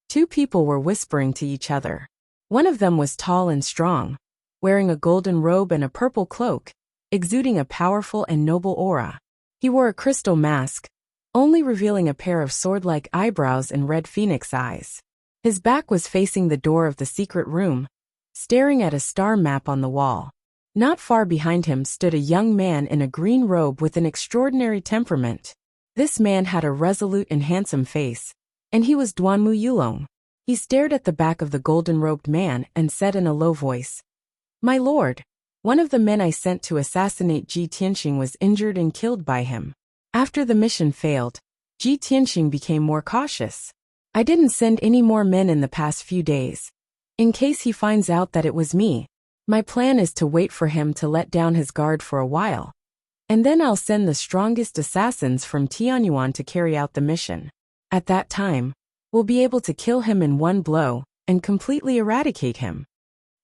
two people were whispering to each other. One of them was tall and strong, wearing a golden robe and a purple cloak, exuding a powerful and noble aura. He wore a crystal mask, only revealing a pair of sword-like eyebrows and red phoenix eyes. His back was facing the door of the secret room, staring at a star map on the wall. Not far behind him stood a young man in a green robe with an extraordinary temperament. This man had a resolute and handsome face, and he was Duanmu Yulong. He stared at the back of the golden-robed man and said in a low voice, "My lord, one of the men I sent to assassinate Ji Tianqing was injured and killed by him. After the mission failed, Ji Tianqing became more cautious. I didn't send any more men in the past few days, in case he finds out that it was me. My plan is to wait for him to let down his guard for a while, and then I'll send the strongest assassins from Tianyuan to carry out the mission. At that time, we'll be able to kill him in one blow and completely eradicate him."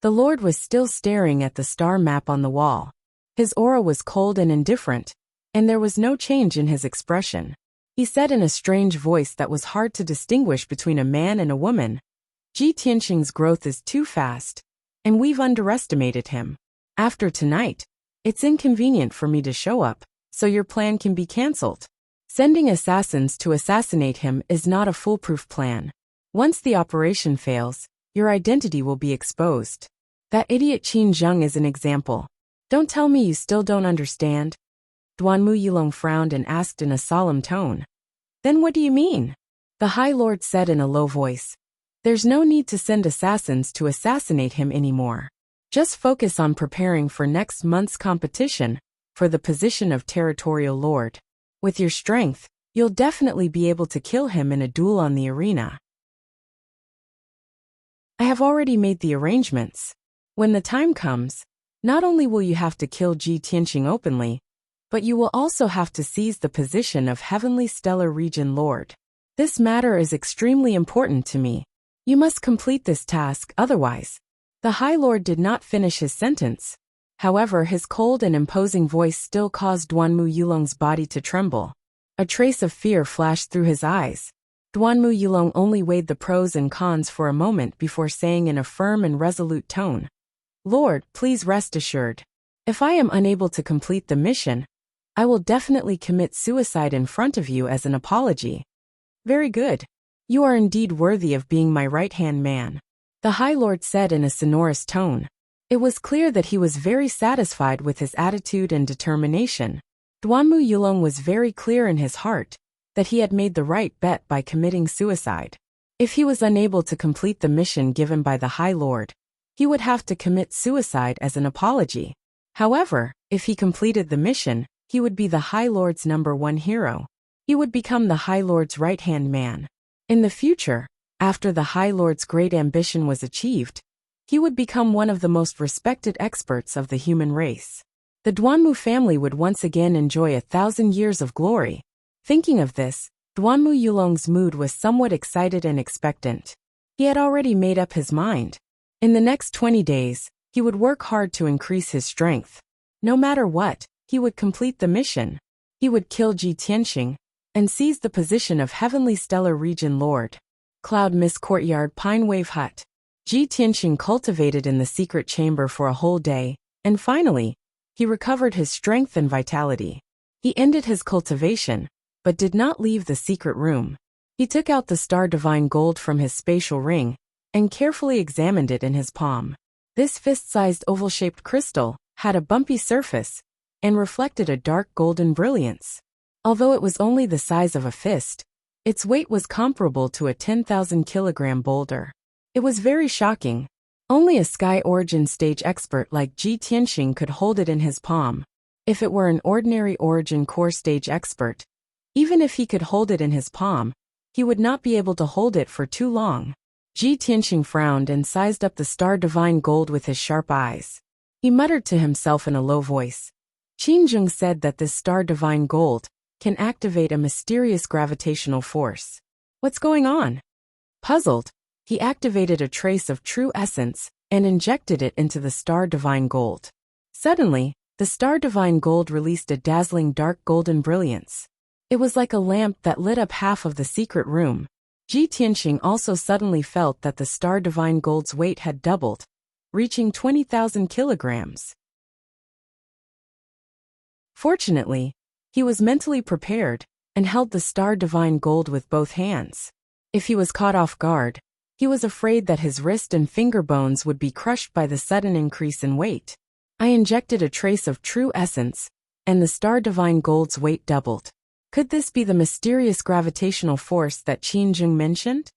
The Lord was still staring at the star map on the wall. His aura was cold and indifferent, and there was no change in his expression. He said in a strange voice that was hard to distinguish between a man and a woman, "Ji Tianqing's growth is too fast, and we've underestimated him. After tonight, it's inconvenient for me to show up, so your plan can be cancelled. Sending assassins to assassinate him is not a foolproof plan. Once the operation fails, your identity will be exposed. That idiot Qin Zheng is an example. Don't tell me you still don't understand." Duanmu Yulong frowned and asked in a solemn tone, "Then what do you mean?" The High Lord said in a low voice, "There's no need to send assassins to assassinate him anymore. Just focus on preparing for next month's competition for the position of territorial lord. With your strength, you'll definitely be able to kill him in a duel on the arena." "I have already made the arrangements. When the time comes, not only will you have to kill Ji Tianqing openly, but you will also have to seize the position of Heavenly Stellar Region Lord. This matter is extremely important to me. You must complete this task, otherwise. The High Lord did not finish his sentence. However, his cold and imposing voice still caused Duanmu Yulong's body to tremble. A trace of fear flashed through his eyes. Duanmu Yulong only weighed the pros and cons for a moment before saying in a firm and resolute tone, "Lord, please rest assured. If I am unable to complete the mission, I will definitely commit suicide in front of you as an apology." "Very good. You are indeed worthy of being my right-hand man," the High Lord said in a sonorous tone. It was clear that he was very satisfied with his attitude and determination. Duanmu Yulong was very clear in his heart that he had made the right bet by committing suicide. If he was unable to complete the mission given by the High Lord, he would have to commit suicide as an apology. However, if he completed the mission, he would be the High Lord's #1 hero. He would become the High Lord's right-hand man. In the future, after the High Lord's great ambition was achieved, he would become one of the most respected experts of the human race. The Duanmu family would once again enjoy 1,000 years of glory. Thinking of this, Duanmu Yulong's mood was somewhat excited and expectant. He had already made up his mind. In the next 20 days, he would work hard to increase his strength. No matter what, he would complete the mission. He would kill Ji Tianxing and seize the position of Heavenly Stellar Region Lord. Cloud Mist Courtyard Pine Wave Hut. Ji Tianxing cultivated in the secret chamber for a whole day, and finally, he recovered his strength and vitality. He ended his cultivation, but did not leave the secret room. He took out the Star Divine Gold from his spatial ring and carefully examined it in his palm. This fist-sized oval-shaped crystal had a bumpy surface and reflected a dark golden brilliance. Although it was only the size of a fist, its weight was comparable to a 10,000-kilogram boulder. It was very shocking. Only a Sky Origin stage expert like Ji Tianxing could hold it in his palm. If it were an ordinary Origin core stage expert, even if he could hold it in his palm, he would not be able to hold it for too long. Ji Tianxing frowned and sized up the Star Divine Gold with his sharp eyes. He muttered to himself in a low voice. Qin Zheng said that this Star Divine Gold can activate a mysterious gravitational force. What's going on? Puzzled, he activated a trace of true essence and injected it into the Star Divine Gold. Suddenly, the Star Divine Gold released a dazzling dark golden brilliance. It was like a lamp that lit up half of the secret room. Ji Tianxing also suddenly felt that the Star Divine Gold's weight had doubled, reaching 20,000 kilograms. Fortunately, he was mentally prepared and held the Star Divine Gold with both hands. If he was caught off guard, he was afraid that his wrist and finger bones would be crushed by the sudden increase in weight. I injected a trace of true essence, and the Star Divine Gold's weight doubled. Could this be the mysterious gravitational force that Qin Zheng mentioned?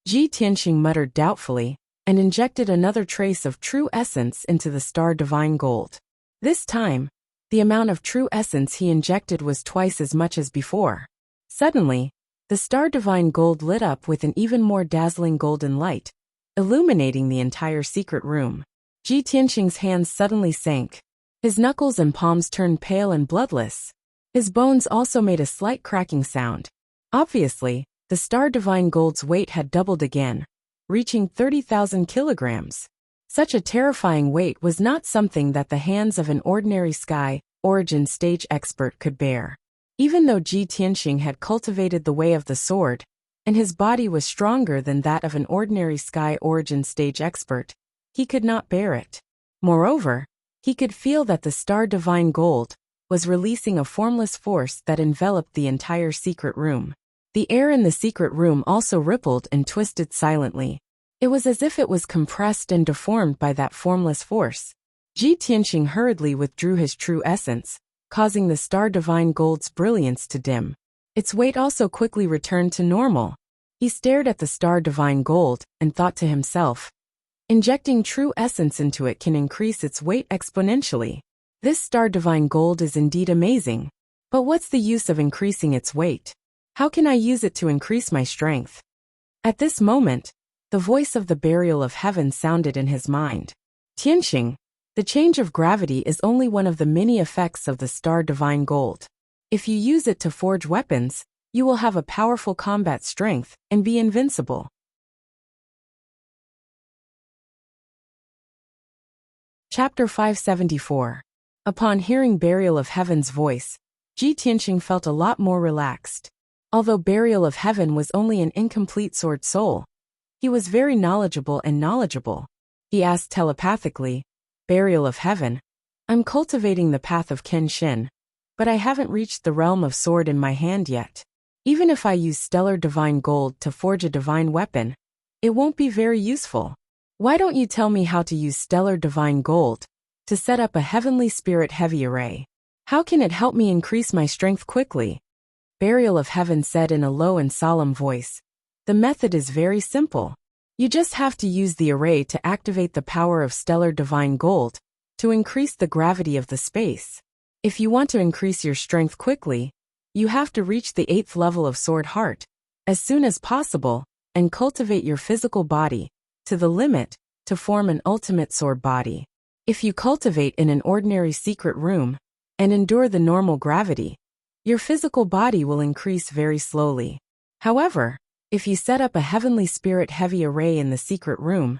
Ji Tianxing muttered doubtfully and injected another trace of true essence into the Star Divine Gold. This time, the amount of true essence he injected was twice as much as before. Suddenly, the Star Divine Gold lit up with an even more dazzling golden light, illuminating the entire secret room. Ji Tianxing's hands suddenly sank. His knuckles and palms turned pale and bloodless. His bones also made a slight cracking sound. Obviously, the Star Divine Gold's weight had doubled again, reaching 30,000 kilograms. Such a terrifying weight was not something that the hands of an ordinary Sky Origin stage expert could bear. Even though Ji Tianxing had cultivated the way of the sword, and his body was stronger than that of an ordinary Sky Origin stage expert, he could not bear it. Moreover, he could feel that the Star Divine Gold was releasing a formless force that enveloped the entire secret room. The air in the secret room also rippled and twisted silently. It was as if it was compressed and deformed by that formless force. Ji Tianxing hurriedly withdrew his true essence, causing the Star Divine Gold's brilliance to dim. Its weight also quickly returned to normal. He stared at the Star Divine Gold and thought to himself, injecting true essence into it can increase its weight exponentially. This Star Divine Gold is indeed amazing. But what's the use of increasing its weight? How can I use it to increase my strength? At this moment, the voice of the Burial of Heaven sounded in his mind. Tianxing, the change of gravity is only one of the many effects of the Star Divine Gold. If you use it to forge weapons, You will have a powerful combat strength and be invincible. Chapter 574. Upon hearing Burial of Heaven's voice, Ji Tianqing felt a lot more relaxed. Although Burial of Heaven was only an incomplete sword soul, he was very knowledgeable. He asked telepathically, Burial of Heaven, I'm cultivating the path of Kenshin, but I haven't reached the realm of sword in my hand yet. Even if I use stellar divine gold to forge a divine weapon, it won't be very useful. Why don't you tell me how to use stellar divine gold to set up a heavenly spirit heavy array? How can it help me increase my strength quickly? Burial of Heaven said in a low and solemn voice. The method is very simple. You just have to use the array to activate the power of stellar divine gold to increase the gravity of the space. If you want to increase your strength quickly, you have to reach the 8th level of Sword Heart as soon as possible and cultivate your physical body to the limit to form an ultimate sword body. If you cultivate in an ordinary secret room and endure the normal gravity, your physical body will increase very slowly. However, if you set up a heavenly spirit heavy array in the secret room,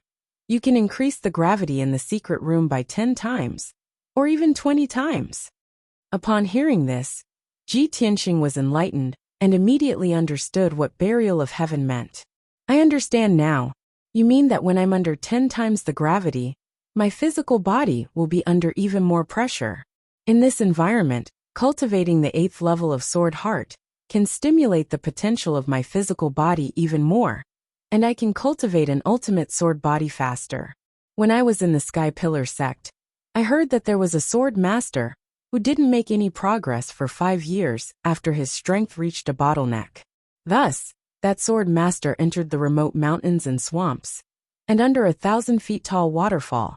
you can increase the gravity in the secret room by 10 times, or even 20 times. Upon hearing this, Ji Tianqing was enlightened and immediately understood what Burial of Heaven meant. I understand now. You mean that when I'm under 10 times the gravity, my physical body will be under even more pressure. In this environment, cultivating the 8th level of Sword Heart can stimulate the potential of my physical body even more, and I can cultivate an ultimate sword body faster. When I was in the Sky Pillar sect, I heard that there was a sword master who didn't make any progress for 5 years after his strength reached a bottleneck. Thus, that sword master entered the remote mountains and swamps, and under 1,000 feet tall waterfall,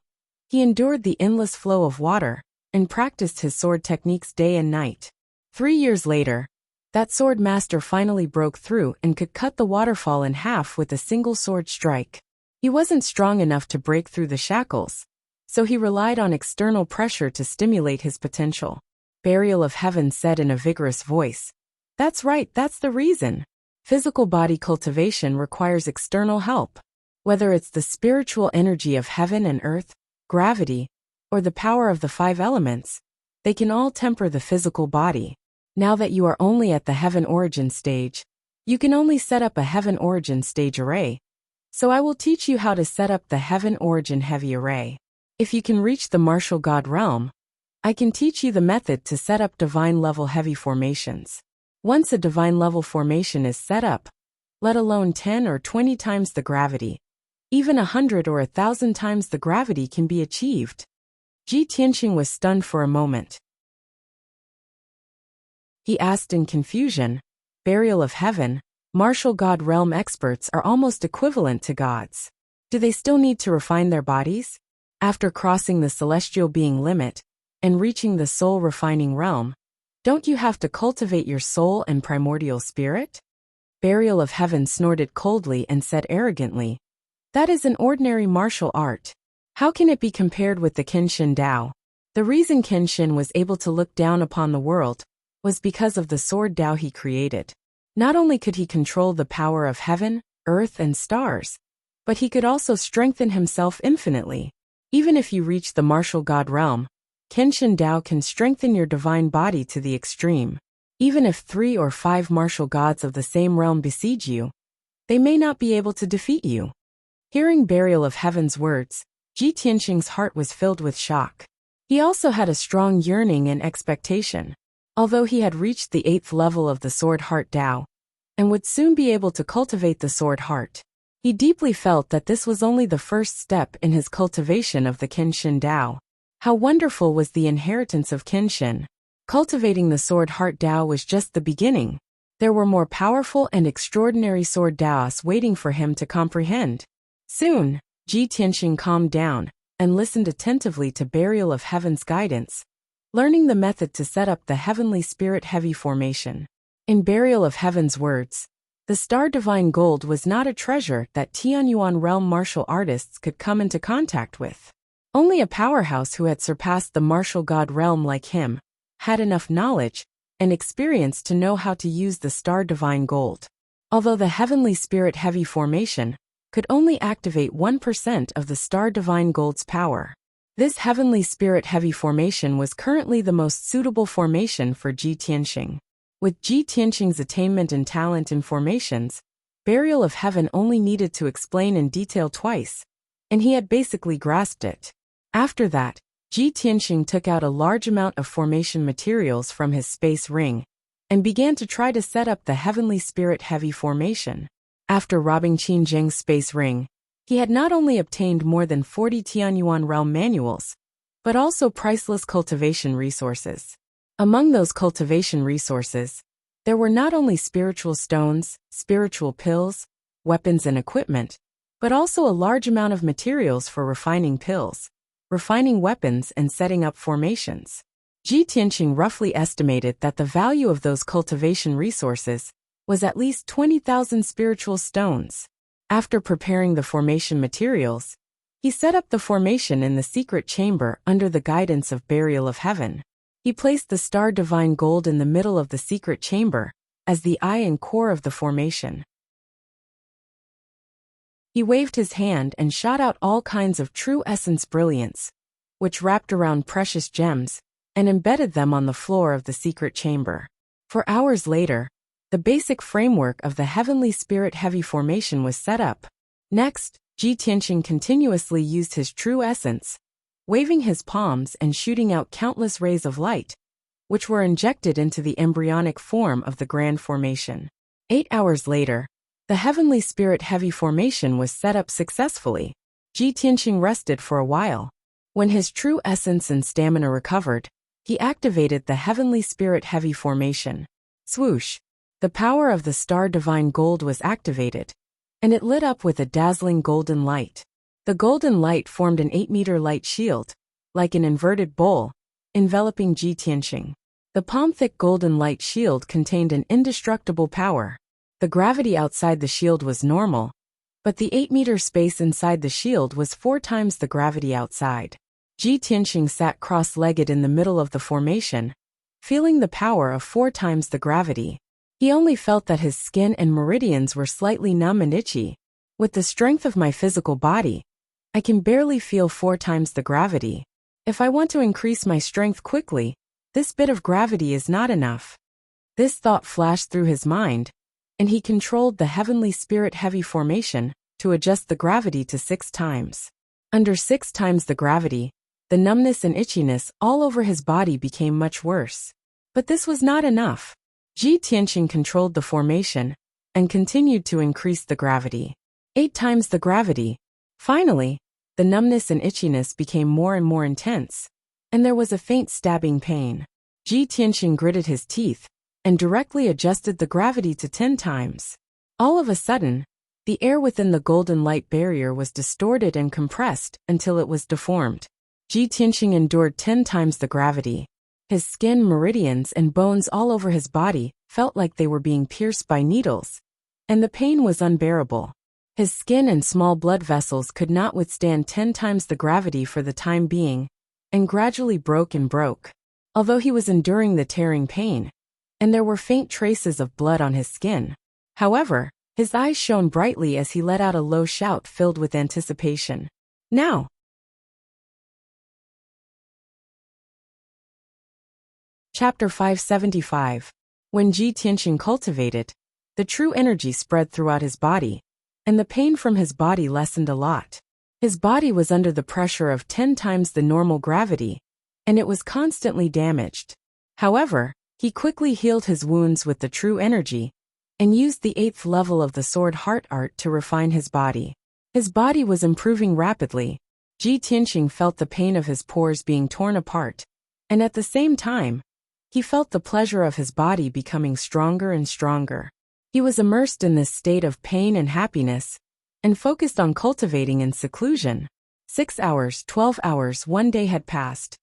he endured the endless flow of water and practiced his sword techniques day and night. 3 years later, that sword master finally broke through and could cut the waterfall in half with a single sword strike. He wasn't strong enough to break through the shackles, so he relied on external pressure to stimulate his potential. Burial of Heaven said in a vigorous voice. That's right, that's the reason. Physical body cultivation requires external help. Whether it's the spiritual energy of heaven and earth, gravity, or the power of the 5 elements, they can all temper the physical body. Now that you are only at the Heaven Origin stage, you can only set up a Heaven Origin stage array. So I will teach you how to set up the Heaven Origin heavy array. If you can reach the Martial God realm, I can teach you the method to set up divine level heavy formations. Once a divine level formation is set up, let alone 10 or 20 times the gravity, even 100 or 1,000 times the gravity can be achieved. Ji Tianqing was stunned for a moment. He asked in confusion, Burial of Heaven, Martial God realm experts are almost equivalent to gods. Do they still need to refine their bodies? After crossing the celestial being limit and reaching the soul refining realm, don't you have to cultivate your soul and primordial spirit? Burial of Heaven snorted coldly and said arrogantly, That is an ordinary martial art. How can it be compared with the Kenshin Dao? The reason Kenshin was able to look down upon the world was because of the sword Dao he created. Not only could he control the power of heaven, earth, and stars, but he could also strengthen himself infinitely. Even if you reach the martial god realm, Kenshin Dao can strengthen your divine body to the extreme. Even if 3 or 5 martial gods of the same realm besiege you, they may not be able to defeat you. Hearing Burial of Heaven's words, Ji Tianqing's heart was filled with shock. He also had a strong yearning and expectation. Although he had reached the 8th level of the Sword Heart Dao, and would soon be able to cultivate the Sword Heart, he deeply felt that this was only the first step in his cultivation of the Kenshin Dao. How wonderful was the inheritance of Kenshin! Cultivating the Sword Heart Dao was just the beginning. There were more powerful and extraordinary Sword Daos waiting for him to comprehend. Soon, Ji Tianqing calmed down and listened attentively to Burial of Heaven's guidance, learning the method to set up the Heavenly Spirit Heavy formation. In Burial of Heaven's words, the Star Divine Gold was not a treasure that Tianyuan realm martial artists could come into contact with. Only a powerhouse who had surpassed the martial god realm like him had enough knowledge and experience to know how to use the star divine gold. Although the heavenly spirit heavy formation could only activate 1% of the star divine gold's power. This heavenly spirit heavy formation was currently the most suitable formation for Ji Tianxing. With Ji Tianxing's attainment and talent in formations, Burial of Heaven only needed to explain in detail twice, and he had basically grasped it. After that, Ji Tianxing took out a large amount of formation materials from his space ring and began to try to set up the heavenly spirit heavy formation. After robbing Qin Zheng's space ring, he had not only obtained more than 40 Tianyuan realm manuals, but also priceless cultivation resources. Among those cultivation resources, there were not only spiritual stones, spiritual pills, weapons and equipment, but also a large amount of materials for refining pills, refining weapons and setting up formations. Ji Tianxing roughly estimated that the value of those cultivation resources was at least 20,000 spiritual stones. After preparing the formation materials, he set up the formation in the secret chamber under the guidance of Burial of Heaven. He placed the star divine gold in the middle of the secret chamber as the eye and core of the formation. He waved his hand and shot out all kinds of true essence brilliance, which wrapped around precious gems and embedded them on the floor of the secret chamber. For hours later, the basic framework of the heavenly spirit heavy formation was set up. Next, Ji Tianxing continuously used his true essence, waving his palms and shooting out countless rays of light, which were injected into the embryonic form of the grand formation. 8 hours later, the heavenly spirit heavy formation was set up successfully. Ji Tianxing rested for a while. When his true essence and stamina recovered, he activated the heavenly spirit heavy formation. Swoosh! The power of the star divine gold was activated, and it lit up with a dazzling golden light. The golden light formed an 8-meter light shield, like an inverted bowl, enveloping Ji Tianxing. The palm-thick golden light shield contained an indestructible power. The gravity outside the shield was normal, but the 8-meter space inside the shield was 4 times the gravity outside. Ji Tianxing sat cross-legged in the middle of the formation, feeling the power of 4 times the gravity. He only felt that his skin and meridians were slightly numb and itchy. With the strength of my physical body, I can barely feel 4 times the gravity. If I want to increase my strength quickly, this bit of gravity is not enough. This thought flashed through his mind, and he controlled the heavenly spirit heavy formation to adjust the gravity to 6 times. Under 6 times the gravity, the numbness and itchiness all over his body became much worse. But this was not enough. Ji Tianxing controlled the formation and continued to increase the gravity. 8 times the gravity. Finally, the numbness and itchiness became more and more intense, and there was a faint stabbing pain. Ji Tianxing gritted his teeth and directly adjusted the gravity to 10 times. All of a sudden, the air within the golden light barrier was distorted and compressed until it was deformed. Ji Tianxing endured 10 times the gravity. His skin, meridians, and bones all over his body felt like they were being pierced by needles, and the pain was unbearable. His skin and small blood vessels could not withstand 10 times the gravity for the time being, and gradually broke and broke. Although he was enduring the tearing pain, and there were faint traces of blood on his skin. However, his eyes shone brightly as he let out a low shout filled with anticipation. Now! Chapter 575. When Ji Tianxing cultivated, the true energy spread throughout his body, and the pain from his body lessened a lot. His body was under the pressure of 10 times the normal gravity, and it was constantly damaged. However, he quickly healed his wounds with the true energy, and used the 8th level of the sword heart art to refine his body. His body was improving rapidly. Ji Tianxing felt the pain of his pores being torn apart, and at the same time, he felt the pleasure of his body becoming stronger and stronger. He was immersed in this state of pain and happiness, and focused on cultivating in seclusion. 6 hours, 12 hours, 1 day had passed.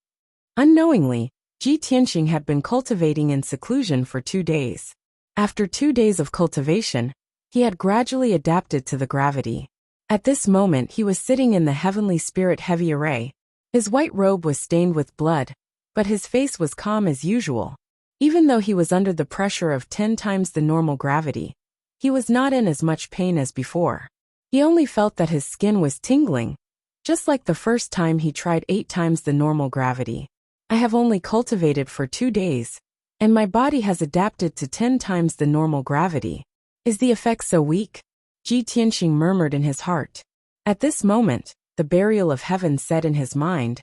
Unknowingly, Ji Tianxing had been cultivating in seclusion for 2 days. After 2 days of cultivation, he had gradually adapted to the gravity. At this moment he was sitting in the heavenly spirit heavy array. His white robe was stained with blood, but his face was calm as usual. Even though he was under the pressure of 10 times the normal gravity, he was not in as much pain as before. He only felt that his skin was tingling, just like the first time he tried 8 times the normal gravity. I have only cultivated for 2 days, and my body has adapted to 10 times the normal gravity. Is the effect so weak? Ji Tianxing murmured in his heart. At this moment, the burial of heaven said in his mind,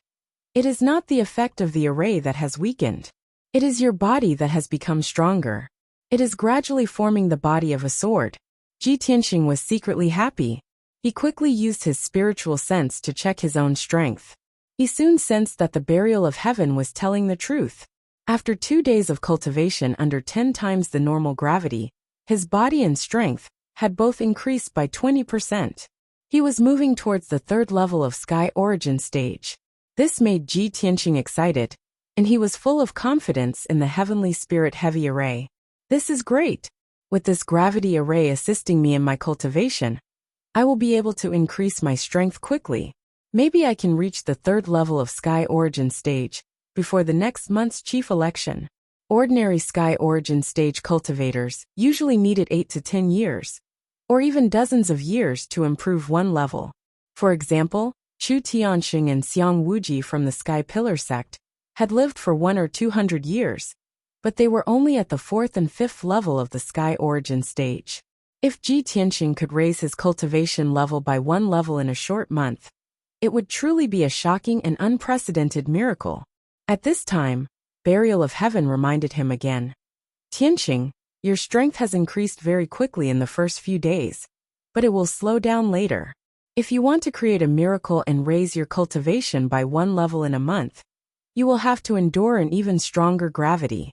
"It is not the effect of the array that has weakened. It is your body that has become stronger. It is gradually forming the body of a sword." Ji Tianxing was secretly happy. He quickly used his spiritual sense to check his own strength. He soon sensed that the burial of heaven was telling the truth. After 2 days of cultivation under 10 times the normal gravity, his body and strength had both increased by 20%. He was moving towards the 3rd level of Sky Origin stage. This made Ji Tianxing excited, and he was full of confidence in the Heavenly Spirit Heavy Array. This is great. With this gravity array assisting me in my cultivation, I will be able to increase my strength quickly. Maybe I can reach the 3rd level of Sky Origin stage before the next month's chief election. Ordinary Sky Origin stage cultivators usually needed 8 to 10 years, or even dozens of years to improve one level. For example, Chu Tianxing and Xiang Wuji from the Sky Pillar sect had lived for 100 or 200 years, but they were only at the 4th and 5th level of the Sky Origin stage. If Ji Tianxing could raise his cultivation level by 1 level in a short month, it would truly be a shocking and unprecedented miracle. At this time, Burial of Heaven reminded him again. "Tianxing, your strength has increased very quickly in the first few days, but it will slow down later. If you want to create a miracle and raise your cultivation by 1 level in a month, you will have to endure an even stronger gravity.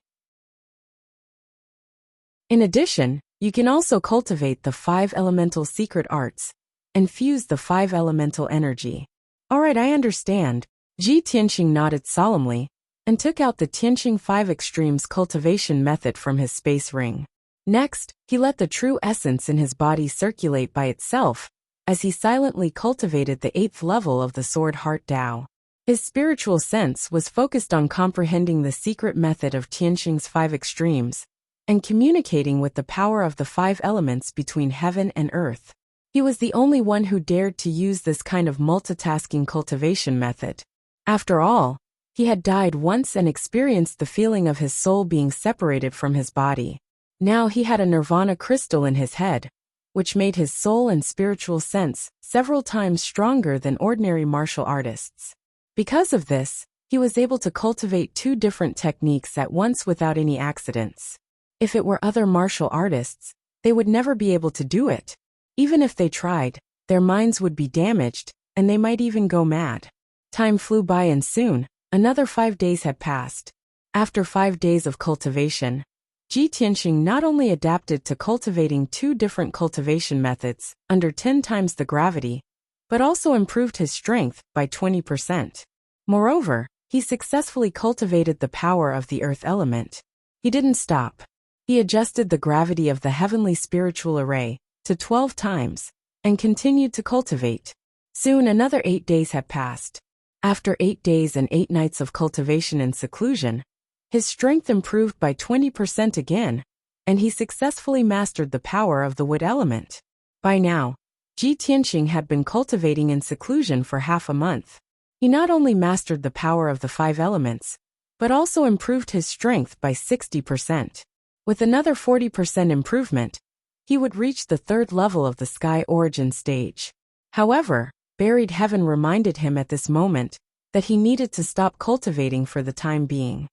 In addition, you can also cultivate the 5 elemental secret arts and fuse the 5 elemental energy." "Alright, I understand." Ji Tianxing nodded solemnly and took out the Tianxing 5 Extremes cultivation method from his space ring. Next, he let the true essence in his body circulate by itself as he silently cultivated the 8th level of the Sword Heart Tao. His spiritual sense was focused on comprehending the secret method of Tianxing's 5 Extremes and communicating with the power of the 5 elements between heaven and earth. He was the only one who dared to use this kind of multitasking cultivation method. After all, he had died once and experienced the feeling of his soul being separated from his body. Now he had a nirvana crystal in his head, which made his soul and spiritual sense several times stronger than ordinary martial artists. Because of this, he was able to cultivate 2 different techniques at once without any accidents. If it were other martial artists, they would never be able to do it. Even if they tried, their minds would be damaged, and they might even go mad. Time flew by and soon, another 5 days had passed. After 5 days of cultivation, Ji Tianxing not only adapted to cultivating 2 different cultivation methods under 10 times the gravity, but also improved his strength by 20%. Moreover, he successfully cultivated the power of the earth element. He didn't stop. He adjusted the gravity of the heavenly spiritual array to 12 times and continued to cultivate. Soon another 8 days had passed. After 8 days and 8 nights of cultivation and seclusion, his strength improved by 20% again, and he successfully mastered the power of the wood element. By now, Ji Tianxing had been cultivating in seclusion for half a month. He not only mastered the power of the 5 elements, but also improved his strength by 60%. With another 40% improvement, he would reach the 3rd level of the Sky Origin stage. However, Buried Heaven reminded him at this moment that he needed to stop cultivating for the time being.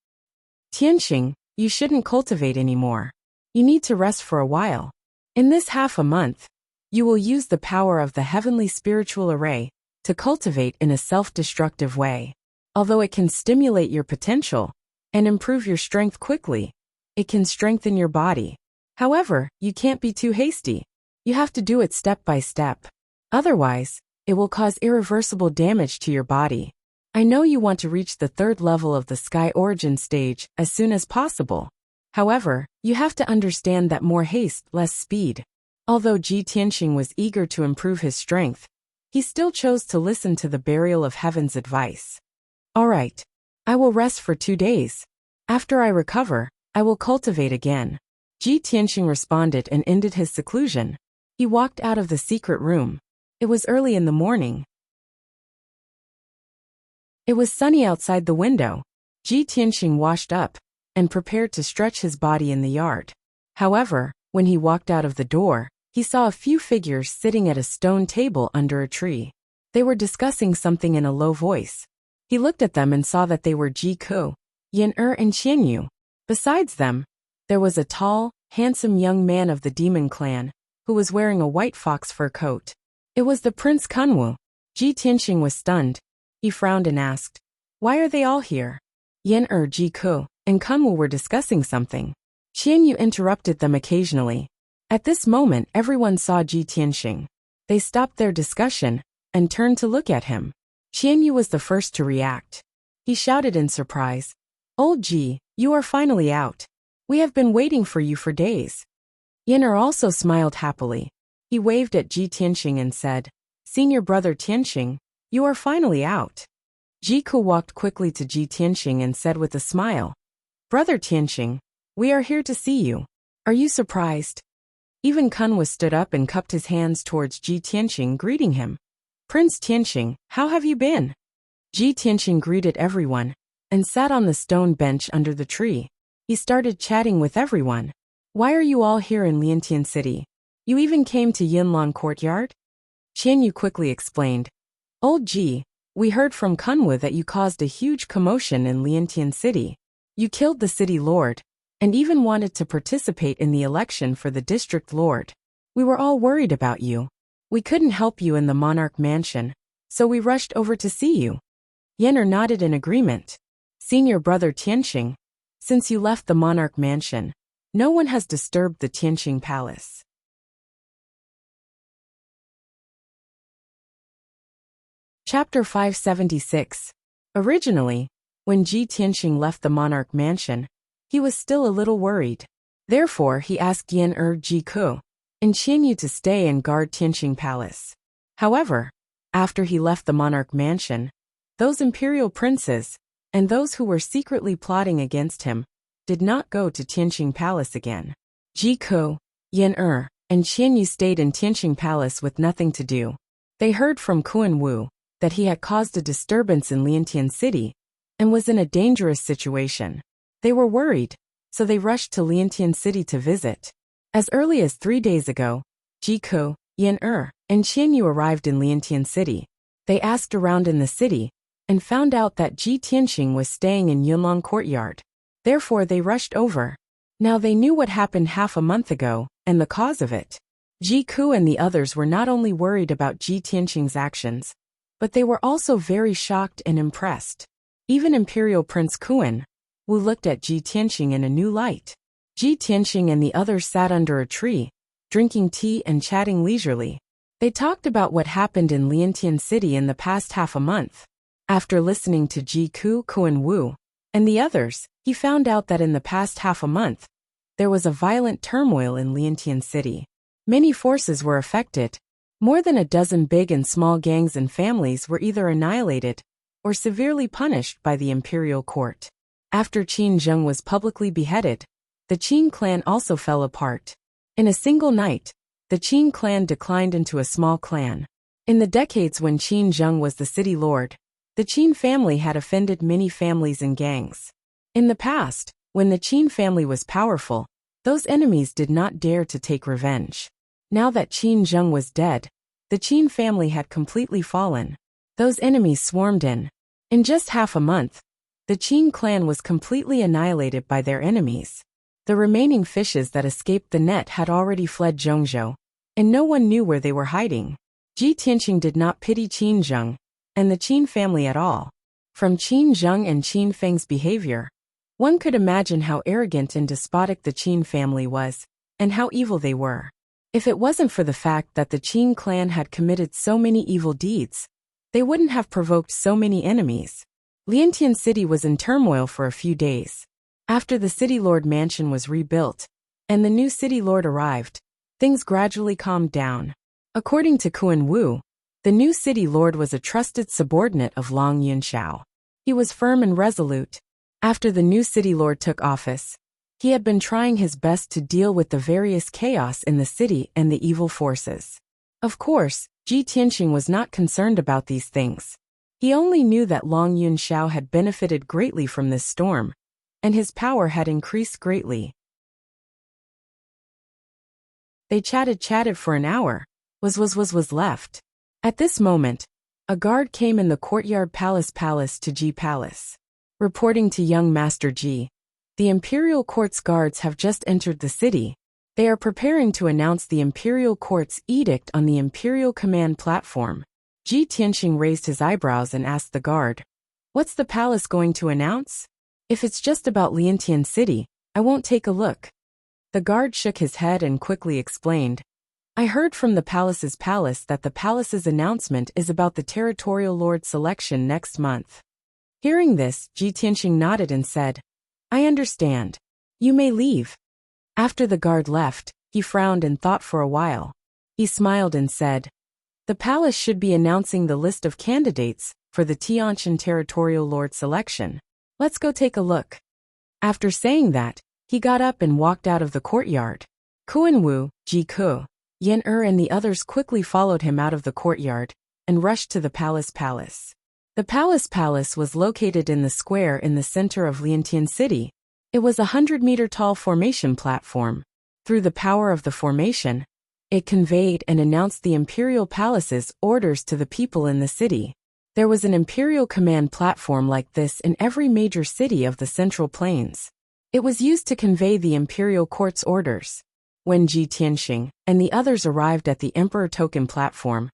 "Tianxing, you shouldn't cultivate anymore. You need to rest for a while. In this half a month, you will use the power of the heavenly spiritual array to cultivate in a self-destructive way. Although it can stimulate your potential and improve your strength quickly, it can strengthen your body. However, you can't be too hasty. You have to do it step by step. Otherwise, it will cause irreversible damage to your body. I know you want to reach the 3rd level of the Sky Origin stage as soon as possible. However, you have to understand that more haste, less speed." Although Ji Tianxing was eager to improve his strength, he still chose to listen to the Burial of Heaven's advice. "Alright, I will rest for 2 days. After I recover, I will cultivate again. Ji Tianxing responded and ended his seclusion. He walked out of the secret room. It was early in the morning. It was sunny outside the window. Ji Tianxing washed up and prepared to stretch his body in the yard. However, when he walked out of the door, he saw a few figures sitting at a stone table under a tree. They were discussing something in a low voice. He looked at them and saw that they were Ji Ku, Yan and Qian Yu. Besides them, there was a tall, handsome young man of the demon clan, who was wearing a white fox fur coat. It was the Prince Kunwu. Ji Tianxing was stunned. He frowned and asked, "Why are they all here?" Yan Ji Ku and Kunwu were discussing something. Qian Yu interrupted them occasionally. At this moment, everyone saw Ji Tianxing. They stopped their discussion and turned to look at him. Qian Yu was the first to react. He shouted in surprise, "Old Ji, you are finally out. We have been waiting for you for days." Yan also smiled happily. He waved at Ji Tianxing and said, "Senior brother Tianxing, you are finally out." Ji Ku walked quickly to Ji Tianxing and said with a smile, "Brother Tianxing, we are here to see you. Are you surprised?" Even Kunwu stood up and cupped his hands towards Ji Tianxing, greeting him. "Prince Tianxing, how have you been?" Ji Tianxing greeted everyone and sat on the stone bench under the tree. He started chatting with everyone. "Why are you all here in Liantian City? You even came to Yinlong Courtyard?" Qian Yu quickly explained, "Old Ji, we heard from Kunwu that you caused a huge commotion in Liantian City. You killed the city lord, and even wanted to participate in the election for the district lord. We were all worried about you. We couldn't help you in the monarch mansion, so we rushed over to see you." Yan nodded in agreement. "Senior brother Tianxing, since you left the monarch mansion, no one has disturbed the Tianxing palace." Chapter 576. Originally, when Ji Tianxing left the monarch mansion, he was still a little worried. Therefore, he asked Yan Ji Ku and Qian Yu to stay and guard Tianxing Palace. However, after he left the monarch mansion, those imperial princes and those who were secretly plotting against him did not go to Tianxing Palace again. Ji Ku, Yan and Qian Yu stayed in Tianxing Palace with nothing to do. They heard from Kunwu that he had caused a disturbance in Liantian City and was in a dangerous situation. They were worried, so they rushed to Liantian City to visit. As early as 3 days ago, Ji Ku, Yan and Qian Yu arrived in Liantian City. They asked around in the city and found out that Ji Tianxing was staying in Yunlong Courtyard. Therefore, they rushed over. Now they knew what happened half a month ago and the cause of it. Ji Ku and the others were not only worried about Ji Tianxing's actions, but they were also very shocked and impressed. Even Imperial Prince Wu looked at Ji Tianxing in a new light. Ji Tianxing and the others sat under a tree, drinking tea and chatting leisurely. They talked about what happened in Liantian City in the past half a month. After listening to Ji Ku, Wu, and the others, he found out that in the past half a month, there was a violent turmoil in Liantian City. Many forces were affected. More than a dozen big and small gangs and families were either annihilated or severely punished by the imperial court. After Qin Zheng was publicly beheaded, the Qin clan also fell apart. In a single night, the Qin clan declined into a small clan. In the decades when Qin Zheng was the city lord, the Qin family had offended many families and gangs. In the past, when the Qin family was powerful, those enemies did not dare to take revenge. Now that Qin Zheng was dead, the Qin family had completely fallen. Those enemies swarmed in. In just half a month, the Qin clan was completely annihilated by their enemies. The remaining fishes that escaped the net had already fled Zhongzhou, and no one knew where they were hiding. Ji Tianxing did not pity Qin Zheng and the Qin family at all. From Qin Zheng and Qin Feng's behavior, one could imagine how arrogant and despotic the Qin family was, and how evil they were. If it wasn't for the fact that the Qin clan had committed so many evil deeds, they wouldn't have provoked so many enemies. Liantian City was in turmoil for a few days. After the city lord mansion was rebuilt, and the new city lord arrived, things gradually calmed down. According to Wu, the new city lord was a trusted subordinate of Long Yunxiao. He was firm and resolute. After the new city lord took office, He had been trying his best to deal with the various chaos in the city and the evil forces. Of course, Ji Tianxing was not concerned about these things. He only knew that Long Yunxiao had benefited greatly from this storm, and his power had increased greatly. They chatted for an hour. Was left. At this moment, a guard came in the courtyard palace to Ji Palace. Reporting to young Master Ji, the Imperial Court's guards have just entered the city. They are preparing to announce the Imperial Court's edict on the Imperial Command platform. Ji Tianxing raised his eyebrows and asked the guard, "What's the palace going to announce? If it's just about Liantian City, I won't take a look." The guard shook his head and quickly explained, "I heard from the palace's palace that the palace's announcement is about the territorial lord selection next month." Hearing this, Ji Tianxing nodded and said, "I understand. You may leave." After the guard left, he frowned and thought for a while. He smiled and said, "The palace should be announcing the list of candidates for the Tianqian territorial lord selection. Let's go take a look." After saying that, he got up and walked out of the courtyard. Kuan-Wu, Ji Ku, Yan-Er and the others quickly followed him out of the courtyard and rushed to the palace. The palace was located in the square in the center of Liantian City. It was a 100-meter-tall formation platform. Through the power of the formation, it conveyed and announced the imperial palace's orders to the people in the city. There was an imperial command platform like this in every major city of the Central Plains. It was used to convey the imperial court's orders. When Ji Tianxing and the others arrived at the Emperor Token platform,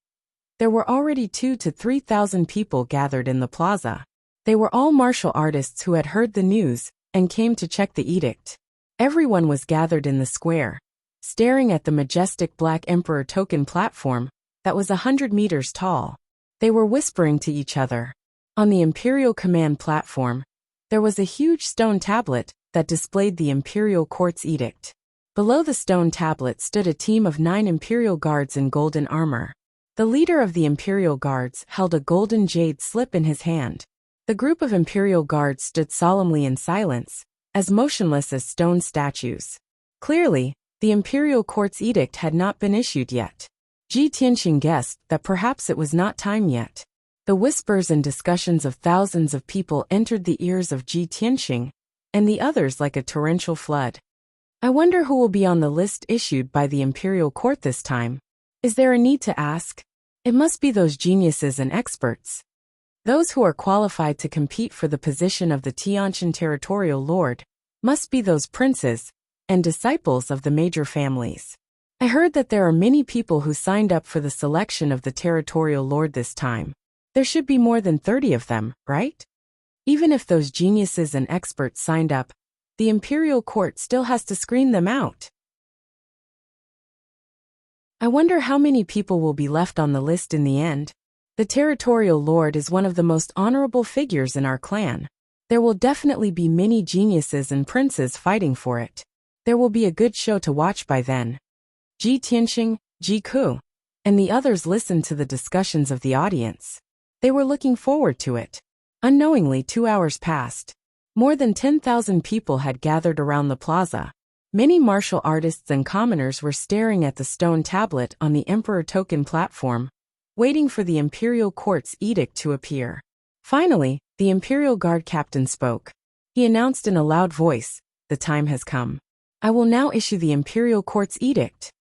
there were already 2,000 to 3,000 people gathered in the plaza. They were all martial artists who had heard the news and came to check the edict. Everyone was gathered in the square, staring at the majestic black Emperor Token platform that was 100 meters tall. They were whispering to each other. On the Imperial Command platform, there was a huge stone tablet that displayed the Imperial Court's edict. Below the stone tablet stood a team of 9 Imperial Guards in golden armor. The leader of the Imperial Guards held a golden jade slip in his hand. The group of Imperial Guards stood solemnly in silence, as motionless as stone statues. Clearly, the Imperial Court's edict had not been issued yet. Ji Tianxing guessed that perhaps it was not time yet. The whispers and discussions of thousands of people entered the ears of Ji Tianxing and the others like a torrential flood. "I wonder who will be on the list issued by the Imperial Court this time. Is there a need to ask? It must be those geniuses and experts. Those who are qualified to compete for the position of the Tianqian territorial lord must be those princes and disciples of the major families. I heard that there are many people who signed up for the selection of the territorial lord this time. There should be more than 30 of them, right? Even if those geniuses and experts signed up, the Imperial Court still has to screen them out. I wonder how many people will be left on the list in the end. The territorial lord is one of the most honorable figures in our clan. There will definitely be many geniuses and princes fighting for it. There will be a good show to watch by then." Ji Tianxing, Ji Ku, and the others listened to the discussions of the audience. They were looking forward to it. Unknowingly, 2 hours passed. More than 10,000 people had gathered around the plaza. Many martial artists and commoners were staring at the stone tablet on the Emperor Token platform, waiting for the Imperial Court's edict to appear. Finally, the Imperial Guard captain spoke. He announced in a loud voice, "The time has come. I will now issue the Imperial Court's edict."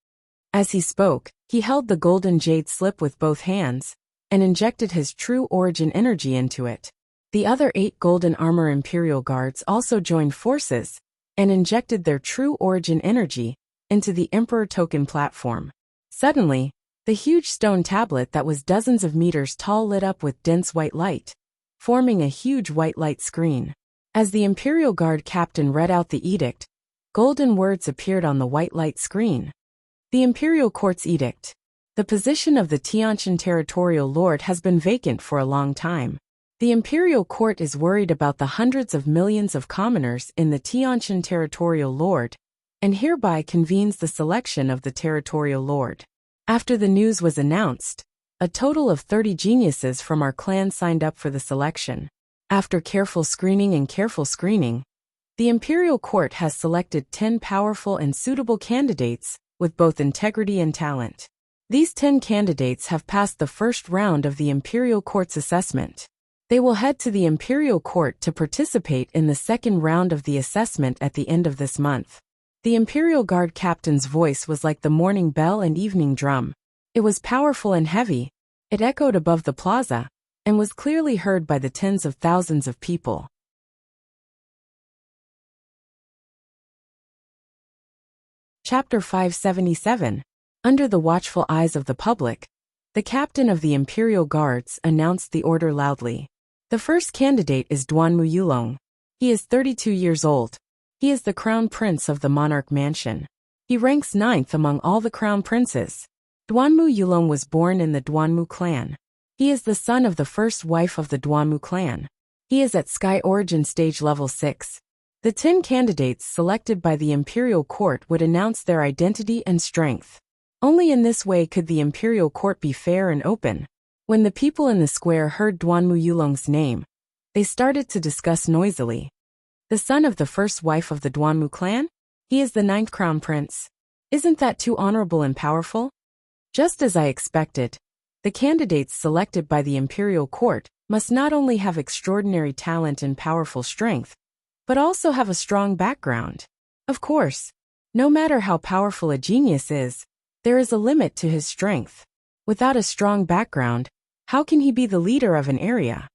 As he spoke, he held the golden jade slip with both hands and injected his true origin energy into it. The other 8 golden armor Imperial Guards also joined forces and injected their true origin energy into the Emperor Token platform. Suddenly, the huge stone tablet that was dozens of meters tall lit up with dense white light, forming a huge white light screen. As the Imperial Guard captain read out the edict, golden words appeared on the white light screen. The Imperial Court's edict. The position of the Tianqian territorial lord has been vacant for a long time. The Imperial Court is worried about the hundreds of millions of commoners in the Tianqian territorial lord, and hereby convenes the selection of the territorial lord. After the news was announced, a total of 30 geniuses from our clan signed up for the selection. After careful screening, The imperial court has selected 10 powerful and suitable candidates with both integrity and talent. These 10 candidates have passed the first round of the imperial court's assessment. They will head to the imperial court to participate in the second round of the assessment at the end of this month. The Imperial Guard captain's voice was like the morning bell and evening drum. It was powerful and heavy. It echoed above the plaza and was clearly heard by the tens of thousands of people. Chapter 577. Under the watchful eyes of the public, the captain of the Imperial Guards announced the order loudly. The first candidate is Duanmu Yulong. He is 32 years old. He is the crown prince of the monarch mansion. He ranks 9th among all the crown princes. Duanmu Yulong was born in the Duanmu clan. He is the son of the first wife of the Duanmu clan. He is at Sky Origin Stage Level 6. The 10 candidates selected by the Imperial Court would announce their identity and strength. Only in this way could the Imperial Court be fair and open. When the people in the square heard Duanmu Yulong's name, they started to discuss noisily. The son of the first wife of the Duanmu clan? He is the 9th crown prince. Isn't that too honorable and powerful? Just as I expected, the candidates selected by the Imperial Court must not only have extraordinary talent and powerful strength, but also have a strong background. Of course, no matter how powerful a genius is, there is a limit to his strength. Without a strong background, how can he be the leader of an area?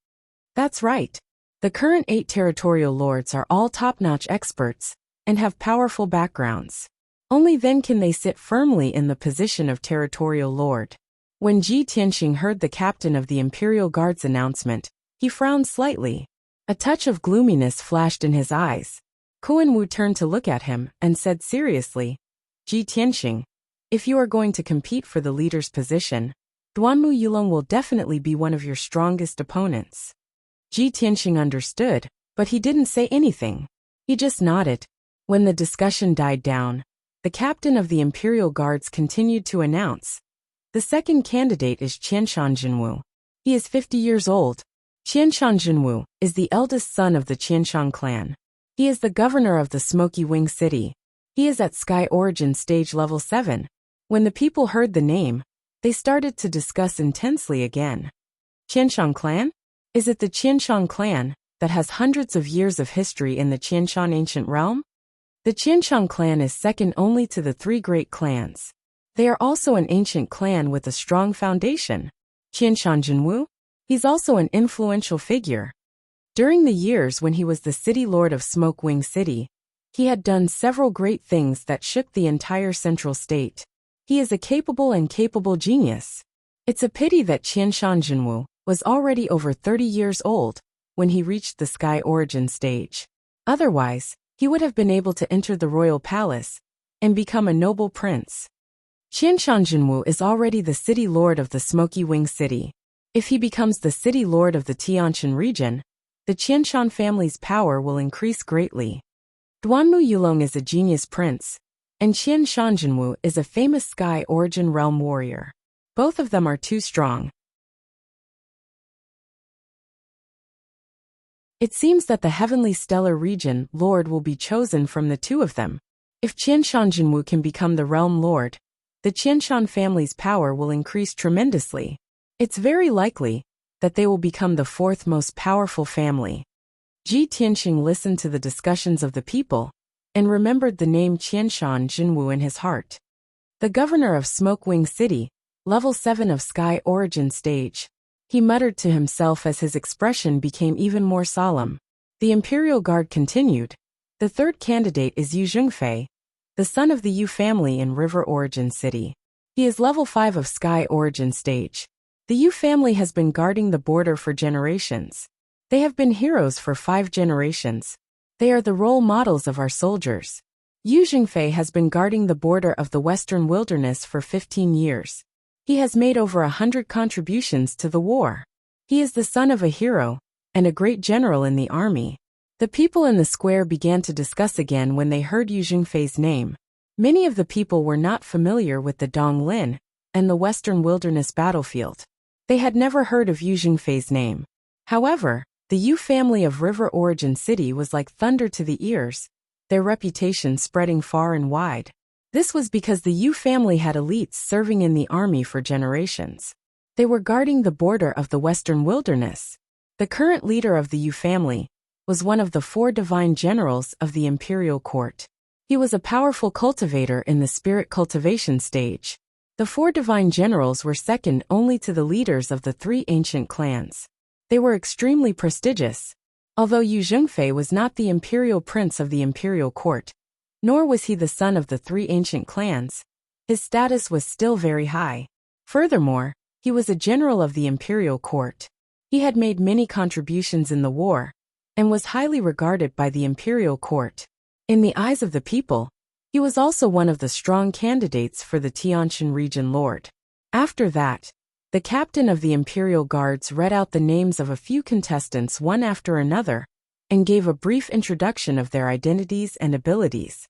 That's right. The current 8 territorial lords are all top-notch experts and have powerful backgrounds. Only then can they sit firmly in the position of territorial lord. When Ji Tianxing heard the captain of the Imperial Guard's announcement, he frowned slightly. A touch of gloominess flashed in his eyes. Kuan Wu turned to look at him and said seriously, Ji Tianxing, if you are going to compete for the leader's position, Duanmu Yulong will definitely be one of your strongest opponents. Ji Tianxing understood, but he didn't say anything. He just nodded. When the discussion died down, the captain of the Imperial Guards continued to announce. The second candidate is Qianshan Jinwu. He is 50 years old. Qianshan Jinwu is the eldest son of the Qianshan clan. He is the governor of the Smoky Wing City. He is at Sky Origin Stage Level 7. When the people heard the name, they started to discuss intensely again. Qianshan clan? Is it the Qianshan clan that has hundreds of years of history in the Qianshan ancient realm? The Qianshan clan is second only to the 3 great clans. They are also an ancient clan with a strong foundation. Qianshan Jinwu? He's also an influential figure. During the years when he was the city lord of Smoke Wing City, he had done several great things that shook the entire central state. He is a capable genius. It's a pity that Qianshan Jinwu was already over 30 years old when he reached the Sky Origin stage. Otherwise, he would have been able to enter the royal palace and become a noble prince. Qianshan Jinwu is already the city lord of the Smoky Wing City. If he becomes the city lord of the Tianshan region, the Qianshan family's power will increase greatly. Duanmu Yulong is a genius prince, and Qianshan Jinwu is a famous Sky Origin realm warrior. Both of them are too strong. It seems that the Heavenly Stellar Region Lord will be chosen from the 2 of them. If Qianshan Jinwu can become the realm lord, the Qianshan family's power will increase tremendously. It's very likely that they will become the 4th most powerful family. Ji Tianxing listened to the discussions of the people and remembered the name Qianshan Jinwu in his heart. The governor of Smoke Wing City, level 7 of Sky Origin stage. He muttered to himself as his expression became even more solemn. The Imperial Guard continued. The 3rd candidate is Yu Zhengfei, the son of the Yu family in River Origin City. He is level 5 of Sky Origin stage. The Yu family has been guarding the border for generations. They have been heroes for 5 generations. They are the role models of our soldiers. Yu Zhengfei has been guarding the border of the Western Wilderness for 15 years. He has made over 100 contributions to the war. He is the son of a hero and a great general in the army. The people in the square began to discuss again when they heard Yu Zhengfei's name. Many of the people were not familiar with the Donglin and the Western Wilderness battlefield. They had never heard of Yu Zhengfei's name. However, The Yu family of River Origin City was like thunder to the ears, their reputation spreading far and wide. This was because the Yu family had elites serving in the army for generations. They were guarding the border of the Western Wilderness. The current leader of the Yu family was one of the 4 divine generals of the imperial court. He was a powerful cultivator in the spirit cultivation stage. The 4 divine generals were second only to the leaders of the 3 ancient clans. They were extremely prestigious. Although Yu Zhengfei was not the imperial prince of the imperial court, nor was he the son of the 3 ancient clans, his status was still very high. Furthermore, he was a general of the imperial court. He had made many contributions in the war, and was highly regarded by the imperial court. In the eyes of the people, he was also one of the strong candidates for the Tianshan region lord. After that, the captain of the imperial guards read out the names of a few contestants one after another, and gave a brief introduction of their identities and abilities.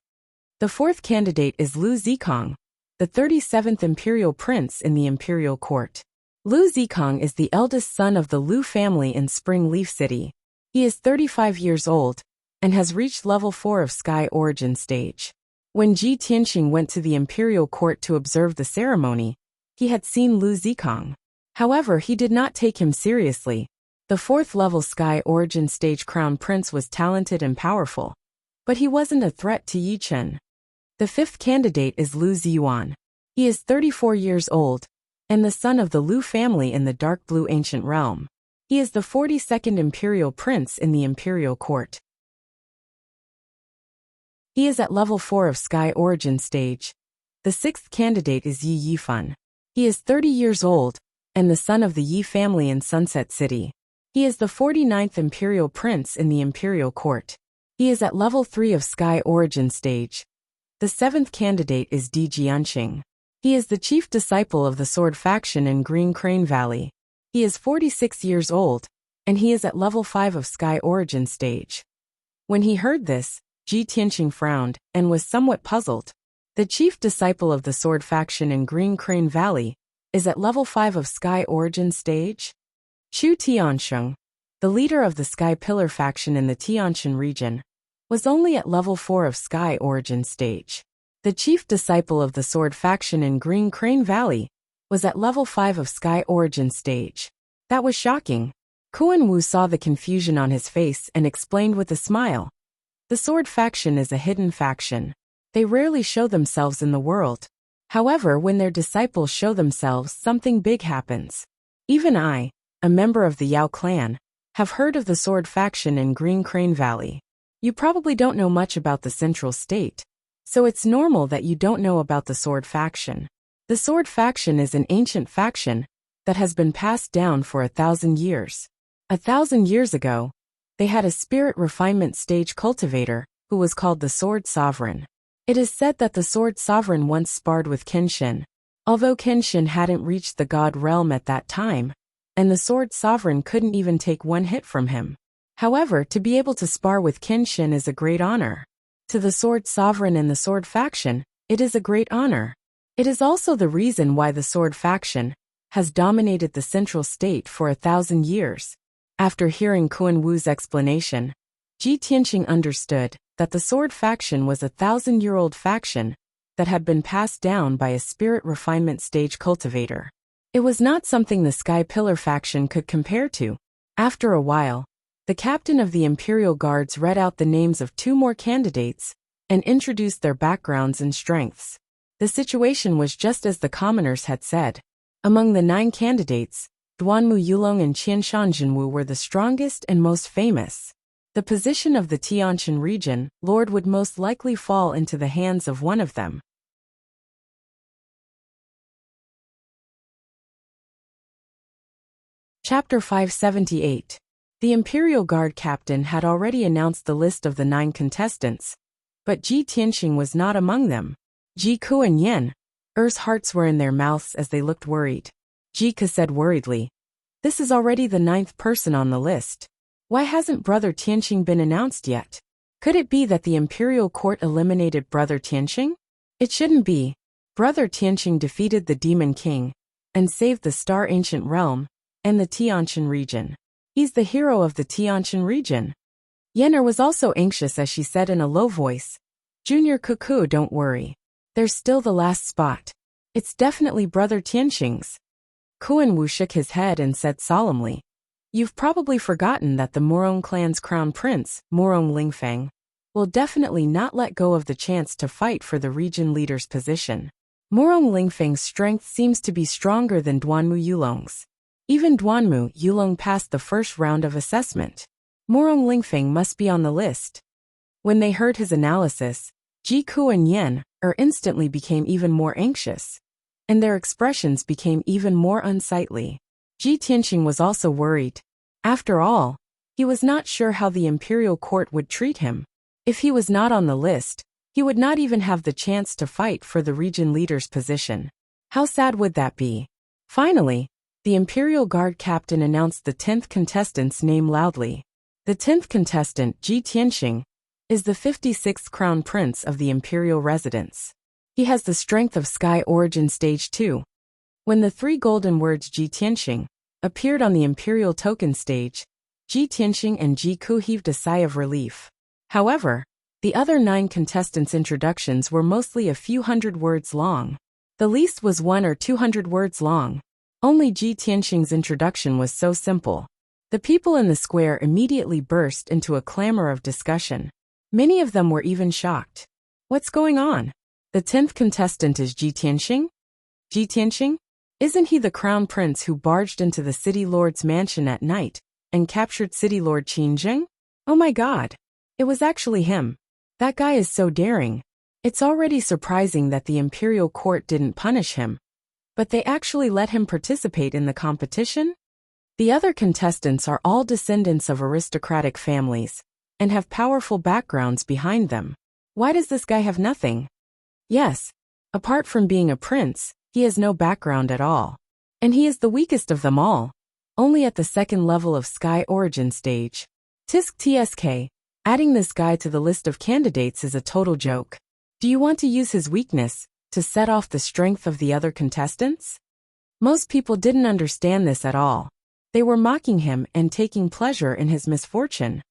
The 4th candidate is Lu Zikong, the 37th imperial prince in the imperial court. Lu Zikong is the eldest son of the Lu family in Spring Leaf City. He is 35 years old, and has reached level 4 of Sky Origin stage. When Ji Tianxing went to the imperial court to observe the ceremony, he had seen Lu Zikong. However, he did not take him seriously. The 4th level Sky Origin stage crown prince was talented and powerful, but he wasn't a threat to Yi Chen. The 5th candidate is Lu Ziyuan. He is 34 years old, and the son of the Lu family in the Dark Blue Ancient Realm. He is the 42nd imperial prince in the imperial court. He is at level 4 of Sky Origin stage. The 6th candidate is Yi Yifan. He is 30 years old, and the son of the Yi family in Sunset City. He is the 49th imperial prince in the imperial court. He is at level 3 of Sky Origin stage. The 7th candidate is Di Jianqing. He is the chief disciple of the Sword faction in Green Crane Valley. He is 46 years old, and he is at level 5 of Sky Origin stage. When he heard this, Ji Tianqing frowned and was somewhat puzzled. The chief disciple of the Sword faction in Green Crane Valley is at level 5 of Sky Origin stage. Chu Tiansheng, the leader of the Sky Pillar faction in the Tianshan region, was only at level 4 of Sky Origin stage. The chief disciple of the Sword faction in Green Crane Valley was at level 5 of Sky Origin stage. That was shocking. Kuan Wu saw the confusion on his face and explained with a smile. The Sword faction is a hidden faction. They rarely show themselves in the world. However, when their disciples show themselves, something big happens. Even I, a member of the Yao clan, have heard of the Sword faction in Green Crane Valley. You probably don't know much about the Central State, so it's normal that you don't know about the Sword faction. The Sword faction is an ancient faction that has been passed down for 1,000 years. 1,000 years ago, they had a spirit refinement stage cultivator who was called the Sword Sovereign. It is said that the Sword Sovereign once sparred with Kenshin, although Kenshin hadn't reached the God realm at that time, and the Sword Sovereign couldn't even take one hit from him. However, to be able to spar with Kenshin is a great honor. To the Sword Sovereign and the Sword faction, it is a great honor. It is also the reason why the Sword faction has dominated the Central State for 1,000 years. After hearing Kuan Wu's explanation, Ji Tianqing understood that the Sword faction was a 1,000-year-old faction that had been passed down by a spirit refinement stage cultivator. It was not something the Sky Pillar faction could compare to. After a while, the captain of the Imperial Guards read out the names of 2 more candidates and introduced their backgrounds and strengths. The situation was just as the commoners had said. Among the 9 candidates, Duanmu Yulong and Qianshan Jinwu were the strongest and most famous. The position of the Tianshan region lord would most likely fall into the hands of one of them. Chapter 578. The Imperial Guard captain had already announced the list of the 9 contestants, but Ji Tianqing was not among them. Ji Ku and Yen, Er's hearts were in their mouths as they looked worried. Ji Ke said worriedly, "This is already the 9th person on the list. Why hasn't Brother Tianqing been announced yet? Could it be that the Imperial Court eliminated Brother Tianqing? It shouldn't be. Brother Tianqing defeated the Demon King and saved the Star Ancient Realm and the Tianshan region. He's the hero of the Tianshan region. Yen'er was also anxious as she said in a low voice, Junior Cuckoo, don't worry. There's still the last spot. It's definitely Brother Tianxing's. Kuan-Wu shook his head and said solemnly, You've probably forgotten that the Morong clan's crown prince, Morong Lingfeng, will definitely not let go of the chance to fight for the region leader's position. Morong Lingfeng's strength seems to be stronger than Duanmu Yulong's. Even Duanmu Yulong passed the first round of assessment. Morong Lingfeng must be on the list. When they heard his analysis, Ji Ku and Yen'er instantly became even more anxious, and their expressions became even more unsightly. Ji Tianxing was also worried. After all, he was not sure how the imperial court would treat him. If he was not on the list, he would not even have the chance to fight for the region leader's position. How sad would that be? Finally, the Imperial Guard captain announced the 10th contestant's name loudly. The 10th contestant, Ji Tianxing, is the 56th crown prince of the imperial residence. He has the strength of Sky Origin Stage 2. When the three golden words Ji Tianxing appeared on the imperial token stage, Ji Tianxing and Ji Ku heaved a sigh of relief. However, the other 9 contestants' introductions were mostly a few hundred words long. The least was 100 or 200 words long. Only Ji Tianxing's introduction was so simple. The people in the square immediately burst into a clamor of discussion. Many of them were even shocked. What's going on? The 10th contestant is Ji Tianxing? Ji Tianxing? Isn't he the crown prince who barged into the city lord's mansion at night and captured city lord Qinzheng? Oh my god. It was actually him. That guy is so daring. It's already surprising that the imperial court didn't punish him, but they actually let him participate in the competition? The other contestants are all descendants of aristocratic families and have powerful backgrounds behind them. Why does this guy have nothing? Yes, apart from being a prince, he has no background at all. And he is the weakest of them all, only at the second level of Sky Origin stage. Tisk TSK, adding this guy to the list of candidates is a total joke. Do you want to use his weakness to set off the strength of the other contestants? Most people didn't understand this at all. They were mocking him and taking pleasure in his misfortune.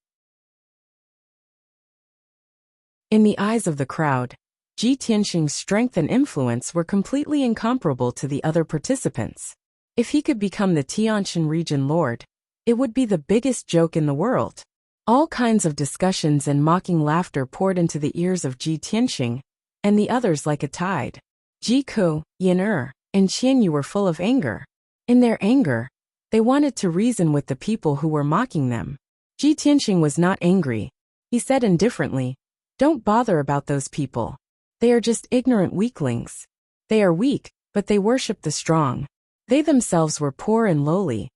In the eyes of the crowd, Ji Tianxing's strength and influence were completely incomparable to the other participants. If he could become the Tianshan region lord, it would be the biggest joke in the world. All kinds of discussions and mocking laughter poured into the ears of Ji Tianxing and the others like a tide. Ji Ku, Yen'er, and Qianyu were full of anger. In their anger, they wanted to reason with the people who were mocking them. Ji Tianxing was not angry. He said indifferently, Don't bother about those people. They are just ignorant weaklings. They are weak, but they worship the strong. They themselves were poor and lowly,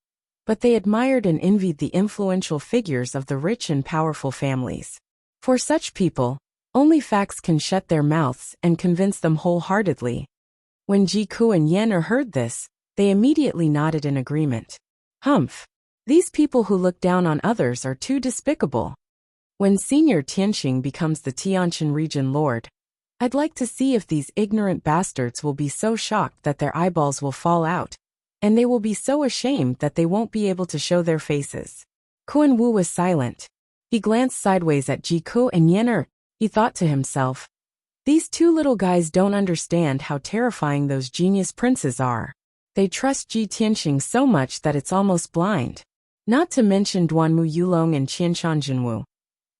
but they admired and envied the influential figures of the rich and powerful families. For such people, only facts can shut their mouths and convince them wholeheartedly. When Ji Ku and Yen'er heard this, they immediately nodded in agreement. Humph! These people who look down on others are too despicable. When Senior Tianxing becomes the Tianshan region lord, I'd like to see if these ignorant bastards will be so shocked that their eyeballs will fall out, and they will be so ashamed that they won't be able to show their faces. Kuan-Wu was silent. He glanced sideways at Ji Ku and Yen'er. He thought to himself, These two little guys don't understand how terrifying those genius princes are. They trust Ji Tianxing so much that it's almost blind. Not to mention Duanmu Yulong and Qianshan Jinwu.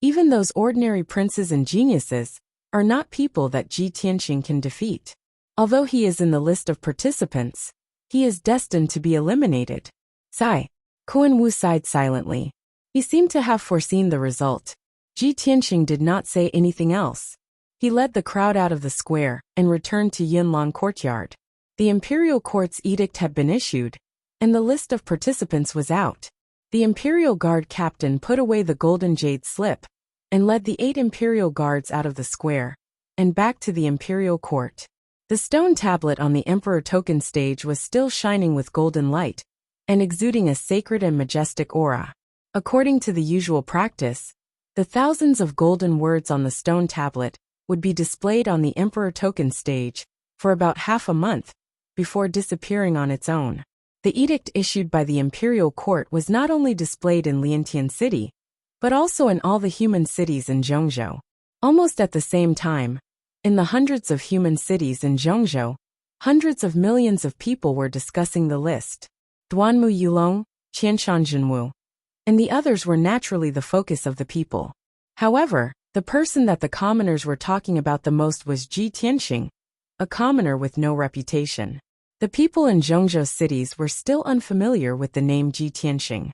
Even those ordinary princes and geniuses are not people that Ji Tianxing can defeat. Although he is in the list of participants, he is destined to be eliminated. Sigh. Kuan-Wu sighed silently. He seemed to have foreseen the result. Ji Tianxing did not say anything else. He led the crowd out of the square and returned to Yinlong Courtyard. The imperial court's edict had been issued, and the list of participants was out. The imperial guard captain put away the golden jade slip and led the 8 imperial guards out of the square and back to the imperial court. The stone tablet on the emperor token stage was still shining with golden light and exuding a sacred and majestic aura. According to the usual practice, the thousands of golden words on the stone tablet would be displayed on the emperor token stage for about half a month before disappearing on its own. The edict issued by the imperial court was not only displayed in Liantian City, but also in all the human cities in Zhongzhou. Almost at the same time, in the hundreds of human cities in Zhongzhou, hundreds of millions of people were discussing the list. Duanmu Yulong, Qianshanzhenwu, and the others were naturally the focus of the people. However, the person that the commoners were talking about the most was Ji Tianxing, a commoner with no reputation. The people in Zhongzhou cities were still unfamiliar with the name Ji Tianxing.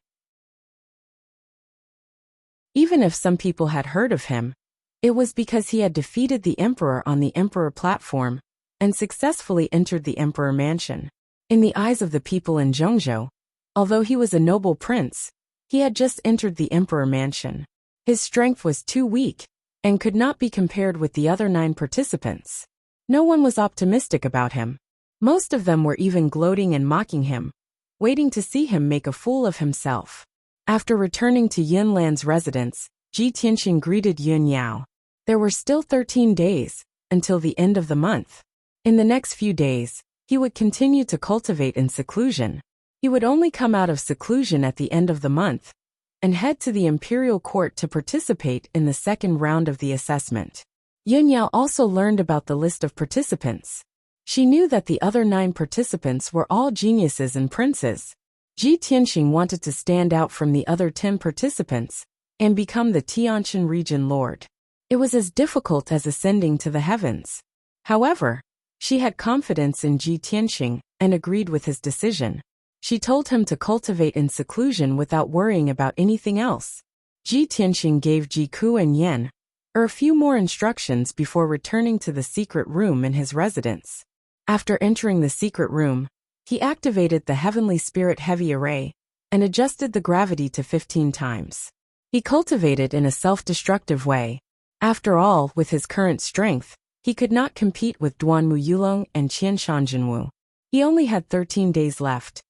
Even if some people had heard of him, it was because he had defeated the emperor on the emperor platform and successfully entered the emperor mansion. In the eyes of the people in Zhongzhou, although he was a noble prince, he had just entered the emperor mansion. His strength was too weak and could not be compared with the other 9 participants. No one was optimistic about him. Most of them were even gloating and mocking him, waiting to see him make a fool of himself. After returning to Yunlan's residence, Ji Tianxing greeted Yun Yao. There were still 13 days until the end of the month. In the next few days, he would continue to cultivate in seclusion. He would only come out of seclusion at the end of the month and head to the imperial court to participate in the second round of the assessment. Yun Yao also learned about the list of participants. She knew that the other 9 participants were all geniuses and princes. Ji Tianxing wanted to stand out from the other 10 participants and become the Tianshan region lord. It was as difficult as ascending to the heavens. However, she had confidence in Ji Tianxing and agreed with his decision. She told him to cultivate in seclusion without worrying about anything else. Ji Tianxing gave Ji Ku and Yan a few more instructions before returning to the secret room in his residence. After entering the secret room, he activated the Heavenly Spirit Heavy Array and adjusted the gravity to 15 times. He cultivated in a self-destructive way. After all, with his current strength, he could not compete with Duanmu Yulong and Qianshanzhenwu. He only had 13 days left.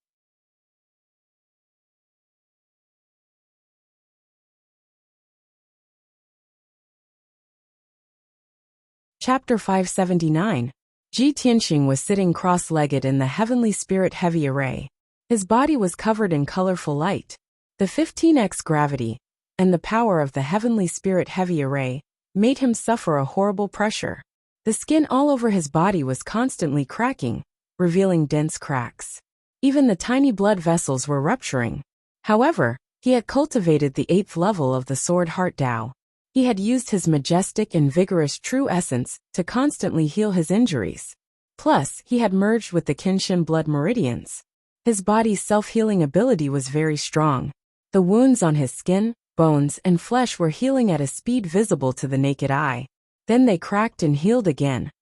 Chapter 579. Ji Tianxing was sitting cross-legged in the Heavenly Spirit Heavy Array. His body was covered in colorful light. The 15x gravity and the power of the Heavenly Spirit Heavy Array made him suffer a horrible pressure. The skin all over his body was constantly cracking, revealing dense cracks. Even the tiny blood vessels were rupturing. However, he had cultivated the 8th level of the Sword Heart Tao. He had used his majestic and vigorous true essence to constantly heal his injuries. Plus, he had merged with the Kenshin blood meridians. His body's self-healing ability was very strong. The wounds on his skin, bones, and flesh were healing at a speed visible to the naked eye. Then they cracked and healed again.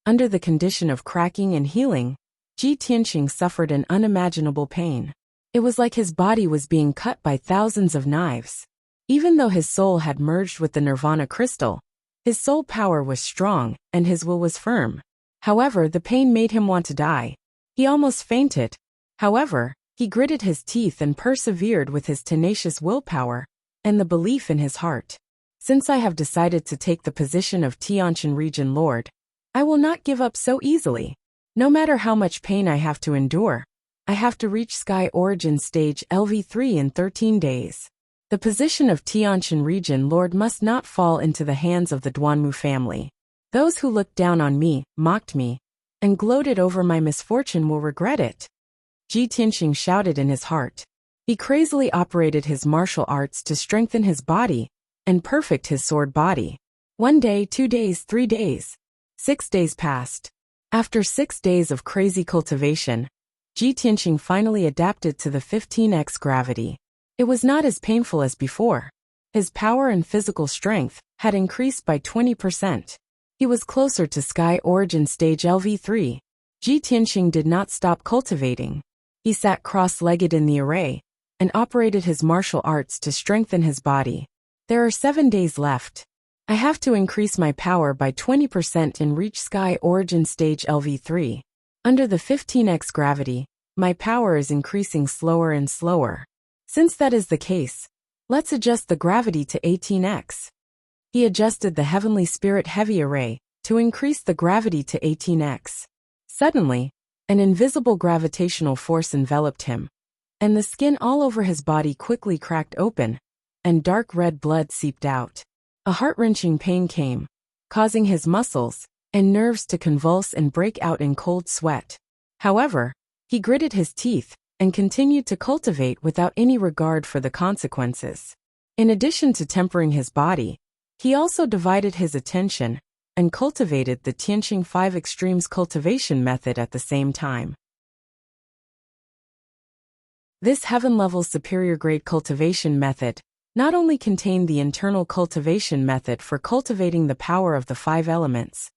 Under the condition of cracking and healing, Ji Tianxing suffered an unimaginable pain. It was like his body was being cut by thousands of knives. Even though his soul had merged with the Nirvana crystal, his soul power was strong and his will was firm. However, the pain made him want to die. He almost fainted. However, he gritted his teeth and persevered with his tenacious willpower and the belief in his heart. Since I have decided to take the position of Tianshan Region Lord, I will not give up so easily. No matter how much pain I have to endure, I have to reach Sky Origin Stage LV3 in 13 days. The position of Tianshan Region Lord must not fall into the hands of the Duanmu family. Those who looked down on me, mocked me, and gloated over my misfortune will regret it. Ji Tianxing shouted in his heart. He crazily operated his martial arts to strengthen his body and perfect his sword body. 1 day, 2 days, 3 days. 6 days passed. After 6 days of crazy cultivation, Ji Tianxing finally adapted to the 15x gravity. It was not as painful as before. His power and physical strength had increased by 20%. He was closer to Sky Origin Stage LV3. Ji Tianxing did not stop cultivating. He sat cross-legged in the array and operated his martial arts to strengthen his body. There are 7 days left. I have to increase my power by 20% and reach Sky Origin Stage LV3. Under the 15x gravity, my power is increasing slower and slower. Since that is the case, let's adjust the gravity to 18x. He adjusted the Heavenly Spirit Heavy Array to increase the gravity to 18x. Suddenly, An invisible gravitational force enveloped him, and the skin all over his body quickly cracked open, and dark red blood seeped out. A heart-wrenching pain came, causing his muscles and nerves to convulse and break out in cold sweat. However, he gritted his teeth and continued to cultivate without any regard for the consequences. In addition to tempering his body, he also divided his attention and cultivated the Tianqing 5 Extremes cultivation method at the same time. This heaven-level superior-grade cultivation method not only contained the internal cultivation method for cultivating the power of the 5 elements,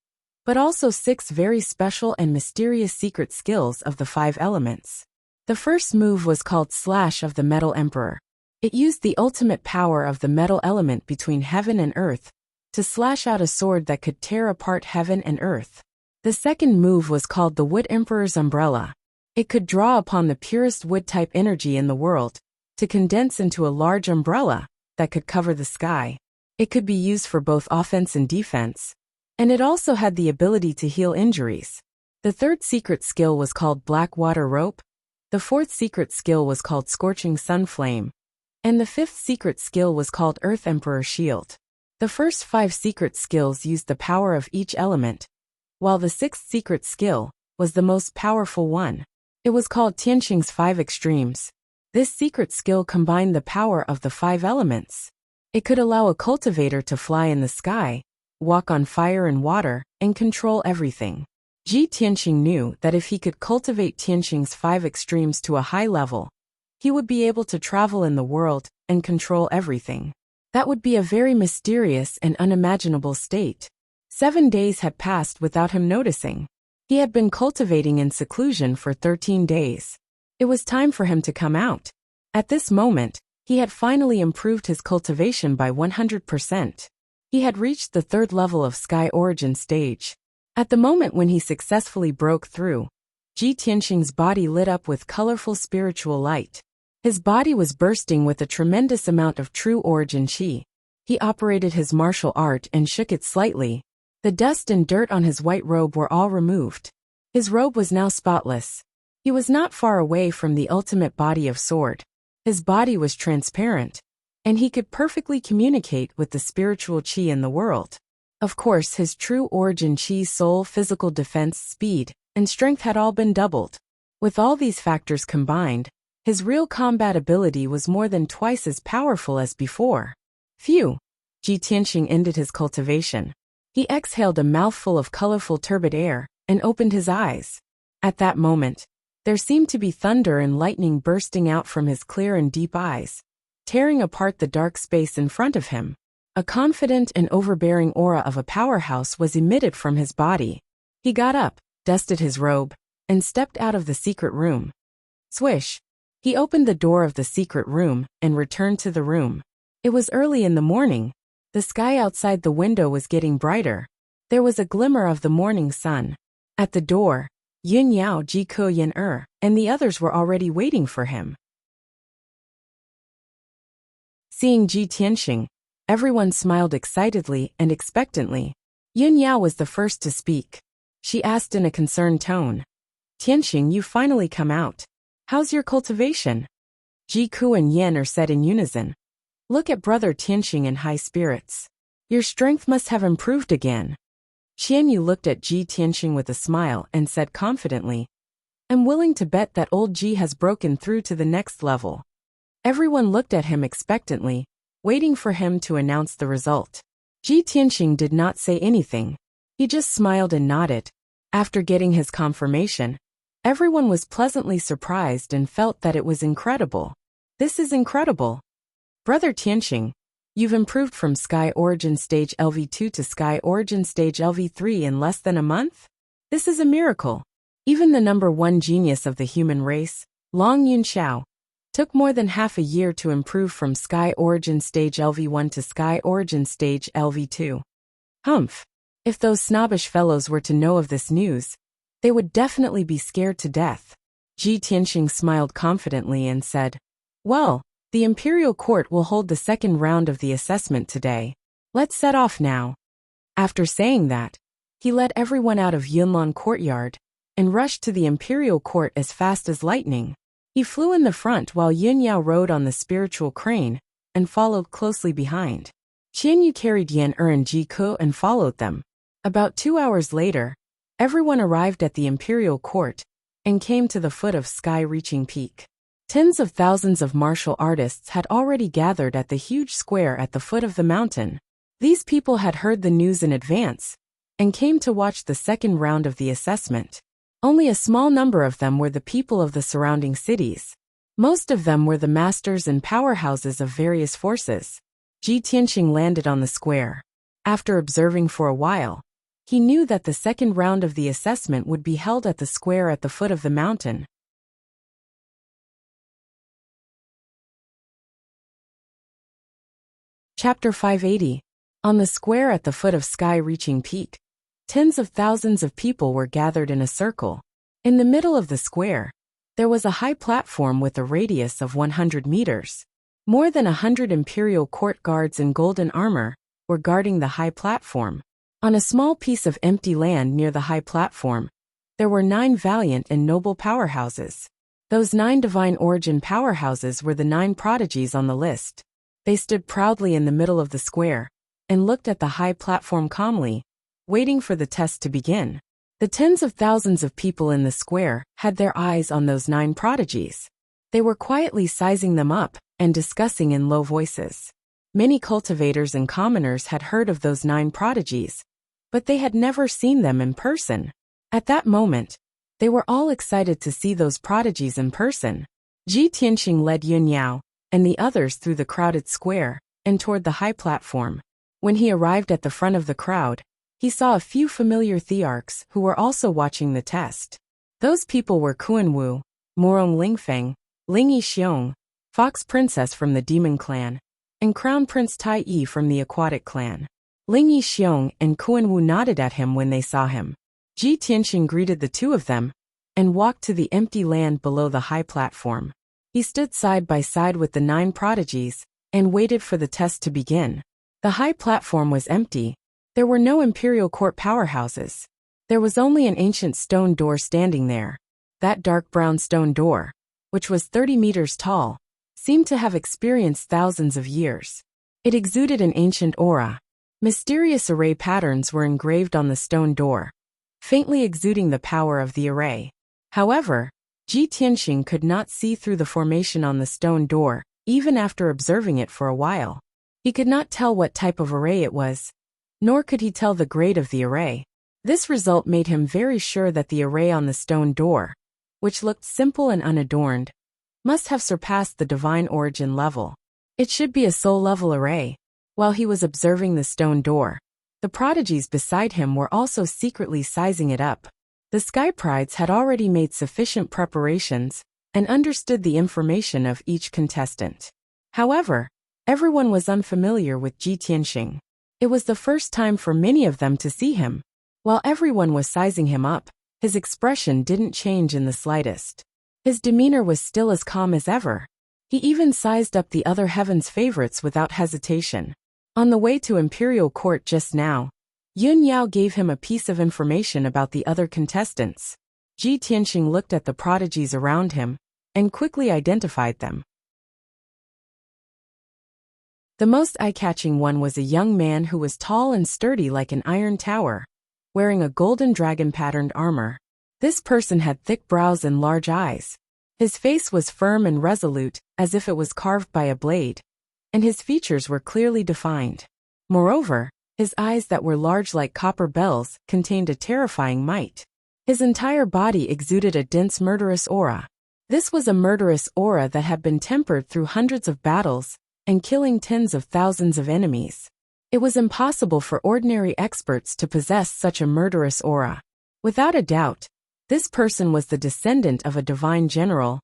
but also 6 very special and mysterious secret skills of the 5 elements. The first move was called Slash of the Metal Emperor. It used the ultimate power of the metal element between heaven and earth to slash out a sword that could tear apart heaven and earth. The second move was called the Wood Emperor's Umbrella. It could draw upon the purest wood-type energy in the world to condense into a large umbrella that could cover the sky. It could be used for both offense and defense, and it also had the ability to heal injuries. The third secret skill was called Black Water Rope. The fourth secret skill was called Scorching Sun Flame, and the fifth secret skill was called Earth Emperor Shield. The first 5 secret skills used the power of each element, while the sixth secret skill was the most powerful one. It was called Tianqing's 5 Extremes. This secret skill combined the power of the 5 elements. It could allow a cultivator to fly in the sky, walk on fire and water, and control everything. Ji Tianqing knew that if he could cultivate Tianqing's 5 Extremes to a high level, he would be able to travel in the world and control everything. That would be a very mysterious and unimaginable state. 7 days had passed without him noticing. He had been cultivating in seclusion for 13 days. It was time for him to come out. At this moment, he had finally improved his cultivation by 100%. He had reached the 3rd level of Sky Origin stage. At the moment when he successfully broke through, Ji Tianqing's body lit up with colorful spiritual light. His body was bursting with a tremendous amount of true origin qi. He operated his martial art and shook it slightly. The dust and dirt on his white robe were all removed. His robe was now spotless. He was not far away from the ultimate body of sword. His body was transparent, and he could perfectly communicate with the spiritual qi in the world. Of course, his true origin qi, soul, physical defense, speed, and strength had all been doubled. With all these factors combined, his real combat ability was more than twice as powerful as before. Phew! Ji Tianqing ended his cultivation. He exhaled a mouthful of colorful turbid air and opened his eyes. At that moment, there seemed to be thunder and lightning bursting out from his clear and deep eyes, tearing apart the dark space in front of him. A confident and overbearing aura of a powerhouse was emitted from his body. He got up, dusted his robe, and stepped out of the secret room. Swish! He opened the door of the secret room and returned to the room. It was early in the morning. The sky outside the window was getting brighter. There was a glimmer of the morning sun. At the door, Yun Yao, Ji Ke Yin and the others were already waiting for him. Seeing Ji Tianqing, everyone smiled excitedly and expectantly. Yun Yao was the first to speak. She asked in a concerned tone, "Tianqing, you finally come out. How's your cultivation?" Ji Ku and Yin said in unison, "Look at brother Tianqing in high spirits. Your strength must have improved again." Qianyu looked at Ji Tianqing with a smile and said confidently, "I'm willing to bet that old Ji has broken through to the next level." Everyone looked at him expectantly, waiting for him to announce the result. Ji Tianqing did not say anything. He just smiled and nodded. After getting his confirmation, everyone was pleasantly surprised and felt that it was incredible. "This is incredible. Brother Tianqing, you've improved from Sky Origin Stage LV2 to Sky Origin Stage LV3 in less than a month? This is a miracle." Even the number 1 genius of the human race, Long Yunxiao, took more than half a year to improve from Sky Origin Stage LV1 to Sky Origin Stage LV2. Humph! If those snobbish fellows were to know of this news, they would definitely be scared to death. Ji Tianqing smiled confidently and said, "Well, the Imperial Court will hold the second round of the assessment today. Let's set off now." After saying that, he led everyone out of Yunlan Courtyard and rushed to the imperial court as fast as lightning. He flew in the front while Yun Yao rode on the spiritual crane and followed closely behind. Qian Yu carried Yan and Ji Ke and followed them. About 2 hours later, everyone arrived at the imperial court and came to the foot of sky-reaching peak. Tens of thousands of martial artists had already gathered at the huge square at the foot of the mountain. These people had heard the news in advance and came to watch the second round of the assessment. Only a small number of them were the people of the surrounding cities. Most of them were the masters and powerhouses of various forces. Ji Tianqing landed on the square. After observing for a while, he knew that the second round of the assessment would be held at the square at the foot of the mountain. Chapter 580. On the square at the foot of sky-reaching peak, tens of thousands of people were gathered in a circle. In the middle of the square, there was a high platform with a radius of 100 meters. More than 100 imperial court guards in golden armor were guarding the high platform. On a small piece of empty land near the high platform, there were 9 valiant and noble powerhouses. Those 9 divine origin powerhouses were the 9 prodigies on the list. They stood proudly in the middle of the square and looked at the high platform calmly, waiting for the test to begin. The tens of thousands of people in the square had their eyes on those 9 prodigies. They were quietly sizing them up and discussing in low voices. Many cultivators and commoners had heard of those 9 prodigies, but they had never seen them in person. At that moment, they were all excited to see those prodigies in person. Ji Tianqing led Yun Yao and the others through the crowded square and toward the high platform. When he arrived at the front of the crowd, he saw a few familiar thearchs who were also watching the test. Those people were Kuan Wu, Morong Lingfeng, Ling Yixiong, Fox Princess from the Demon Clan, and Crown Prince Tai Yi from the Aquatic Clan. Ling Yixiong and Kuan Wu nodded at him when they saw him. Ji Tianqing greeted the two of them and walked to the empty land below the high platform. He stood side by side with the 9 prodigies and waited for the test to begin. The high platform was empty. There were no imperial court powerhouses. There was only an ancient stone door standing there. That dark brown stone door, which was 30 meters tall, seemed to have experienced thousands of years. It exuded an ancient aura. Mysterious array patterns were engraved on the stone door, faintly exuding the power of the array. However, Ji Tianqing could not see through the formation on the stone door, even after observing it for a while. He could not tell what type of array it was, nor could he tell the grade of the array. This result made him very sure that the array on the stone door, which looked simple and unadorned, must have surpassed the divine origin level. It should be a soul-level array. While he was observing the stone door, the prodigies beside him were also secretly sizing it up. The Sky Prides had already made sufficient preparations and understood the information of each contestant. However, everyone was unfamiliar with Ji Tianqing. It was the first time for many of them to see him. While everyone was sizing him up, his expression didn't change in the slightest. His demeanor was still as calm as ever. He even sized up the other heaven's favorites without hesitation. On the way to Imperial Court just now, Yun Yao gave him a piece of information about the other contestants. Ji Tianqing looked at the prodigies around him and quickly identified them. The most eye-catching one was a young man who was tall and sturdy like an iron tower, wearing a golden dragon-patterned armor. This person had thick brows and large eyes. His face was firm and resolute, as if it was carved by a blade, and his features were clearly defined. Moreover, his eyes that were large like copper bells contained a terrifying might. His entire body exuded a dense murderous aura. This was a murderous aura that had been tempered through hundreds of battles and killing tens of thousands of enemies. It was impossible for ordinary experts to possess such a murderous aura. Without a doubt, this person was the descendant of a divine general,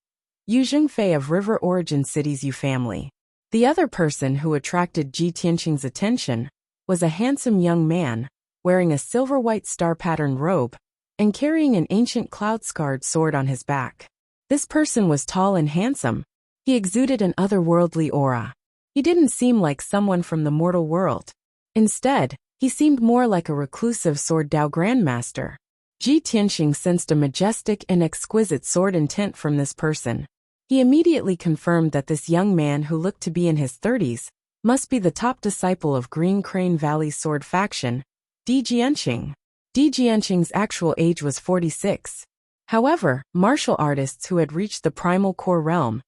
Yu Zhengfei of River Origin City's Yu family. The other person who attracted Ji Tianqing's attention was a handsome young man, wearing a silver-white star-patterned robe and carrying an ancient cloud-scarred sword on his back. This person was tall and handsome. He exuded an otherworldly aura. He didn't seem like someone from the mortal world. Instead, he seemed more like a reclusive sword Dao grandmaster. Ji Tianxing sensed a majestic and exquisite sword intent from this person. He immediately confirmed that this young man who looked to be in his 30s must be the top disciple of Green Crane Valley sword faction, Di Jianqing. Di Jianqing's actual age was 46. However, martial artists who had reached the primal core realm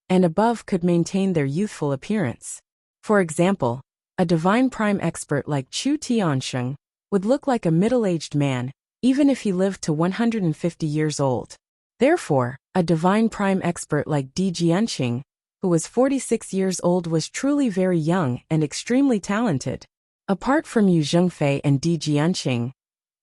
and above could maintain their youthful appearance. For example, a divine prime expert like Chu Tiansheng would look like a middle-aged man, even if he lived to 150 years old. Therefore, a divine prime expert like Di Jianqing, who was 46 years old, was truly very young and extremely talented. Apart from Yu Zhengfei and Di Jianqing,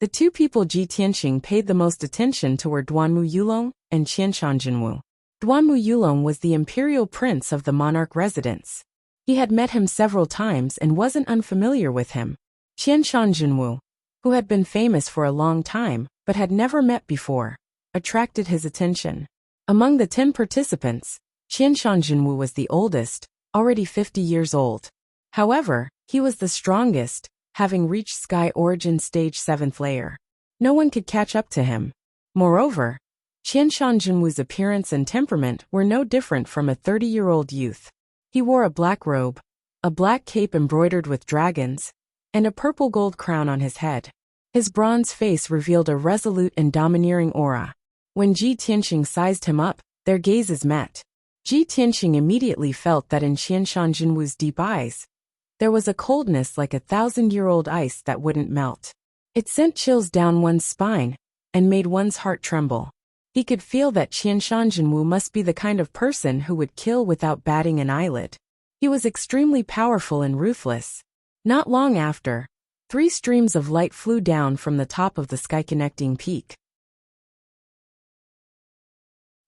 the two people Ji Tianxing paid the most attention to were Duanmu Yulong and Qianshan Jinwu. Duanmu Yulong was the imperial prince of the monarch residence. He had met him several times and wasn't unfamiliar with him. Qianshan Jinwu, who had been famous for a long time but had never met before, attracted his attention. Among the 10 participants, Qianshan Jinwu was the oldest, already 50 years old. However, he was the strongest, having reached Sky Origin Stage 7th layer. No one could catch up to him. Moreover, Qianshan Jinwu's appearance and temperament were no different from a 30-year-old youth. He wore a black robe, a black cape embroidered with dragons, and a purple gold crown on his head. His bronze face revealed a resolute and domineering aura. When Ji Tianxing sized him up, their gazes met. Ji Tianxing immediately felt that in Qianshan Jinwu's deep eyes, there was a coldness like 1,000-year-old ice that wouldn't melt. It sent chills down one's spine and made one's heart tremble. He could feel that Qianshan Jinwu must be the kind of person who would kill without batting an eyelid. He was extremely powerful and ruthless. Not long after, 3 streams of light flew down from the top of the sky-connecting peak.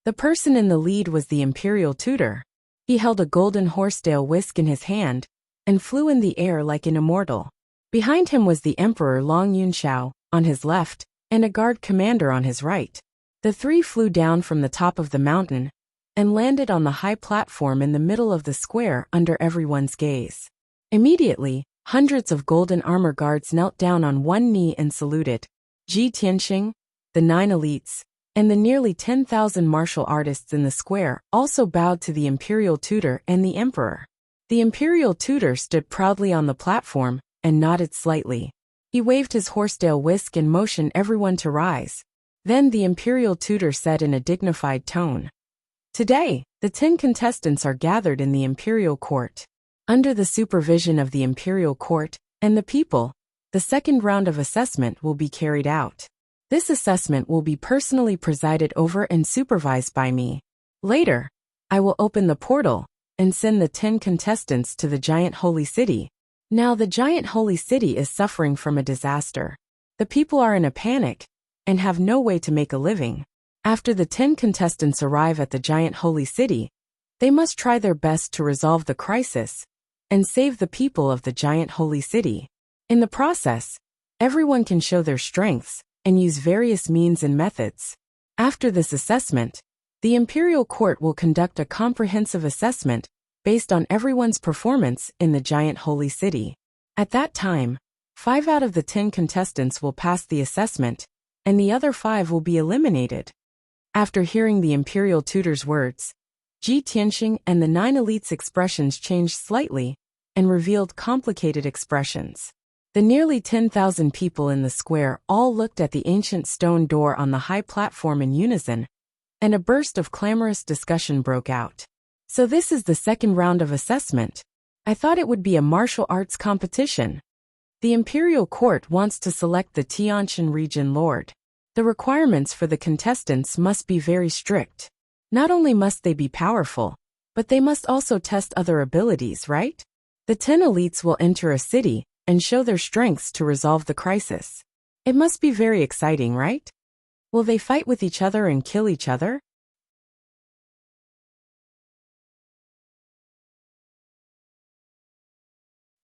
The person in the lead was the imperial tutor. He held a golden horsetail whisk in his hand and flew in the air like an immortal. Behind him was the Emperor Long Yunxiao, on his left, and a guard commander on his right. The 3 flew down from the top of the mountain and landed on the high platform in the middle of the square under everyone's gaze. Immediately, hundreds of golden armor guards knelt down on one knee and saluted. Ji Tianxing, the 9 elites, and the nearly 10,000 martial artists in the square also bowed to the imperial tutor and the emperor. The imperial tutor stood proudly on the platform and nodded slightly. He waved his horsetail whisk and motioned everyone to rise. Then the imperial tutor said in a dignified tone, "Today, the 10 contestants are gathered in the imperial court. Under the supervision of the imperial court and the people, the second round of assessment will be carried out. This assessment will be personally presided over and supervised by me. Later, I will open the portal and send the 10 contestants to the giant holy city. Now the giant holy city is suffering from a disaster. The people are in a panic and have no way to make a living. After the 10 contestants arrive at the giant holy city, they must try their best to resolve the crisis and save the people of the giant holy city. In the process, everyone can show their strengths and use various means and methods. After this assessment, the imperial court will conduct a comprehensive assessment based on everyone's performance in the giant holy city. At that time, 5 out of the 10 contestants will pass the assessment, and the other 5 will be eliminated." After hearing the imperial tutor's words, Ji Tianxing and the 9 elites' expressions changed slightly and revealed complicated expressions. The nearly 10,000 people in the square all looked at the ancient stone door on the high platform in unison, and a burst of clamorous discussion broke out. "So this is the second round of assessment. I thought it would be a martial arts competition. The imperial court wants to select the Tianshan region lord. The requirements for the contestants must be very strict. Not only must they be powerful, but they must also test other abilities, right? The 10 elites will enter a city and show their strengths to resolve the crisis. It must be very exciting, right? Will they fight with each other and kill each other?"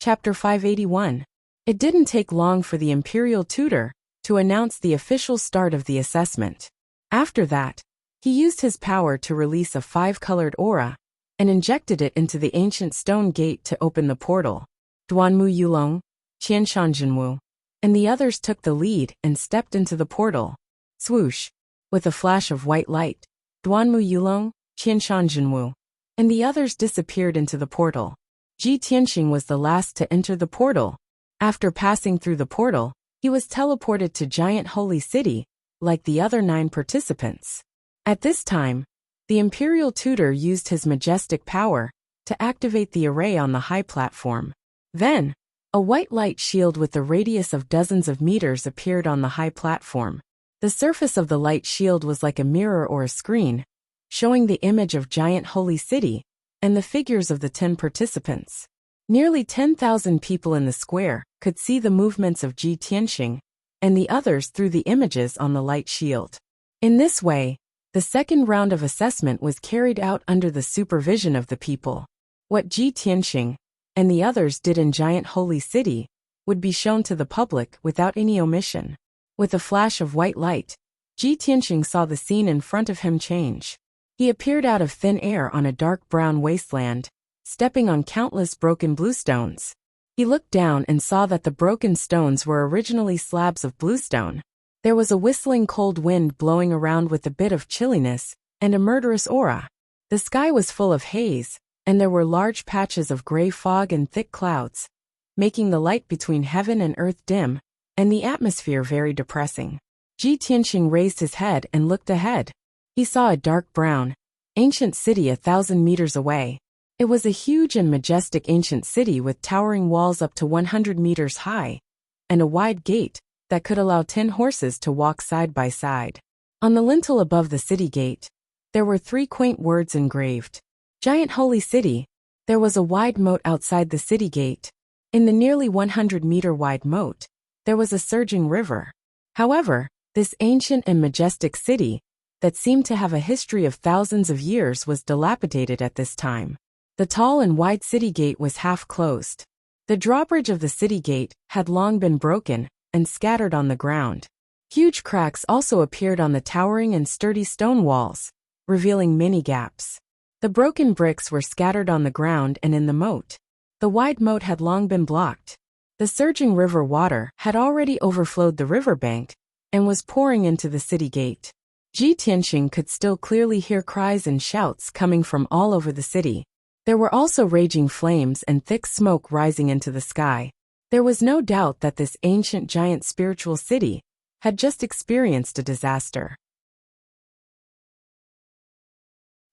Chapter 581. It didn't take long for the imperial tutor to announce the official start of the assessment. After that, he used his power to release a 5-colored aura and injected it into the ancient stone gate to open the portal. Duanmu Yulong, Qianshan Jinwu, and the others took the lead and stepped into the portal. Swoosh! With a flash of white light, Duanmu Yulong, Qianshan Jinwu, and the others disappeared into the portal. Ji Tianxing was the last to enter the portal. After passing through the portal, he was teleported to Giant Holy City, like the other 9 participants. At this time, the Imperial Tutor used his majestic power to activate the array on the high platform. Then, a white light shield with a radius of dozens of meters appeared on the high platform. The surface of the light shield was like a mirror or a screen, showing the image of Giant Holy City and the figures of the 10 participants. Nearly 10,000 people in the square could see the movements of Ji Tianxing and the others through the images on the light shield. In this way, the second round of assessment was carried out under the supervision of the people. What Ji Tianxing and the others did in Giant Holy City would be shown to the public without any omission. With a flash of white light, Ji Tianxing saw the scene in front of him change. He appeared out of thin air on a dark brown wasteland, stepping on countless broken bluestones. He looked down and saw that the broken stones were originally slabs of bluestone. There was a whistling cold wind blowing around with a bit of chilliness and a murderous aura. The sky was full of haze, and there were large patches of gray fog and thick clouds, making the light between heaven and earth dim, and the atmosphere very depressing. Ji Tianxing raised his head and looked ahead. He saw a dark brown, ancient city 1,000 meters away. It was a huge and majestic ancient city with towering walls up to 100 meters high, and a wide gate that could allow 10 horses to walk side by side. On the lintel above the city gate, there were 3 quaint words engraved. Giant Holy City. There was a wide moat outside the city gate. In the nearly 100-meter wide moat, there was a surging river. However, this ancient and majestic city, that seemed to have a history of thousands of years, was dilapidated at this time. The tall and wide city gate was half closed. The drawbridge of the city gate had long been broken and scattered on the ground. Huge cracks also appeared on the towering and sturdy stone walls, revealing many gaps. The broken bricks were scattered on the ground and in the moat. The wide moat had long been blocked. The surging river water had already overflowed the riverbank and was pouring into the city gate. Ji Tianxing could still clearly hear cries and shouts coming from all over the city. There were also raging flames and thick smoke rising into the sky. There was no doubt that this ancient giant spiritual city had just experienced a disaster.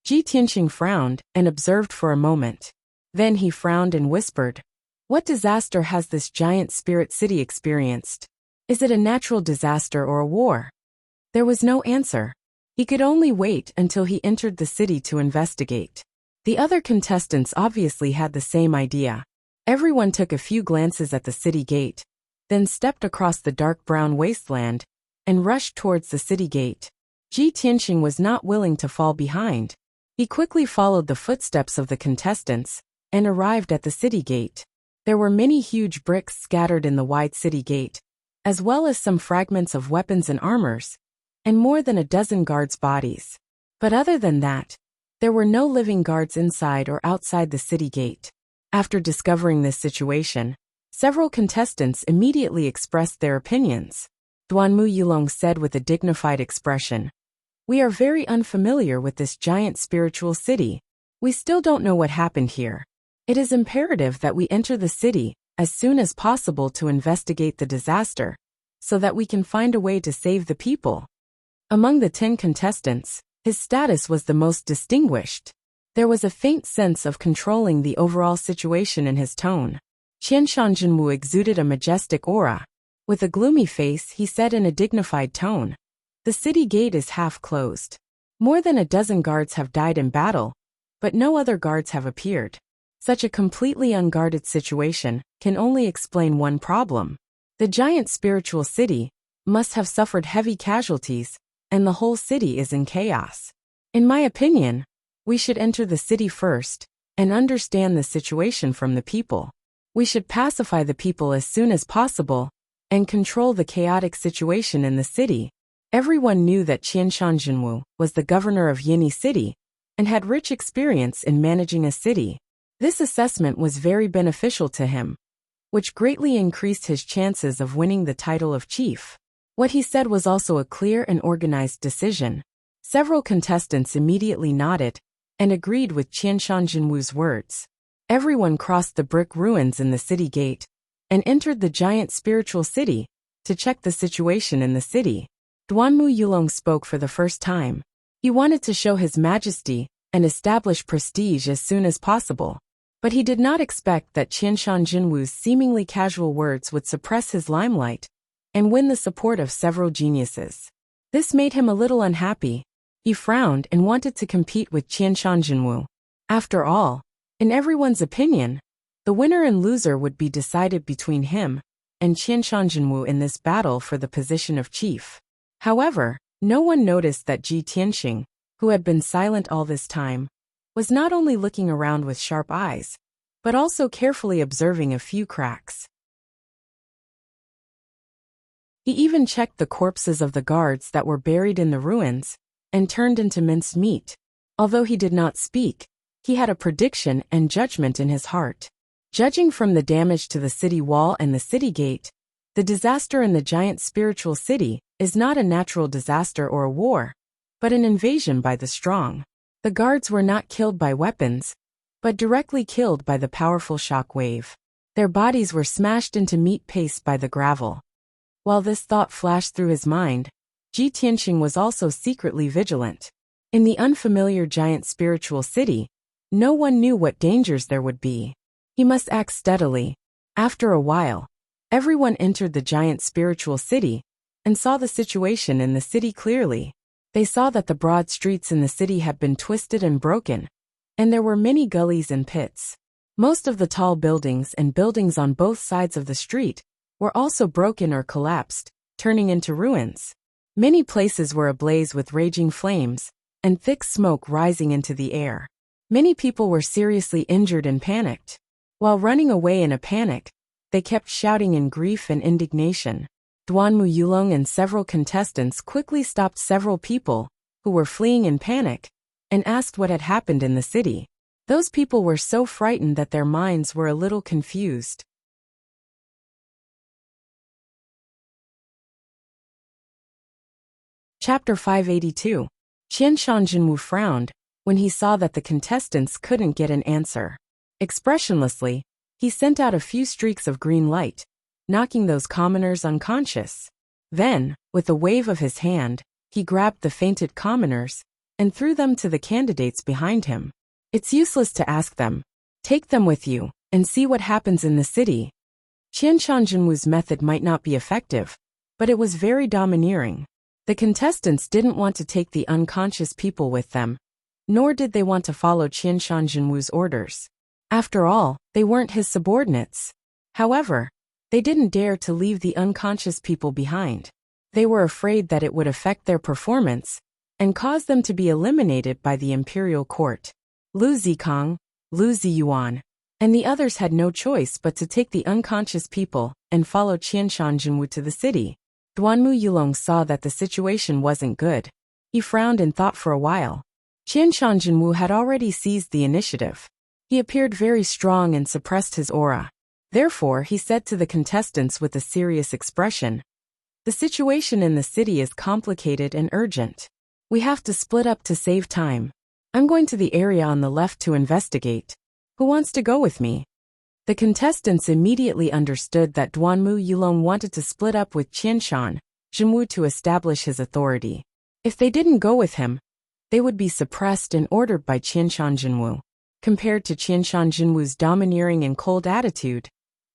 Ji Tianxing frowned and observed for a moment. Then he frowned and whispered, "What disaster has this giant spirit city experienced? Is it a natural disaster or a war?" There was no answer. He could only wait until he entered the city to investigate. The other contestants obviously had the same idea. Everyone took a few glances at the city gate, then stepped across the dark brown wasteland and rushed towards the city gate. Ji Tianxing was not willing to fall behind. He quickly followed the footsteps of the contestants and arrived at the city gate. There were many huge bricks scattered in the wide city gate, as well as some fragments of weapons and armors, and more than a dozen guards' bodies. But other than that, there were no living guards inside or outside the city gate. After discovering this situation, several contestants immediately expressed their opinions. Duanmu Yulong said with a dignified expression, "We are very unfamiliar with this giant spiritual city. We still don't know what happened here. It is imperative that we enter the city as soon as possible to investigate the disaster, so that we can find a way to save the people." Among the 10 contestants, his status was the most distinguished. There was a faint sense of controlling the overall situation in his tone. Qianshan Jinwu exuded a majestic aura. With a gloomy face, he said in a dignified tone, "The city gate is half closed. More than a dozen guards have died in battle, but no other guards have appeared. Such a completely unguarded situation can only explain one problem. The giant spiritual city must have suffered heavy casualties, and the whole city is in chaos. In my opinion, we should enter the city first and understand the situation from the people. We should pacify the people as soon as possible and control the chaotic situation in the city." Everyone knew that Qianshan Jinwu was the governor of Yini City and had rich experience in managing a city. This assessment was very beneficial to him, which greatly increased his chances of winning the title of chief. What he said was also a clear and organized decision. Several contestants immediately nodded and agreed with Qianshan Jinwu's words. Everyone crossed the brick ruins in the city gate and entered the giant spiritual city to check the situation in the city. Duanmu Yulong spoke for the first time. He wanted to show his majesty and establish prestige as soon as possible. But he did not expect that Qianshan Jinwu's seemingly casual words would suppress his limelight and win the support of several geniuses. This made him a little unhappy. He frowned and wanted to compete with Qianshan Jinwu. After all, in everyone's opinion, the winner and loser would be decided between him and Qianshan Jinwu in this battle for the position of chief. However, no one noticed that Ji Tianxing, who had been silent all this time, was not only looking around with sharp eyes, but also carefully observing a few cracks. He even checked the corpses of the guards that were buried in the ruins and turned into minced meat. Although he did not speak, he had a prediction and judgment in his heart. Judging from the damage to the city wall and the city gate, the disaster in the giant spiritual city is not a natural disaster or a war, but an invasion by the strong. The guards were not killed by weapons, but directly killed by the powerful shock wave. Their bodies were smashed into meat paste by the gravel. While this thought flashed through his mind, Ji Tianxing was also secretly vigilant. In the unfamiliar giant spiritual city, no one knew what dangers there would be. He must act steadily. After a while, everyone entered the giant spiritual city and saw the situation in the city clearly. They saw that the broad streets in the city had been twisted and broken, and there were many gullies and pits. Most of the tall buildings and buildings on both sides of the street were also broken or collapsed, turning into ruins. Many places were ablaze with raging flames and thick smoke rising into the air. Many people were seriously injured and panicked. While running away in a panic, they kept shouting in grief and indignation. Duanmu Yulong and several contestants quickly stopped several people who were fleeing in panic and asked what had happened in the city. Those people were so frightened that their minds were a little confused. Chapter 582. Qianshan Jinwu frowned when he saw that the contestants couldn't get an answer. Expressionlessly, he sent out a few streaks of green light, knocking those commoners unconscious. Then, with a wave of his hand, he grabbed the fainted commoners and threw them to the candidates behind him. It's useless to ask them. Take them with you and see what happens in the city. Qianshan Jinwu's method might not be effective, but it was very domineering. The contestants didn't want to take the unconscious people with them, nor did they want to follow Qianshan Jinwu's orders. After all, they weren't his subordinates. However, they didn't dare to leave the unconscious people behind. They were afraid that it would affect their performance and cause them to be eliminated by the imperial court. Lu Zikang, Lu Ziyuan, and the others had no choice but to take the unconscious people and follow Qianshan Jinwu to the city. Duanmu Yulong saw that the situation wasn't good. He frowned and thought for a while. Qianshan Jinwu had already seized the initiative. He appeared very strong and suppressed his aura. Therefore, he said to the contestants with a serious expression, "The situation in the city is complicated and urgent. We have to split up to save time. I'm going to the area on the left to investigate. Who wants to go with me?" The contestants immediately understood that Duanmu Yulong wanted to split up with Qianshan Jinwu to establish his authority. If they didn't go with him, they would be suppressed and ordered by Qianshan Jinwu. Compared to Qianshan Jinwu's domineering and cold attitude,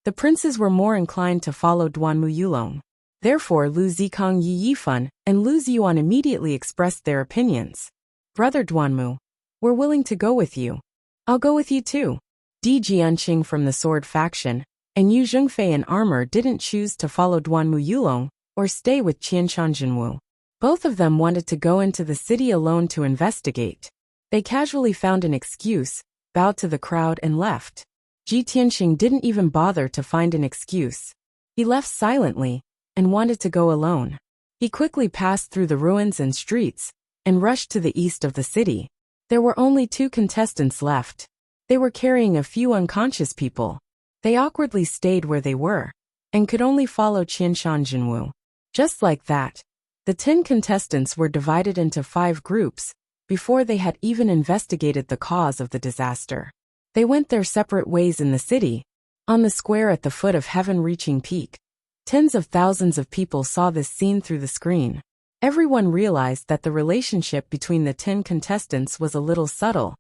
the princes were more inclined to follow Duanmu Yulong. Therefore, Lu Zikang Yi Yifan and Lu Ziyuan immediately expressed their opinions. "Brother Duanmu, we're willing to go with you. I'll go with you too." Di Jianqing from the sword faction and Yu Zhengfei in armor didn't choose to follow Duanmu Yulong or stay with Qianshan Jinwu. Both of them wanted to go into the city alone to investigate. They casually found an excuse, bowed to the crowd and left. Ji Tianxing didn't even bother to find an excuse. He left silently and wanted to go alone. He quickly passed through the ruins and streets and rushed to the east of the city. There were only 2 contestants left. They were carrying a few unconscious people. They awkwardly stayed where they were and could only follow Qianshan Jinwu. Just like that, the 10 contestants were divided into 5 groups before they had even investigated the cause of the disaster. They went their separate ways in the city. On the square at the foot of heaven-reaching peak, tens of thousands of people saw this scene through the screen. Everyone realized that the relationship between the 10 contestants was a little subtle,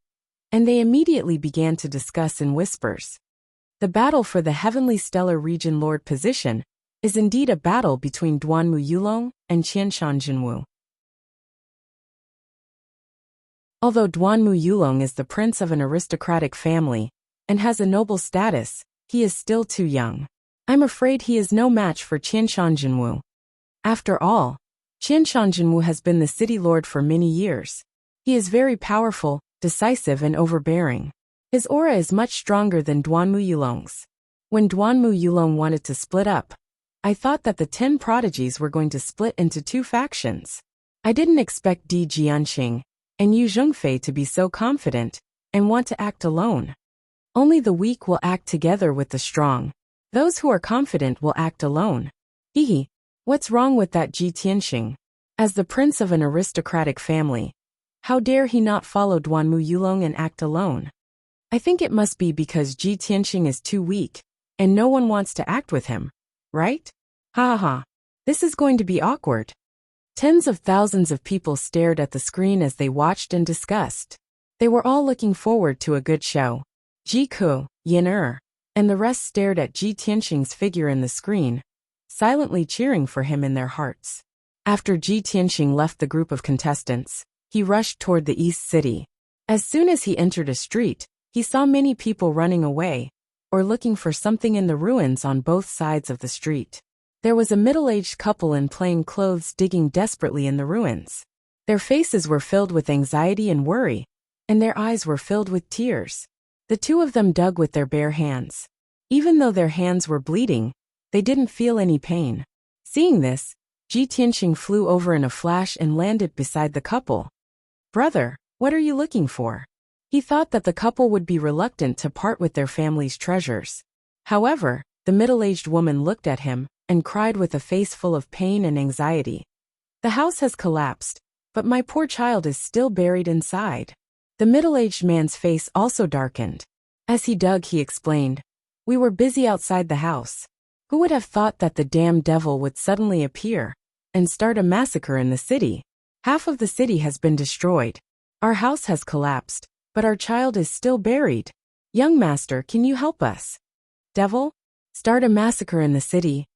and they immediately began to discuss in whispers. The battle for the Heavenly Stellar Region Lord position is indeed a battle between Duanmu Yulong and Qianshan Jinwu. Although Duanmu Yulong is the prince of an aristocratic family and has a noble status, he is still too young. I'm afraid he is no match for Qianshan Jinwu. After all, Qianshan Jinwu has been the city lord for many years. He is very powerful, decisive and overbearing. His aura is much stronger than Duanmu Yulong's. When Duanmu Yulong wanted to split up, I thought that the 10 prodigies were going to split into 2 factions. I didn't expect Di Jianqing and Yu Zhengfei to be so confident and want to act alone. Only the weak will act together with the strong. Those who are confident will act alone. Hehe, what's wrong with that Ji Tianxing? As the prince of an aristocratic family, how dare he not follow Duanmu Yulong and act alone? I think it must be because Ji Tianxing is too weak, and no one wants to act with him, right? Ha ha ha. This is going to be awkward. Tens of thousands of people stared at the screen as they watched and discussed. They were all looking forward to a good show. Ji Ku, Yin and the rest stared at Ji Tianxing's figure in the screen, silently cheering for him in their hearts. After Ji Tianxing left the group of contestants, he rushed toward the East City. As soon as he entered a street, he saw many people running away, or looking for something in the ruins on both sides of the street. There was a middle-aged couple in plain clothes digging desperately in the ruins. Their faces were filled with anxiety and worry, and their eyes were filled with tears. The 2 of them dug with their bare hands. Even though their hands were bleeding, they didn't feel any pain. Seeing this, Ji Tianxing flew over in a flash and landed beside the couple. "Brother, what are you looking for?" He thought that the couple would be reluctant to part with their family's treasures. However, the middle-aged woman looked at him and cried with a face full of pain and anxiety. "The house has collapsed, but my poor child is still buried inside." The middle-aged man's face also darkened. As he dug, he explained, "We were busy outside the house. Who would have thought that the damned devil would suddenly appear and start a massacre in the city? Half of the city has been destroyed. Our house has collapsed, but our child is still buried. Young master, can you help us?" "Devil? Start a massacre in the city?"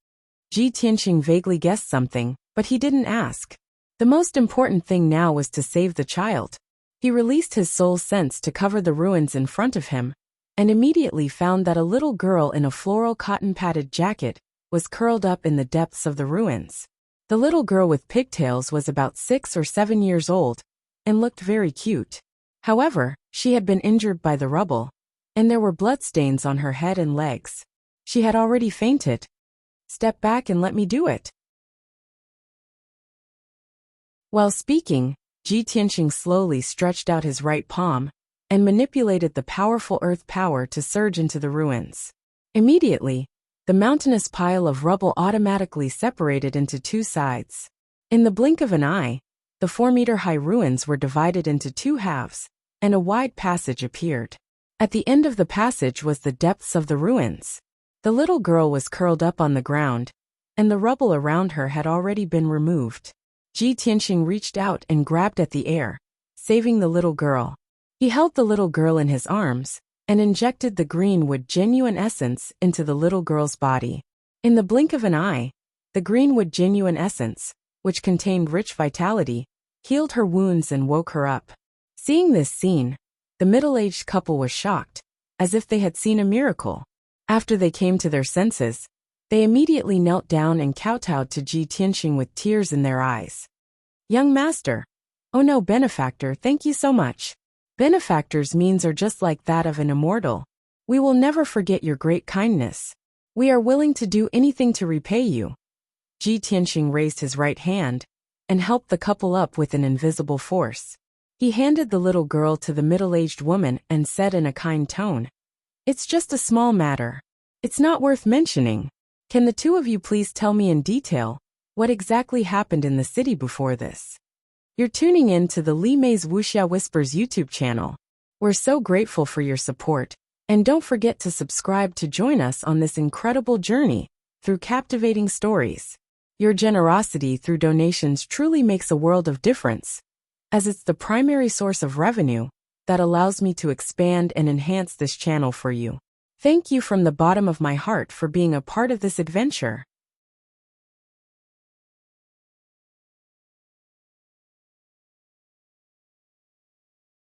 Ji Tianxing vaguely guessed something, but he didn't ask. The most important thing now was to save the child. He released his soul sense to cover the ruins in front of him, and immediately found that a little girl in a floral cotton-padded jacket was curled up in the depths of the ruins. The little girl with pigtails was about 6 or 7 years old, and looked very cute. However, she had been injured by the rubble, and there were bloodstains on her head and legs. She had already fainted. "Step back and let me do it." While speaking, Ji Tianxing slowly stretched out his right palm and manipulated the powerful earth power to surge into the ruins. Immediately, the mountainous pile of rubble automatically separated into 2 sides. In the blink of an eye, the 4-meter-high ruins were divided into 2 halves, and a wide passage appeared. At the end of the passage was the depths of the ruins. The little girl was curled up on the ground, and the rubble around her had already been removed. Ji Tianxing reached out and grabbed at the air, saving the little girl. He held the little girl in his arms and injected the greenwood genuine essence into the little girl's body. In the blink of an eye, the greenwood genuine essence, which contained rich vitality, healed her wounds and woke her up. Seeing this scene, the middle-aged couple was shocked, as if they had seen a miracle. After they came to their senses, they immediately knelt down and kowtowed to Ji Tianxing with tears in their eyes. "Young master." "Oh no, benefactor, thank you so much." "Benefactor's means are just like that of an immortal. We will never forget your great kindness. We are willing to do anything to repay you." Ji Tianxing raised his right hand and helped the couple up with an invisible force. He handed the little girl to the middle-aged woman and said in a kind tone, "It's just a small matter. It's not worth mentioning. Can the 2 of you please tell me in detail What exactly happened in the city before this? You're tuning in to the Li Mei's Wuxia Whispers YouTube channel. We're so grateful for your support, and don't forget to subscribe to join us on this incredible journey through captivating stories. Your generosity through donations truly makes a world of difference, as it's the primary source of revenue that allows me to expand and enhance this channel for you. Thank you from the bottom of my heart for being a part of this adventure.